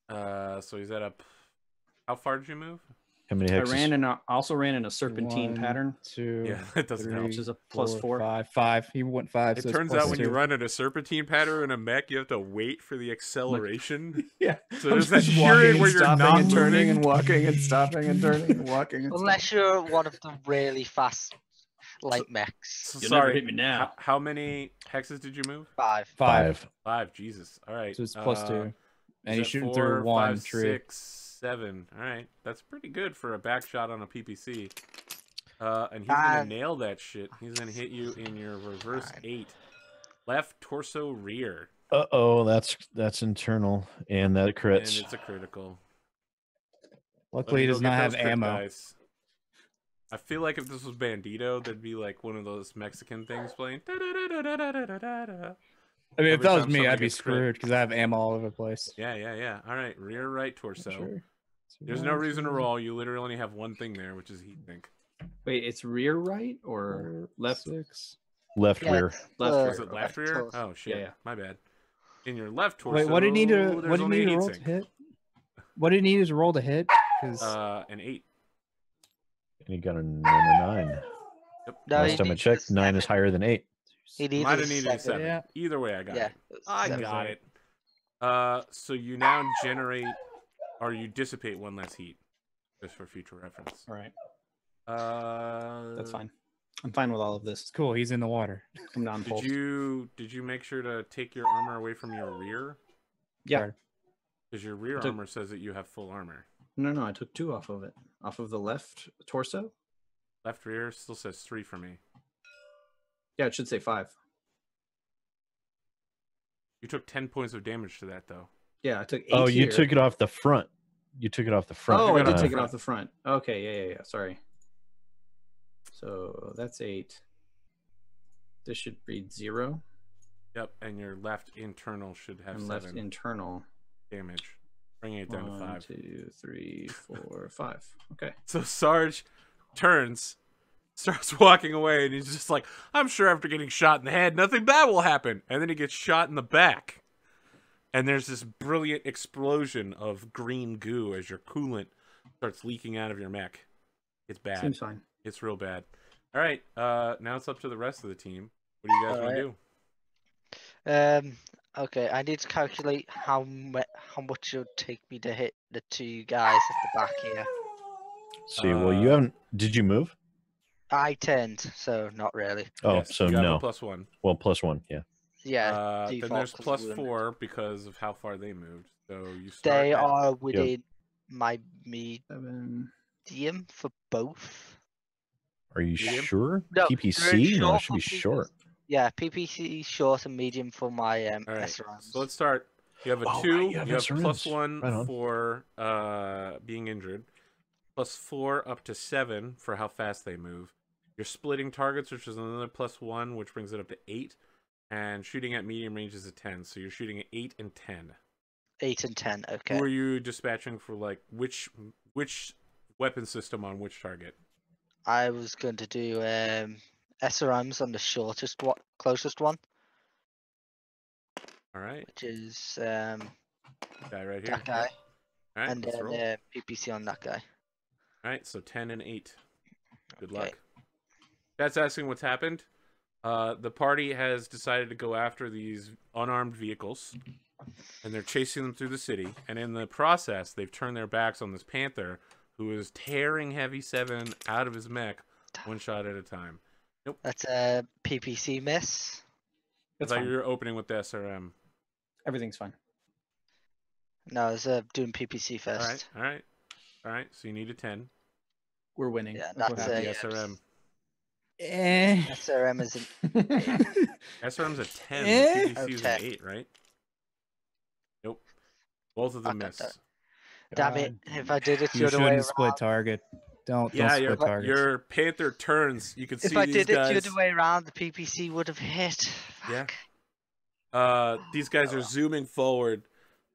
Speaker 1: So he's at up. How far did you move?
Speaker 2: How many
Speaker 3: I
Speaker 2: hexes?
Speaker 3: ran and also ran in a serpentine
Speaker 4: 1,
Speaker 3: pattern,
Speaker 4: 2,
Speaker 1: Yeah, that doesn't help.
Speaker 3: which is a plus 4.
Speaker 4: 5. He went 5.
Speaker 1: It
Speaker 4: so it's
Speaker 1: turns
Speaker 4: plus
Speaker 1: out when you
Speaker 4: 2.
Speaker 1: run in a serpentine pattern in a mech, you have to wait for the acceleration.
Speaker 3: Yeah.
Speaker 1: So there's that period where you're
Speaker 3: stopping
Speaker 1: not
Speaker 3: and turning
Speaker 1: moving.
Speaker 3: and walking and stopping and turning and walking. And
Speaker 5: unless you're one of the really fast light mechs.
Speaker 1: So
Speaker 3: You'll never
Speaker 1: sorry,
Speaker 3: hit me now.
Speaker 1: How many hexes did you move?
Speaker 5: 5.
Speaker 4: 5.
Speaker 1: 5. Jesus. All right.
Speaker 4: So it's plus 2.
Speaker 1: Is
Speaker 4: And he's
Speaker 1: that
Speaker 4: shooting
Speaker 1: 4,
Speaker 4: through 1
Speaker 1: 5,
Speaker 4: tree.
Speaker 1: 6, 7. All right. That's pretty good for a back shot on a PPC. And he's gonna nail that shit. He's gonna hit you in your reverse 8. Left torso rear.
Speaker 2: Uh-oh, that's internal. And that
Speaker 1: And
Speaker 2: crits.
Speaker 1: it's a critical.
Speaker 4: Luckily, he
Speaker 1: Let me
Speaker 4: does
Speaker 1: go
Speaker 4: not
Speaker 1: get
Speaker 4: have
Speaker 1: those crit
Speaker 4: ammo.
Speaker 1: dice. I feel like if this was Bandito, there'd be like one of those Mexican things playing. Da-da-da-da-da-da-da-da.
Speaker 4: I mean, if
Speaker 1: Every
Speaker 4: that was
Speaker 1: time
Speaker 4: me,
Speaker 1: somebody
Speaker 4: I'd be
Speaker 1: gets crit.
Speaker 4: screwed because I have ammo all over the place.
Speaker 1: Yeah. All right, rear right torso.
Speaker 4: Sure.
Speaker 1: There's no reason to roll. You literally only have one thing there, which is heat sink.
Speaker 3: Wait, it's rear right or left?
Speaker 4: 6.
Speaker 2: Left rear.
Speaker 3: Left
Speaker 5: Uh,
Speaker 3: rear.
Speaker 1: Was it left rear?
Speaker 5: torso.
Speaker 1: Oh shit,
Speaker 3: Yeah.
Speaker 1: my bad. In your left torso.
Speaker 4: Wait, what did he need to?
Speaker 1: there's
Speaker 4: What did he
Speaker 1: only
Speaker 4: need
Speaker 1: a
Speaker 4: to
Speaker 1: heat
Speaker 4: roll to
Speaker 1: sink.
Speaker 4: hit? What did he need to roll to hit? 'Cause
Speaker 1: An 8.
Speaker 2: And he got a 9.
Speaker 1: Yep.
Speaker 5: No,
Speaker 2: Last
Speaker 5: he
Speaker 2: time I
Speaker 5: needs
Speaker 2: checked,
Speaker 5: a
Speaker 2: 9 is
Speaker 5: 7.
Speaker 2: higher than 8.
Speaker 5: He needed
Speaker 1: Might
Speaker 5: a
Speaker 1: have needed a
Speaker 5: 7.
Speaker 1: 7.
Speaker 4: Yeah.
Speaker 1: Either way, I got
Speaker 5: Yeah,
Speaker 1: it.
Speaker 5: it was
Speaker 1: I
Speaker 5: 7.
Speaker 1: got it. So you now generate, or you dissipate 1 less heat, just for future reference.
Speaker 3: All right.
Speaker 1: That's
Speaker 3: That's fine. I'm fine with all of this.
Speaker 4: it's cool. He's in the water.
Speaker 3: I'm non-pulsed.
Speaker 1: Did you make sure to take your armor away from your rear?
Speaker 3: Yeah.
Speaker 4: Sorry.
Speaker 1: Because your rear
Speaker 3: I took-
Speaker 1: armor says that you have full armor.
Speaker 3: No, I took 2 off of it. Off of the left torso?
Speaker 1: Left rear still says 3 for me.
Speaker 3: Yeah, it should say 5.
Speaker 1: You took 10 points of damage to that though.
Speaker 3: Yeah, I took 8
Speaker 2: Oh, you
Speaker 3: here.
Speaker 2: took it off the front. You took it off the front.
Speaker 3: Oh, I did
Speaker 1: Uh,
Speaker 3: take it off the front. Okay, yeah. Sorry. So that's 8. This should read 0.
Speaker 1: Yep, and your left internal should have
Speaker 3: And
Speaker 1: 7
Speaker 3: left internal.
Speaker 1: damage, bringing it down to
Speaker 3: 1,
Speaker 1: 5.
Speaker 3: 2, 3, 4, 5. Okay.
Speaker 1: So Sarge turns, starts walking away, and he's just like, I'm sure after getting shot in the head, nothing bad will happen. And then he gets shot in the back. And there's this brilliant explosion of green goo as your coolant starts leaking out of your mech. It's bad.
Speaker 3: Seems fine.
Speaker 1: It's real bad. All right, now it's up to the rest of the team. What do you guys want to do?
Speaker 5: Okay, I need to calculate how much it would take me to hit the 2 guys at the back here.
Speaker 2: See, well, you haven't. Did you move?
Speaker 5: I turned, so not really.
Speaker 2: Oh,
Speaker 1: Yes,
Speaker 2: so
Speaker 1: you have a
Speaker 2: no.
Speaker 1: +1.
Speaker 2: Well, +1, yeah.
Speaker 5: Yeah,
Speaker 1: Then
Speaker 5: default
Speaker 1: there's
Speaker 5: 'cause of wounded.
Speaker 1: +4 because of how far they moved. So you start
Speaker 5: They
Speaker 1: at-
Speaker 5: are within my
Speaker 3: 7.
Speaker 5: medium for both.
Speaker 2: Are you
Speaker 1: Medium?
Speaker 2: sure?
Speaker 5: No, they're
Speaker 2: PPC? No,
Speaker 5: short
Speaker 2: it should be
Speaker 5: for
Speaker 2: short.
Speaker 5: Yeah, PPC short and medium for my
Speaker 1: All right,
Speaker 5: SRMs.
Speaker 1: so let's start. You have a
Speaker 2: Oh,
Speaker 1: 2.
Speaker 2: right, you
Speaker 1: You
Speaker 2: have
Speaker 1: have
Speaker 2: SRMs.
Speaker 1: +1
Speaker 2: Right on.
Speaker 1: for being injured. +4 up to 7 for how fast they move. You're splitting targets, which is another +1, which brings it up to 8. And shooting at medium range is a 10. So you're shooting at 8 and 10.
Speaker 5: 8 and 10, okay.
Speaker 1: Who are you dispatching for, like, which weapon system on which target?
Speaker 5: I was going to do SRMs on the shortest one, closest one,
Speaker 1: All right,
Speaker 5: which is
Speaker 1: guy right here.
Speaker 5: that guy,
Speaker 1: All right,
Speaker 5: and
Speaker 1: let's
Speaker 5: then
Speaker 1: roll.
Speaker 5: PPC on that guy.
Speaker 1: All right, so 10 and 8. Good
Speaker 5: Okay.
Speaker 1: luck. That's asking what's happened. The party has decided to go after these unarmed vehicles, and they're chasing them through the city. And in the process, they've turned their backs on this panther, who is tearing Heavy 7 out of his mech, one shot at a time.
Speaker 5: That's a PPC miss.
Speaker 1: I
Speaker 3: That's
Speaker 1: thought
Speaker 3: fine.
Speaker 1: you were opening with the SRM.
Speaker 3: Everything's fine.
Speaker 5: No, I was doing PPC first.
Speaker 1: All right. So you need a 10.
Speaker 3: We're winning.
Speaker 5: Yeah,
Speaker 3: what
Speaker 5: that's
Speaker 1: Have
Speaker 3: happened.
Speaker 1: the
Speaker 5: Yeah.
Speaker 1: SRM.
Speaker 4: Eh.
Speaker 5: SRM isn't.
Speaker 1: SRM's a 10.
Speaker 4: Eh?
Speaker 1: The PPC is an
Speaker 5: Okay.
Speaker 1: 8, right? Nope. Both of them
Speaker 5: Okay,
Speaker 1: miss.
Speaker 5: Damn it! If I did it the
Speaker 4: You
Speaker 5: other way
Speaker 4: shouldn't
Speaker 5: around,
Speaker 4: split target. Don't
Speaker 1: Yeah,
Speaker 4: split targets.
Speaker 1: your Panther turns. You can see
Speaker 5: If I
Speaker 1: these
Speaker 5: did it
Speaker 1: guys.
Speaker 5: the other way around, the PPC would have hit.
Speaker 1: Yeah.
Speaker 5: Fuck.
Speaker 1: These guys are zooming forward.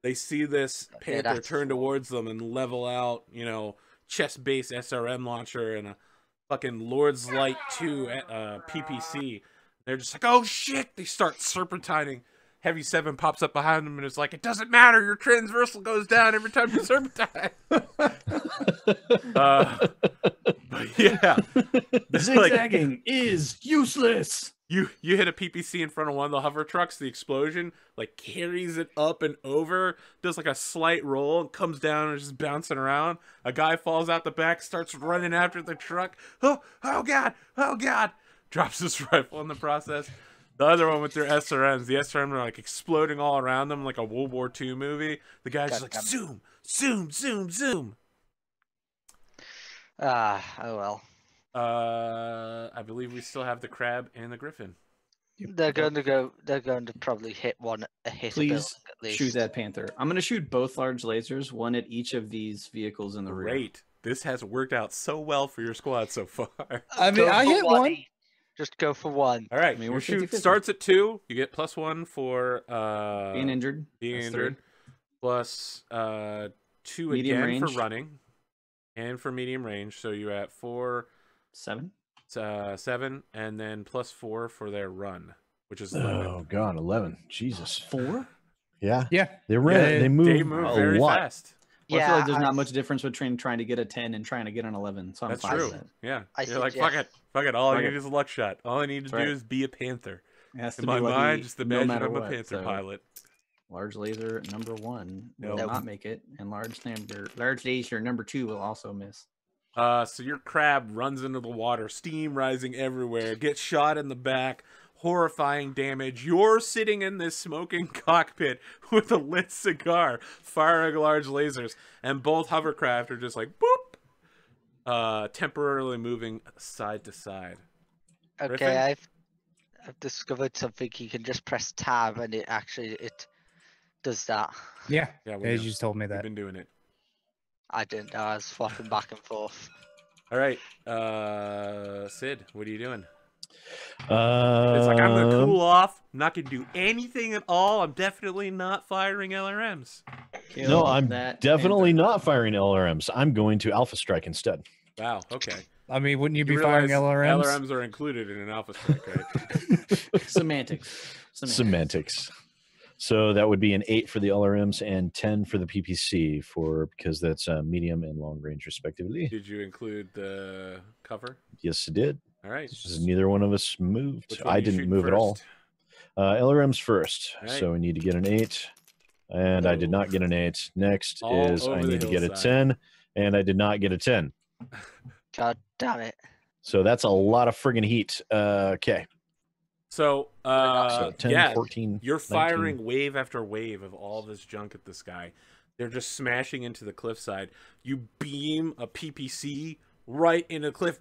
Speaker 1: They see this
Speaker 5: Yeah,
Speaker 1: Panther
Speaker 5: that's
Speaker 1: turn
Speaker 5: cool.
Speaker 1: towards them and level out, chest-based SRM launcher and a fucking Lord's Light 2 PPC. They're just like, oh shit! They start serpentining. Heavy 7 pops up behind them and is like, it doesn't matter, your transversal goes down every time you serpentine. But yeah.
Speaker 3: Zigzagging is useless.
Speaker 1: You hit a PPC in front of one of the hover trucks, the explosion carries it up and over, does a slight roll, and comes down and is just bouncing around. A guy falls out the back, starts running after the truck. Oh god, oh god! Drops his rifle in the process. The other one with their SRMs, the SRMs are exploding all around them like a World War II movie. The guy's just zoom, zoom, zoom, zoom.
Speaker 5: Oh well.
Speaker 1: I believe we still have the crab and the griffin.
Speaker 5: They're going to probably hit a hit a building
Speaker 3: Please
Speaker 5: at least.
Speaker 3: shoot that Panther. I'm going to shoot both large lasers, one at each of these vehicles in the rear.
Speaker 1: Great. This has worked out so well for your squad so far.
Speaker 4: I mean,
Speaker 5: Go
Speaker 4: I
Speaker 5: for
Speaker 4: hit one.
Speaker 5: each. Just go for one.
Speaker 1: All right,
Speaker 3: I mean,
Speaker 1: your
Speaker 3: we're
Speaker 1: shoot
Speaker 3: 50-50.
Speaker 1: starts at 2. You get +1 for
Speaker 3: Being injured.
Speaker 1: being
Speaker 3: That's
Speaker 1: injured,
Speaker 3: 3.
Speaker 1: plus 2
Speaker 3: Medium
Speaker 1: again for
Speaker 3: range.
Speaker 1: running, and for medium range. So you're at 4,
Speaker 3: 7.
Speaker 1: 7, and then +4 for their run, which is 11.
Speaker 2: Oh god, 11. Jesus.
Speaker 3: 4?
Speaker 2: Yeah.
Speaker 4: Yeah.
Speaker 2: They ran.
Speaker 4: Yeah,
Speaker 2: they moved
Speaker 1: They move
Speaker 2: a
Speaker 1: very
Speaker 2: lot.
Speaker 1: fast.
Speaker 3: Well, I
Speaker 5: Yeah,
Speaker 3: feel like there's not much difference between trying to get a 10 and trying to get an 11. So I'm
Speaker 1: That's
Speaker 3: fine
Speaker 1: true.
Speaker 3: with that.
Speaker 1: Yeah,
Speaker 5: I
Speaker 1: you're like,
Speaker 5: suggest-
Speaker 1: fuck it. All I
Speaker 3: Fuck
Speaker 1: need
Speaker 3: it.
Speaker 1: is a luck shot. All I need to
Speaker 3: That's
Speaker 1: do
Speaker 3: right.
Speaker 1: is be a Panther.
Speaker 3: It has to
Speaker 1: In
Speaker 3: be
Speaker 1: my
Speaker 3: lucky
Speaker 1: mind, just
Speaker 3: no
Speaker 1: imagine
Speaker 3: matter
Speaker 1: I'm a
Speaker 3: what.
Speaker 1: Panther
Speaker 3: So,
Speaker 1: pilot.
Speaker 3: large laser number 1 will
Speaker 1: Nope.
Speaker 3: not make it, and large laser number 2 will also miss.
Speaker 1: So your crab runs into the water, steam rising everywhere, gets shot in the back, horrifying damage. You're sitting in this smoking cockpit with a lit cigar, firing large lasers, and both hovercraft are just like boop, temporarily moving side to side.
Speaker 5: Okay,
Speaker 1: Griffin?
Speaker 5: I've discovered something. You can just press tab and it does that.
Speaker 4: Yeah.
Speaker 1: Yeah,
Speaker 4: As you just told me
Speaker 1: we've
Speaker 4: that.
Speaker 1: been doing it.
Speaker 5: I didn't know. I was swapping back and forth.
Speaker 1: All right, Sid, what are you doing? It's like, I'm gonna cool off. I'm not gonna do anything at all. I'm definitely not firing LRMs.
Speaker 3: Kill
Speaker 2: No, I'm
Speaker 3: that
Speaker 2: definitely
Speaker 3: Panther.
Speaker 2: not firing LRMs. I'm going to Alpha Strike instead.
Speaker 1: Wow. Okay.
Speaker 4: I mean, wouldn't you
Speaker 1: You
Speaker 4: be firing
Speaker 1: realize
Speaker 4: LRMs?
Speaker 1: LRMs are included in an Alpha Strike, right?
Speaker 3: Semantics.
Speaker 2: Semantics. So that would be an 8 for the LRMs and 10 for the PPC because that's medium and long range respectively.
Speaker 1: Did you include the cover?
Speaker 2: Yes, it did.
Speaker 1: All right.
Speaker 2: Because neither one of us moved.
Speaker 1: Which one
Speaker 2: I
Speaker 1: are you
Speaker 2: didn't
Speaker 1: shooting
Speaker 2: move at all.
Speaker 1: first?
Speaker 2: LRMs first.
Speaker 1: All right.
Speaker 2: So we need to get an 8. And I did
Speaker 1: Oh.
Speaker 2: not get an 8. Next
Speaker 1: All
Speaker 2: is I
Speaker 1: over the
Speaker 2: need to get a
Speaker 1: hillside.
Speaker 2: 10. And I did not get a 10.
Speaker 5: God damn it.
Speaker 2: So that's a lot of friggin' heat. Okay.
Speaker 1: So,
Speaker 2: So 10,
Speaker 1: yeah,
Speaker 2: 14.
Speaker 1: you're
Speaker 2: 19.
Speaker 1: firing wave after wave of all this junk at this guy. They're just smashing into the cliffside. You beam a PPC right into the cliff.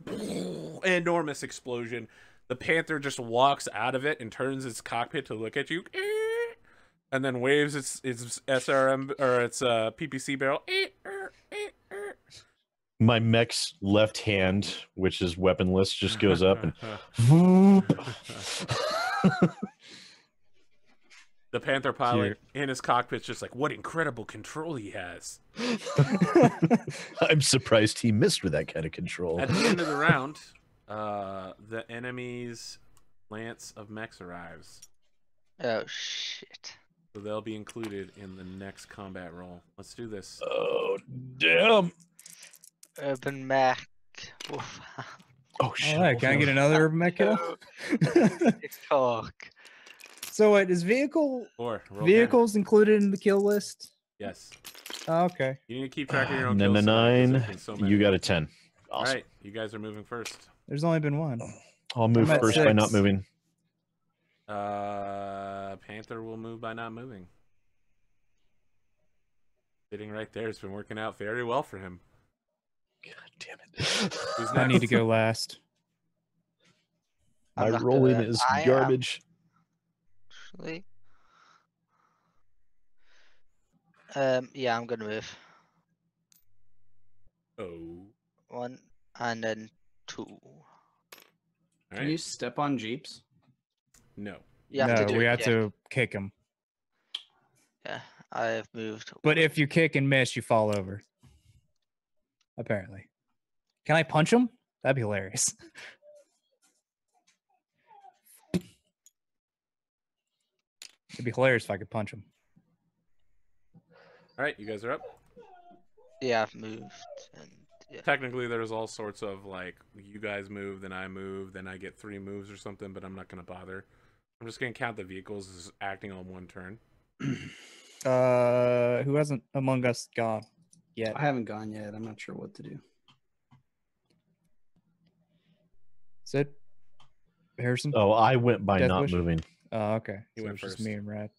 Speaker 1: Enormous explosion. The Panther just walks out of it and turns its cockpit to look at you. And then waves its SRM or its PPC barrel.
Speaker 2: My mech's left hand, which is weaponless, just goes up and whoop.
Speaker 1: The Panther pilot in his cockpit's just like, what incredible control he has.
Speaker 2: I'm surprised he missed with that kind of control.
Speaker 1: At the end of the round, the enemy's lance of mechs arrives.
Speaker 5: Oh shit.
Speaker 1: So they'll be included in the next combat roll. Let's do this.
Speaker 2: Oh, damn.
Speaker 5: Urban mech. Oof.
Speaker 2: Oh, shit.
Speaker 4: All right, can I get another mech kill?
Speaker 5: Talk.
Speaker 4: So wait, is
Speaker 1: Roll
Speaker 4: vehicles included in the kill list?
Speaker 1: 10. Yes.
Speaker 4: Oh, okay.
Speaker 1: You need to keep track of your own
Speaker 2: Then
Speaker 1: kills.
Speaker 2: the
Speaker 1: tonight, 'cause
Speaker 2: 9.
Speaker 1: there's been so many.
Speaker 2: You got a 10.
Speaker 1: All
Speaker 2: Awesome.
Speaker 1: right, you guys are moving first.
Speaker 4: There's only been one.
Speaker 2: I'll move
Speaker 4: I'm at
Speaker 2: first by not
Speaker 4: 6.
Speaker 2: moving.
Speaker 1: Panther will move by not moving. Sitting right there, it's been working out very well for him.
Speaker 2: God damn it.
Speaker 1: Who's
Speaker 4: I need to
Speaker 1: next?
Speaker 4: go last.
Speaker 2: My
Speaker 5: I'm not
Speaker 2: rolling
Speaker 5: gonna-
Speaker 2: is
Speaker 5: I am
Speaker 2: garbage.
Speaker 5: actually. Yeah, I'm gonna move.
Speaker 1: Oh.
Speaker 5: 1, and then 2.
Speaker 1: All
Speaker 6: Can
Speaker 1: right.
Speaker 6: you step on jeeps?
Speaker 1: No.
Speaker 5: You have to
Speaker 4: No,
Speaker 5: do
Speaker 4: we
Speaker 5: a
Speaker 4: have
Speaker 5: kick.
Speaker 4: to kick him.
Speaker 5: Yeah, I have moved.
Speaker 4: But if you kick and miss, you fall over. Apparently. Can I punch him? That'd be hilarious. It'd be hilarious if I could punch him.
Speaker 1: All right, you guys are up.
Speaker 5: Yeah, I've moved. And yeah.
Speaker 1: Technically, there's all sorts of like you guys move, then I move, then I get 3 moves or something, but I'm not gonna bother. I'm just gonna count the vehicles as acting on 1 turn.
Speaker 4: Who hasn't Among Us gone yet?
Speaker 6: I haven't gone yet. I'm not sure what to do.
Speaker 4: Sid? Harrison?
Speaker 2: Oh, I went by
Speaker 4: Death
Speaker 2: not
Speaker 4: Wish?
Speaker 2: moving.
Speaker 4: Oh, okay.
Speaker 1: He
Speaker 4: So
Speaker 1: went
Speaker 4: it's just
Speaker 1: first.
Speaker 4: me and Rad.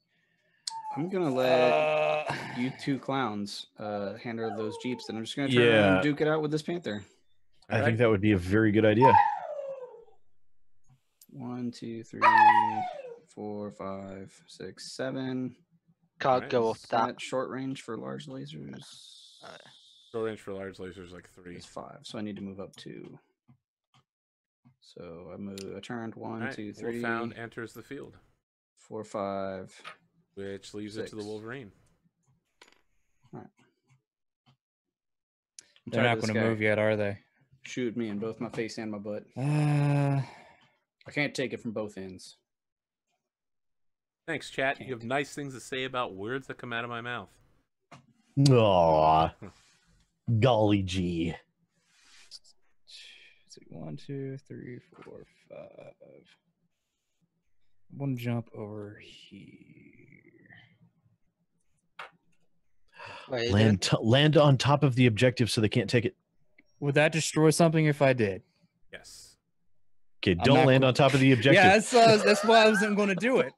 Speaker 6: I'm gonna let you 2 clowns handle those jeeps, and I'm just gonna turn around
Speaker 2: Yeah.
Speaker 6: and duke it out with this panther.
Speaker 2: I think that would be a very good idea.
Speaker 6: 1, 2, 3, 4, 5, 6, 7.
Speaker 5: Can't
Speaker 1: Alright.
Speaker 5: go up
Speaker 6: Is
Speaker 5: that.
Speaker 6: short range for large lasers.
Speaker 1: Short range for large lasers like 3.
Speaker 6: It's 5, so I need to move up 2. So I turned 1,
Speaker 1: All right,
Speaker 6: 2, 3,
Speaker 1: Wolfhound enters the field,
Speaker 6: 4, 5.
Speaker 1: which leaves it to the
Speaker 6: 6.
Speaker 1: Wolverine.
Speaker 6: I'm
Speaker 4: They're
Speaker 6: tired
Speaker 4: not
Speaker 6: of this
Speaker 4: going to
Speaker 6: guy.
Speaker 4: move yet, are they?
Speaker 6: Shoot me in both my face and my butt.
Speaker 4: Uh,
Speaker 6: I can't take it from both ends.
Speaker 1: Thanks, chat. You have nice things to say about words that come out of my mouth.
Speaker 2: Aw. Golly gee.
Speaker 4: 1, 2, 3, 4, 5. One jump over here.
Speaker 5: Wait, you doing?
Speaker 2: Land on top of the objective so they can't take it.
Speaker 4: Would that destroy something if I did?
Speaker 1: Yes.
Speaker 2: Okay,
Speaker 4: I'm
Speaker 2: don't
Speaker 4: not
Speaker 2: land
Speaker 4: go-
Speaker 2: on top of the objective.
Speaker 4: Yeah, that's why I wasn't going to do it.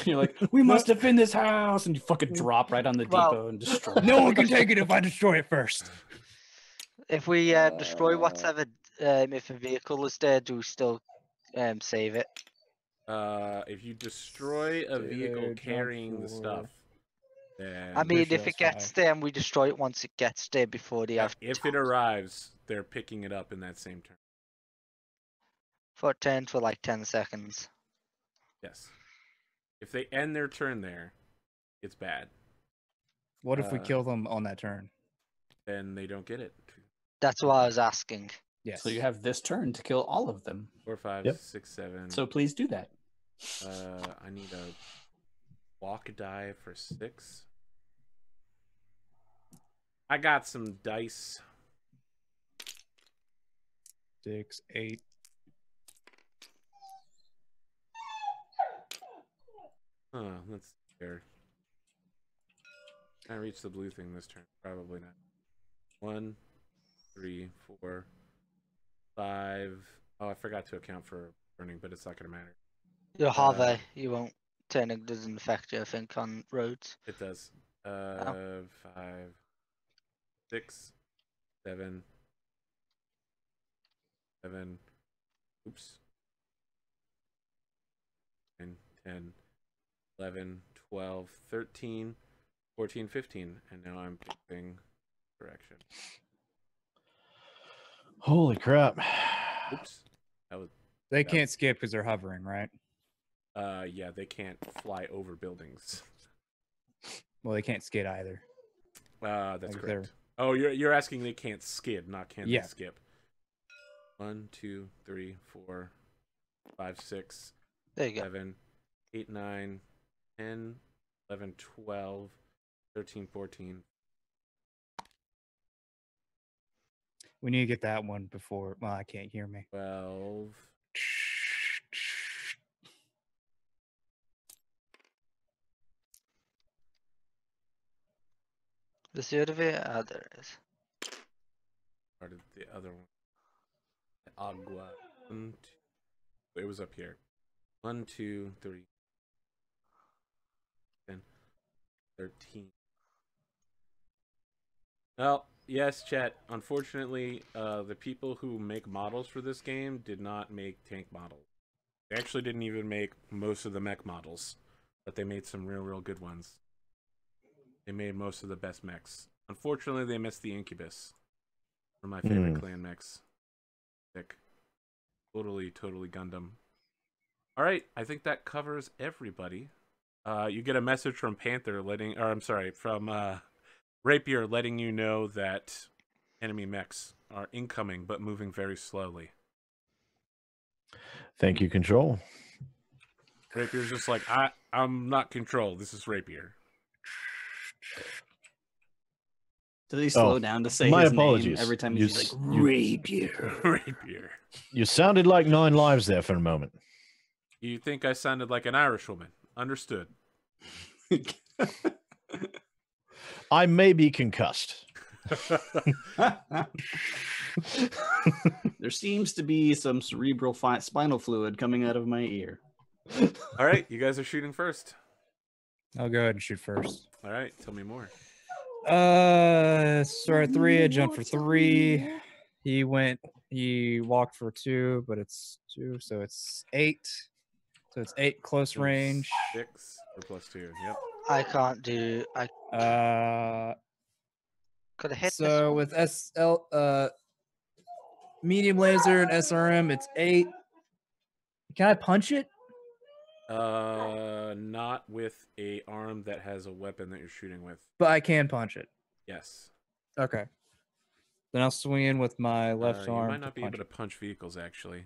Speaker 6: You're like, we must defend this house, and you fucking drop right on the
Speaker 5: Well-
Speaker 6: depot and destroy it.
Speaker 4: No one can take it if I destroy it first.
Speaker 5: If we destroy whatever, if a vehicle is there, do we still save it?
Speaker 1: If you destroy a
Speaker 4: Stay
Speaker 1: vehicle
Speaker 4: there, jump
Speaker 1: carrying the stuff,
Speaker 4: forward.
Speaker 1: then
Speaker 5: I mean,
Speaker 4: sure
Speaker 5: if it
Speaker 4: that's
Speaker 5: gets
Speaker 4: fine.
Speaker 5: there and we destroy it once it gets there before they have
Speaker 1: if it arrives, they're picking it up in that same turn.
Speaker 5: for 10 for like 10 seconds.
Speaker 1: Yes. If they end their turn there, it's bad.
Speaker 4: What if we kill them on that turn?
Speaker 1: Then they don't get it.
Speaker 5: That's why I was asking.
Speaker 4: Yes.
Speaker 6: So you have this turn to kill all of them.
Speaker 1: 4, 5,
Speaker 2: Yep.
Speaker 1: 6, 7.
Speaker 6: So please do that.
Speaker 1: I need a walk die for 6. I got some dice.
Speaker 4: 6, 8.
Speaker 1: Let's see here. Can I reach the blue thing this turn? Probably not. 1, 3, 4, 5. Oh, I forgot to account for burning, but it's not gonna matter.
Speaker 5: You'll have a, you won't. Turning doesn't affect you, I think, on roads.
Speaker 1: It does. 5, 6, 7, 7. Oops. 9, 10, 11, 12, 13, 14, 15, and now I'm picking direction.
Speaker 2: Holy crap.
Speaker 1: Oops. That was
Speaker 4: They can't skip because they're hovering, right?
Speaker 1: yeah, they can't fly over buildings.
Speaker 4: Well, they can't skid either.
Speaker 1: That's
Speaker 4: Like
Speaker 1: correct.
Speaker 4: they're-
Speaker 1: Oh, you're asking they can't skid, not can
Speaker 4: Yeah.
Speaker 1: they skip. 1, 2, 3, 4, 5, 6,
Speaker 5: There you go.
Speaker 1: 7, 8, 9, 10, 11, 12, 13, 14.
Speaker 4: We need to get that one before. Well, I can't hear me.
Speaker 1: 12.
Speaker 5: Is the other bit? Ah, there it is.
Speaker 1: Started the other one. Agua. 1, 2. It was up here. 1, 2, 3, 10, 13. Well, yes, chat. Unfortunately, the people who make models for this game did not make tank models. They actually didn't even make most of the mech models, but they made some real good ones. They made most of the best mechs. Unfortunately, they missed the Incubus for my favorite clan mix. Sick. Totally Gundam. All right, I think that covers everybody. You get a message from Panther from Rapier letting you know that enemy mechs are incoming but moving very slowly.
Speaker 2: Thank you, Control.
Speaker 1: Rapier's just like, I'm not Control. This is Rapier.
Speaker 6: Does he slow down to say
Speaker 2: my
Speaker 6: his
Speaker 2: apologies.
Speaker 6: name every time he's like, Rapier?
Speaker 1: Rapier.
Speaker 2: You sounded like 9 lives there for a moment.
Speaker 1: You think I sounded like an Irish woman. Understood.
Speaker 2: I may be concussed.
Speaker 6: There seems to be some cerebral spinal fluid coming out of my ear.
Speaker 1: All right, you guys are shooting first.
Speaker 4: I'll go ahead and shoot first.
Speaker 1: All right, tell me more.
Speaker 4: Start 3. I jumped for 3. He walked for 2, but it's 2, so it's 8. So it's 8 close range.
Speaker 1: 6 or +2. Yep.
Speaker 5: I can't do. I could have hit.
Speaker 4: So with medium laser and SRM, it's 8. Can I punch it?
Speaker 1: Not with a arm that has a weapon that you're shooting with.
Speaker 4: But I can punch it.
Speaker 1: Yes.
Speaker 4: Okay. Then I'll swing in with my left arm.
Speaker 1: You might not be able to punch vehicles, actually.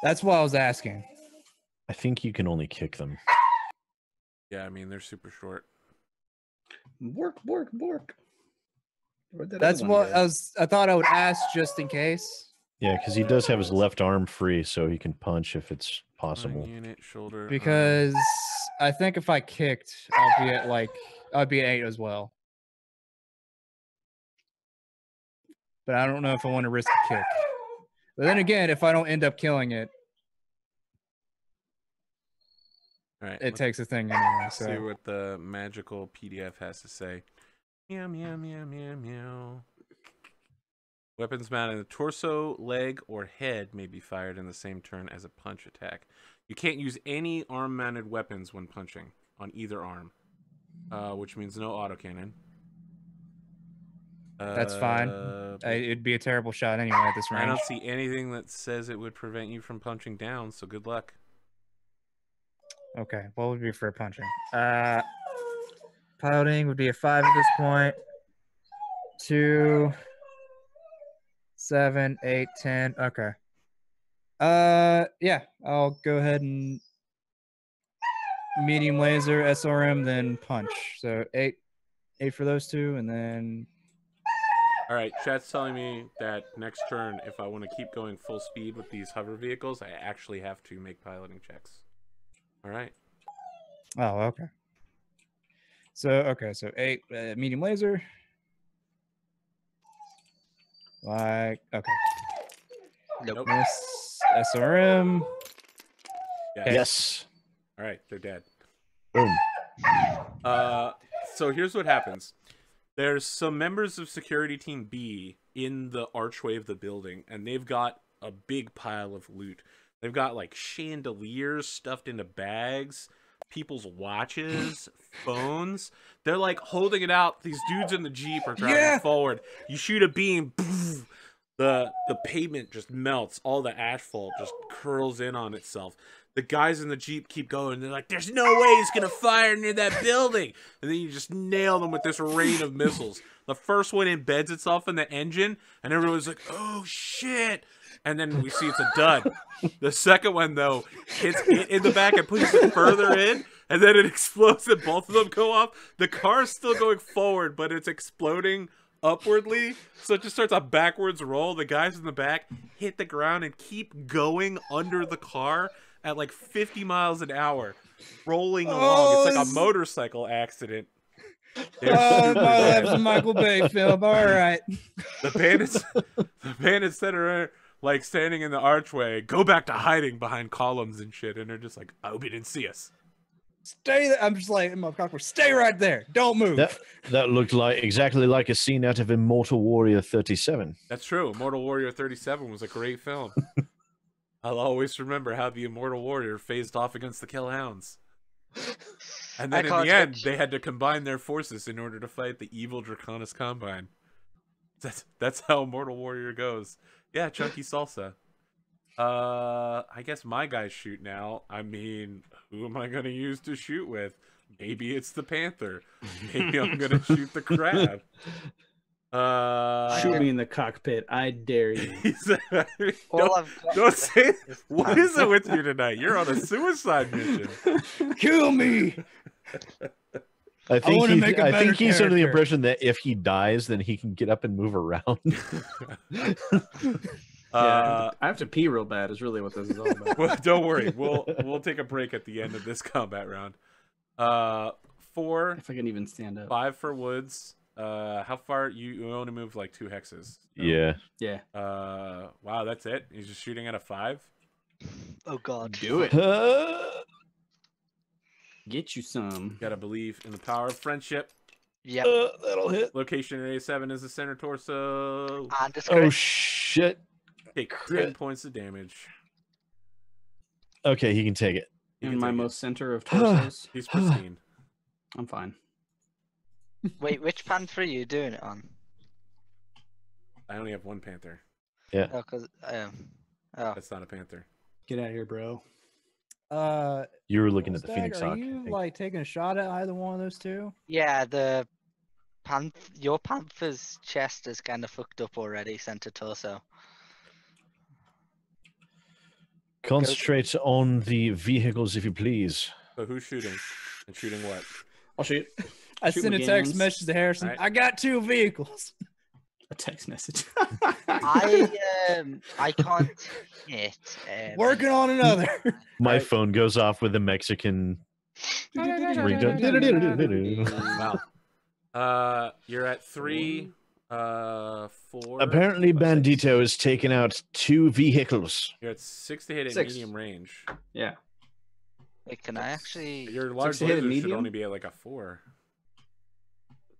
Speaker 4: That's what I was asking.
Speaker 2: I think you can only kick them.
Speaker 1: Yeah, I mean, they're super short.
Speaker 6: Bork.
Speaker 4: That's what I thought I would ask just in case.
Speaker 2: Yeah, because he does have his left arm free, so he can punch if it's possible.
Speaker 1: Unit, shoulder,
Speaker 4: because I think if I kicked, I'd be at 8 as well. But I don't know if I want to risk a kick. But then again, if I don't end up killing it,
Speaker 1: all right,
Speaker 4: it takes a thing anyway.
Speaker 1: Let's see what the magical PDF has to say. Meow, meow, meow, meow, meow. Weapons mounted in the torso, leg, or head may be fired in the same turn as a punch attack. You can't use any arm-mounted weapons when punching on either arm, which means no autocannon.
Speaker 4: That's fine. It'd be a terrible shot anyway at this range.
Speaker 1: I don't see anything that says it would prevent you from punching down, so good luck.
Speaker 4: Okay, what would be for punching? Piloting would be a 5 at this point. 2, 7, 8, 10. Okay. Yeah, I'll go ahead and medium laser, SRM, then punch. So 8 for those 2, and then.
Speaker 1: All right, chat's telling me that next turn, if I want to keep going full speed with these hover vehicles, I actually have to make piloting checks. All right.
Speaker 4: Oh, okay. So 8 medium laser. Okay.
Speaker 5: Nope.
Speaker 4: Miss SRM.
Speaker 2: Yes.
Speaker 1: All right, they're dead.
Speaker 2: Boom.
Speaker 1: So here's what happens. There's some members of Security Team B in the archway of the building, and they've got a big pile of loot. They've got like chandeliers stuffed into bags, people's watches, phones. They're like holding it out. These dudes in the Jeep are driving forward. You shoot a beam, poof, the pavement just melts. All the asphalt just curls in on itself. The guys in the Jeep keep going. They're like, there's no way he's going to fire near that building. And then you just nail them with this rain of missiles. The first one embeds itself in the engine, and everyone's like, oh, shit. And then we see it's a dud. The second one, though, hits it in the back and pushes it further in, and then it explodes and both of them go off. The car's still going forward, but it's exploding upwardly, so it just starts a backwards roll. The guys in the back hit the ground and keep going under the car at like 50 miles an hour, rolling along. It's like a motorcycle accident.
Speaker 4: Oh, that's a Michael Bay film. All right.
Speaker 1: The bandits that are like standing in the archway go back to hiding behind columns and shit, and they're just like, I hope you didn't see us.
Speaker 4: Stay there. I'm just like, in my cockpit, stay right there. Don't move.
Speaker 2: That looked like exactly like a scene out of Immortal Warrior 37.
Speaker 1: That's true. Immortal Warrior 37 was a great film. I'll always remember how the Immortal Warrior phased off against the Killhounds. And then in
Speaker 5: can't
Speaker 1: the end,
Speaker 5: touch.
Speaker 1: they had to combine their forces in order to fight the evil Draconis Combine. That's how Mortal Warrior goes. Yeah, chunky salsa. I guess my guys shoot now. I mean, who am I gonna use to shoot with? Maybe it's the panther. Maybe I'm gonna shoot the crab.
Speaker 6: Shoot me in the cockpit. I dare you.
Speaker 5: All I've got
Speaker 1: Don't say it.
Speaker 5: is
Speaker 1: What is it with you tonight? You're on a suicide mission.
Speaker 4: Kill me.
Speaker 2: I think
Speaker 4: wanna
Speaker 2: he's,
Speaker 4: make a
Speaker 2: I
Speaker 4: better
Speaker 2: think he's under the
Speaker 4: character.
Speaker 2: impression that if he dies, then he can get up and move around.
Speaker 6: Yeah, I have to pee real bad. Is really what this is all about.
Speaker 1: Well, don't worry. We'll take a break at the end of this combat round. 4,
Speaker 6: If I can even stand up.
Speaker 1: 5 for woods. How far you only move like 2 hexes? So,
Speaker 2: Yeah.
Speaker 6: Yeah.
Speaker 1: wow, that's it. He's just shooting at a 5.
Speaker 5: Oh god.
Speaker 6: Do it. Get you some.
Speaker 1: Gotta believe in the power of friendship.
Speaker 5: Yep.
Speaker 2: That'll hit.
Speaker 1: Location at A7 is the center torso.
Speaker 5: And it's
Speaker 2: Oh
Speaker 5: great.
Speaker 2: shit.
Speaker 1: Take 10
Speaker 2: crit.
Speaker 1: points of damage.
Speaker 2: Okay, he can take it.
Speaker 1: You
Speaker 6: In
Speaker 1: can
Speaker 6: my
Speaker 1: take it.
Speaker 6: most center of torsos.
Speaker 1: He's pristine.
Speaker 6: I'm fine.
Speaker 5: Wait, which panther are you doing it on?
Speaker 1: I only have 1 panther.
Speaker 5: Oh, cause oh.
Speaker 1: That's not a panther.
Speaker 6: Get out of here, bro.
Speaker 2: You were looking at the
Speaker 4: Stag,
Speaker 2: Phoenix
Speaker 4: are
Speaker 2: Hawk. I
Speaker 4: you
Speaker 2: think.
Speaker 4: like taking a shot at either one of those two?
Speaker 5: Yeah, your panther's chest is kind of fucked up already, center torso.
Speaker 2: Concentrate on the vehicles, if you please.
Speaker 1: So who's shooting? And shooting what?
Speaker 6: I'll shoot.
Speaker 4: I
Speaker 6: Shoot
Speaker 4: sent a
Speaker 6: McGann's.
Speaker 4: text message to Harrison.
Speaker 1: Alright.
Speaker 4: I got 2 vehicles.
Speaker 6: A text message.
Speaker 5: I can't hit.
Speaker 4: Working on another.
Speaker 2: My
Speaker 1: Right.
Speaker 2: phone goes off with a Mexican ringtone.
Speaker 1: Wow. You're at 3, 4.
Speaker 2: Apparently,
Speaker 1: 5, 6.
Speaker 2: Bandito has taken out 2 vehicles.
Speaker 1: You're at 6 to hit at
Speaker 6: 6.
Speaker 1: medium range.
Speaker 6: Yeah.
Speaker 5: Wait, can I actually?
Speaker 1: Your large
Speaker 6: to hit at
Speaker 1: laser should
Speaker 6: medium?
Speaker 1: only be at like a 4.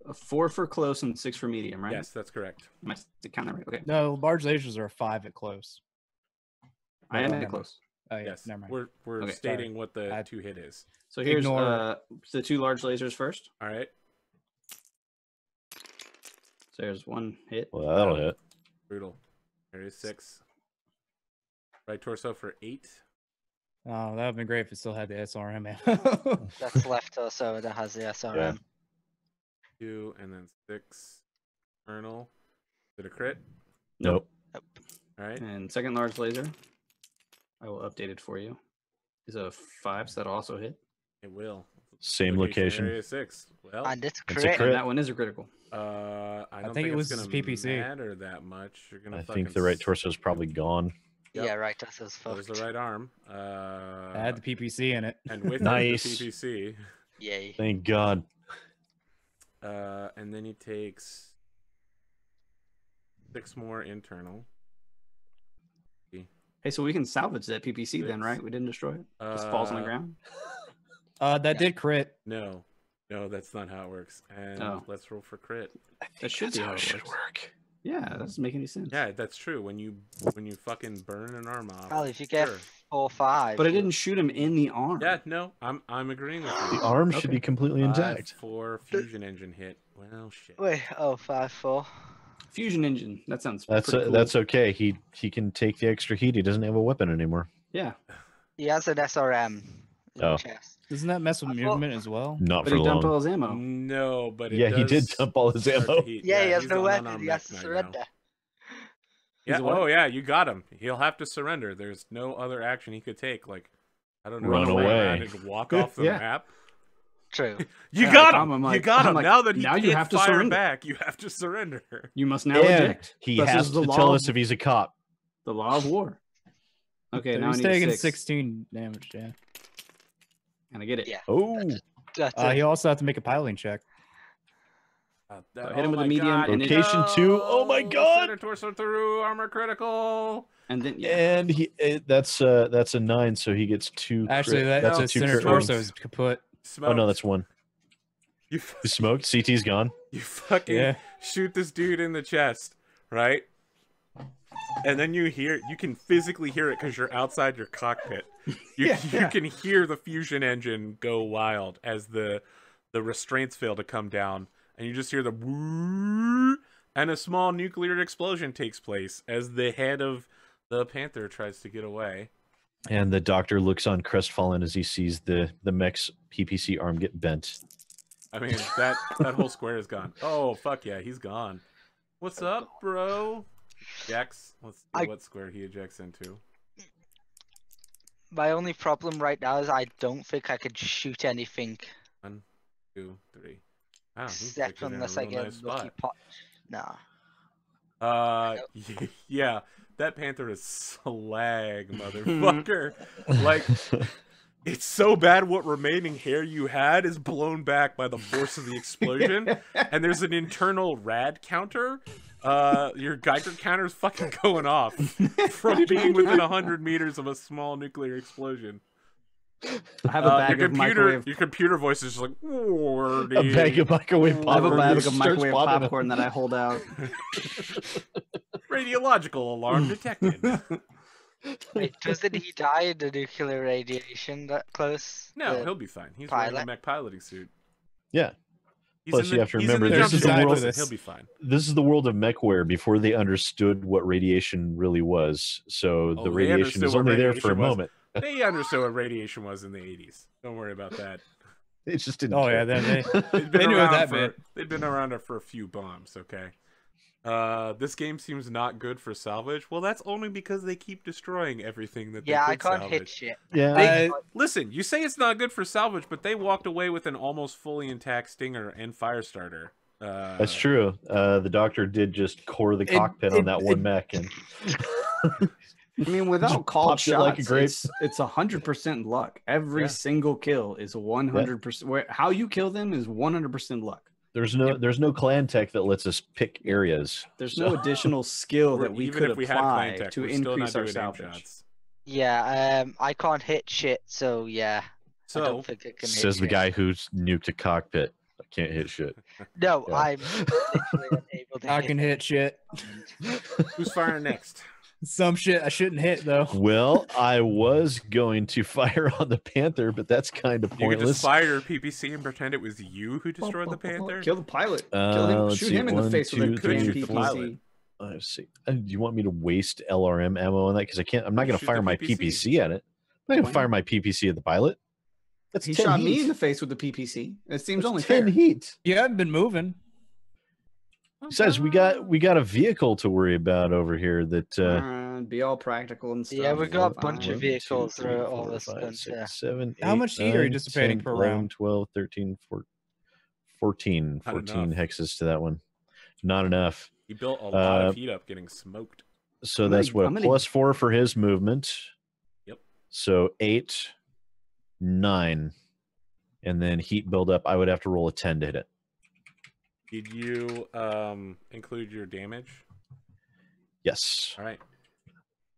Speaker 6: A 4 for close and 6 for medium, right?
Speaker 1: Yes, that's correct.
Speaker 6: Am I counting that right? Okay.
Speaker 4: No, large lasers are a 5 at close.
Speaker 6: I am
Speaker 4: never
Speaker 6: at close.
Speaker 4: Oh yeah,
Speaker 1: Yes,
Speaker 4: never mind.
Speaker 1: we're
Speaker 6: Okay.
Speaker 1: stating what the
Speaker 4: I-
Speaker 1: 2 hit is.
Speaker 6: So here's
Speaker 4: Ignore
Speaker 6: the 2 large lasers first.
Speaker 1: All right,
Speaker 6: So there's 1 hit.
Speaker 2: Well, that'll hit.
Speaker 1: brutal. There is 6. Right torso for 8.
Speaker 4: Oh, that would have been great if it still had the SRM ammo.
Speaker 5: That's left torso that has the SRM.
Speaker 1: 2 and then 6. Colonel. Did a crit?
Speaker 2: Nope.
Speaker 1: All right.
Speaker 6: And second large laser, I will update it for you, is a 5, so that'll also hit.
Speaker 1: It will.
Speaker 2: Same location.
Speaker 1: Area 6. Well,
Speaker 5: And it's
Speaker 2: It's a
Speaker 5: crit.
Speaker 2: crit.
Speaker 6: And that one is a critical.
Speaker 1: I don't
Speaker 4: think it
Speaker 1: it's
Speaker 4: was
Speaker 1: gonna
Speaker 4: PPC.
Speaker 1: matter that much. You're gonna.
Speaker 2: I
Speaker 1: fucking
Speaker 2: think the right torso is probably gone.
Speaker 1: Yep.
Speaker 5: Yeah, right torso's
Speaker 1: That was
Speaker 5: fucked.
Speaker 1: the right arm.
Speaker 4: I had the PPC in it.
Speaker 1: And with
Speaker 2: Nice.
Speaker 1: the PPC.
Speaker 5: Yay.
Speaker 2: Thank God.
Speaker 1: And then he takes 6 more internal.
Speaker 6: Hey, so we can salvage that PPC then,
Speaker 1: 6.
Speaker 6: right? We didn't destroy it. Just falls on the ground.
Speaker 4: That did crit.
Speaker 1: No, that's not how it works. And
Speaker 6: Oh.
Speaker 1: let's roll for crit.
Speaker 6: That should be how it
Speaker 2: should
Speaker 6: works.
Speaker 2: work.
Speaker 6: Yeah, that doesn't make any sense.
Speaker 1: Yeah, that's true. When you fucking burn an arm off.
Speaker 5: Well, if you get
Speaker 1: sure.
Speaker 5: 4, 5.
Speaker 6: But I didn't shoot him in the arm.
Speaker 1: Yeah, no, I'm agreeing with you.
Speaker 2: The arm should
Speaker 6: Okay.
Speaker 2: be completely
Speaker 1: 5
Speaker 2: intact.
Speaker 1: for fusion engine hit. Well, shit.
Speaker 5: Wait, 5, 4.
Speaker 6: Fusion engine. That sounds
Speaker 2: That's
Speaker 6: pretty cool.
Speaker 2: that's okay. He can take the extra heat. He doesn't have a weapon anymore.
Speaker 6: Yeah,
Speaker 5: He has an SRM in
Speaker 2: Oh.
Speaker 5: the chest.
Speaker 4: Doesn't that mess with
Speaker 5: I thought-
Speaker 4: movement as well?
Speaker 2: Not
Speaker 6: but
Speaker 2: for
Speaker 6: he dumped all
Speaker 2: long.
Speaker 6: his ammo.
Speaker 1: No, but it
Speaker 2: Yeah, he did
Speaker 1: does
Speaker 2: dump all his
Speaker 1: start to
Speaker 2: ammo.
Speaker 1: heat.
Speaker 5: Yeah, he has
Speaker 1: he's
Speaker 5: no
Speaker 1: on
Speaker 5: weapon.
Speaker 1: our
Speaker 5: He has
Speaker 1: mech
Speaker 5: to
Speaker 1: right now.
Speaker 5: surrender.
Speaker 1: Yeah.
Speaker 6: He's a what?
Speaker 1: Oh, yeah. You got him. He'll have to surrender. There's no other action he could take. Like, I don't know.
Speaker 2: Run
Speaker 1: turn
Speaker 2: away.
Speaker 1: around and walk off the
Speaker 6: Yeah.
Speaker 1: map.
Speaker 5: True.
Speaker 1: You
Speaker 6: Yeah,
Speaker 1: got
Speaker 6: like,
Speaker 1: him.
Speaker 6: I'm
Speaker 1: You
Speaker 6: like-
Speaker 1: got
Speaker 6: I'm
Speaker 1: him.
Speaker 6: like,
Speaker 1: Now that he
Speaker 6: now you
Speaker 1: can't
Speaker 6: have to
Speaker 1: fire
Speaker 6: surrender.
Speaker 1: back, you have to surrender.
Speaker 6: You must now
Speaker 2: And
Speaker 6: eject.
Speaker 2: he
Speaker 6: This
Speaker 2: has
Speaker 6: is the
Speaker 2: to
Speaker 6: law
Speaker 2: tell
Speaker 6: of-
Speaker 2: us if he's a cop.
Speaker 6: The law of war. Okay,
Speaker 4: So
Speaker 6: now I
Speaker 4: he's
Speaker 6: need
Speaker 4: taking
Speaker 6: 6.
Speaker 4: 16 damage, yeah.
Speaker 6: And I get it.
Speaker 5: Yeah.
Speaker 2: Oh,
Speaker 5: That's
Speaker 4: He
Speaker 5: it.
Speaker 4: also have to make a piloting check.
Speaker 6: hit him with a medium and it-
Speaker 2: Location 2. Oh my God.
Speaker 1: Center torso through armor critical.
Speaker 6: And then
Speaker 2: and that's a 9, so he gets 2.
Speaker 4: Actually,
Speaker 2: crit-
Speaker 4: that's
Speaker 1: no,
Speaker 4: a
Speaker 2: two
Speaker 4: center
Speaker 2: crit
Speaker 4: torso
Speaker 2: wounds.
Speaker 4: is kaput.
Speaker 1: Smoked.
Speaker 2: Oh no, that's 1.
Speaker 1: You,
Speaker 2: He smoked. CT's gone.
Speaker 1: you fucking
Speaker 4: Yeah.
Speaker 1: shoot this dude in the chest, right? And then you can physically hear it because you're outside your cockpit. You can hear the fusion engine go wild as the restraints fail to come down, and you just hear the woo, and a small nuclear explosion takes place as the head of the Panther tries to get away.
Speaker 2: And the doctor looks on crestfallen as he sees the mech's PPC arm get bent.
Speaker 1: I mean, that whole square is gone. Oh, fuck yeah, he's gone. What's up, bro? Ejects. Let's see what square he ejects into.
Speaker 5: My only problem right now is I don't think I could shoot anything.
Speaker 1: 1, 2, 3. Wow,
Speaker 5: Except unless I get a lucky pot. Nah.
Speaker 1: Yeah, that Panther is slag, motherfucker. Like, it's so bad what remaining hair you had is blown back by the force of the explosion, and there's an internal rad counter. Your Geiger counter is fucking going off from being within 100 meters of a small nuclear explosion.
Speaker 6: I have a bag of microwave.
Speaker 1: Your computer voice is just like,
Speaker 2: a bag of microwave popcorn.
Speaker 6: I have a bag of microwave popcorn that I hold out.
Speaker 1: Radiological alarm detected.
Speaker 5: Wait, doesn't he die in the nuclear radiation that close?
Speaker 1: No, he'll be fine. He's wearing a mech piloting suit.
Speaker 2: Yeah. Plus, you have to remember,
Speaker 1: this is the world.
Speaker 2: He'll be fine. This is the world of Mechware before they understood what radiation really was. So the radiation is only there for a moment.
Speaker 1: They understood what radiation was in the 80s. Don't worry about that.
Speaker 2: They just didn't.
Speaker 4: Oh
Speaker 2: care.
Speaker 4: yeah, then
Speaker 1: they knew that bit. They've been around for a few bombs. Okay. This game seems not good for salvage. Well, that's only because they keep destroying everything that they could
Speaker 5: I can't
Speaker 1: salvage.
Speaker 5: hit shit.
Speaker 2: Yeah.
Speaker 1: Listen, you say it's not good for salvage, but they walked away with an almost fully intact Stinger and Firestarter.
Speaker 2: That's true. The doctor did just core the cockpit on that one mech, and
Speaker 6: I mean, without called shots,
Speaker 2: like a grape.
Speaker 6: it's 100% luck. Every single kill is 100%. How you kill them is 100% luck.
Speaker 2: There's no clan tech that lets us pick areas.
Speaker 6: There's no additional skill that we could apply to increase our salvage.
Speaker 5: Yeah, I can't hit shit, so yeah.
Speaker 1: So,
Speaker 5: I don't think it can
Speaker 2: says
Speaker 5: hit
Speaker 2: the
Speaker 5: shit.
Speaker 2: guy who's nuked a cockpit. I can't hit shit.
Speaker 5: No, I'm literally unable to
Speaker 4: I can hit shit.
Speaker 1: Who's firing next?
Speaker 4: Some shit I shouldn't hit though.
Speaker 2: Well, I was going to fire on the Panther, but that's kind of pointless.
Speaker 1: You could just fire PPC and pretend it was you who destroyed the Panther.
Speaker 6: Kill the pilot. Kill him. Shoot him in the face with a PPC.
Speaker 2: Let's see. Do you want me to waste LRM ammo on that? Because I can't. I'm not going to fire my PPC at it. I'm not going to fire my PPC at the pilot.
Speaker 6: He shot me in the face with the PPC. It seems only
Speaker 2: 10
Speaker 6: fair.
Speaker 2: heat.
Speaker 4: You haven't been moving.
Speaker 2: Besides, we got a vehicle to worry about over here that
Speaker 6: be all practical and stuff.
Speaker 5: Yeah, we got a bunch of vehicles through all this stuff.
Speaker 2: 7, 8,
Speaker 4: How much heat are you
Speaker 2: 9,
Speaker 4: dissipating
Speaker 2: 10,
Speaker 4: per
Speaker 2: 11,
Speaker 4: round?
Speaker 2: 12, 13, 14 hexes to that one. Not enough.
Speaker 1: He built a lot of heat up getting smoked.
Speaker 2: So that's what, +4 for his movement.
Speaker 1: Yep.
Speaker 2: So 8, 9. And then heat buildup, I would have to roll a 10 to hit it.
Speaker 1: Did you include your damage?
Speaker 2: Yes.
Speaker 1: All right.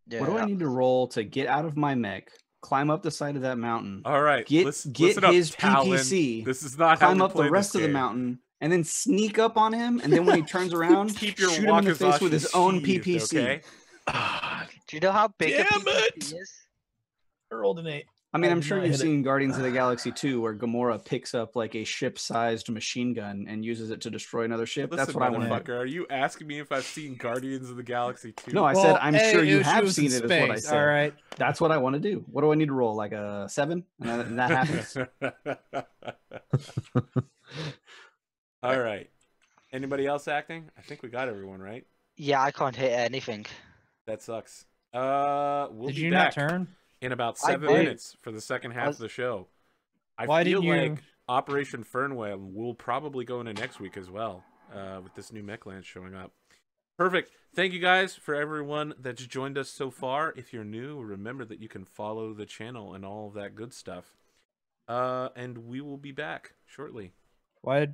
Speaker 6: Yeah. What do I need to roll to get out of my mech, climb up the side of that mountain?
Speaker 1: All right.
Speaker 6: Get
Speaker 1: listen
Speaker 6: his
Speaker 1: up, Talon.
Speaker 6: PPC.
Speaker 1: This is not
Speaker 6: climb
Speaker 1: how
Speaker 6: up the rest of the mountain, and then sneak up on him. And then when he turns around,
Speaker 1: keep your
Speaker 6: shoot him in the face with his own PPC.
Speaker 1: Okay?
Speaker 5: Do you know how big a PPC is?
Speaker 2: I rolled an 8.
Speaker 6: I mean, I'm sure you've seen Guardians of the Galaxy 2, where Gamora picks up like a ship-sized machine gun and uses it to destroy another ship.
Speaker 1: Listen,
Speaker 6: that's what I want to do.
Speaker 1: Are you asking me if I've seen Guardians of the Galaxy 2?
Speaker 6: No, I said I'm sure you have seen it.
Speaker 4: Space,
Speaker 6: is what I said.
Speaker 4: All right.
Speaker 6: That's what I want to do. What do I need to roll? Like a 7? And that happens.
Speaker 1: All right. Anybody else acting? I think we got everyone, right?
Speaker 5: Yeah, I can't hit anything.
Speaker 1: That sucks. We'll
Speaker 4: Did
Speaker 1: be
Speaker 4: you
Speaker 1: back
Speaker 4: not turn?
Speaker 1: in about 7 minutes for the second half of the show. I feel like Operation Fernweh will probably go into next week as well, with this new Mechlands showing up. Perfect. Thank you guys for everyone that's joined us so far. If you're new, remember that you can follow the channel and all of that good stuff. And we will be back shortly.
Speaker 4: Why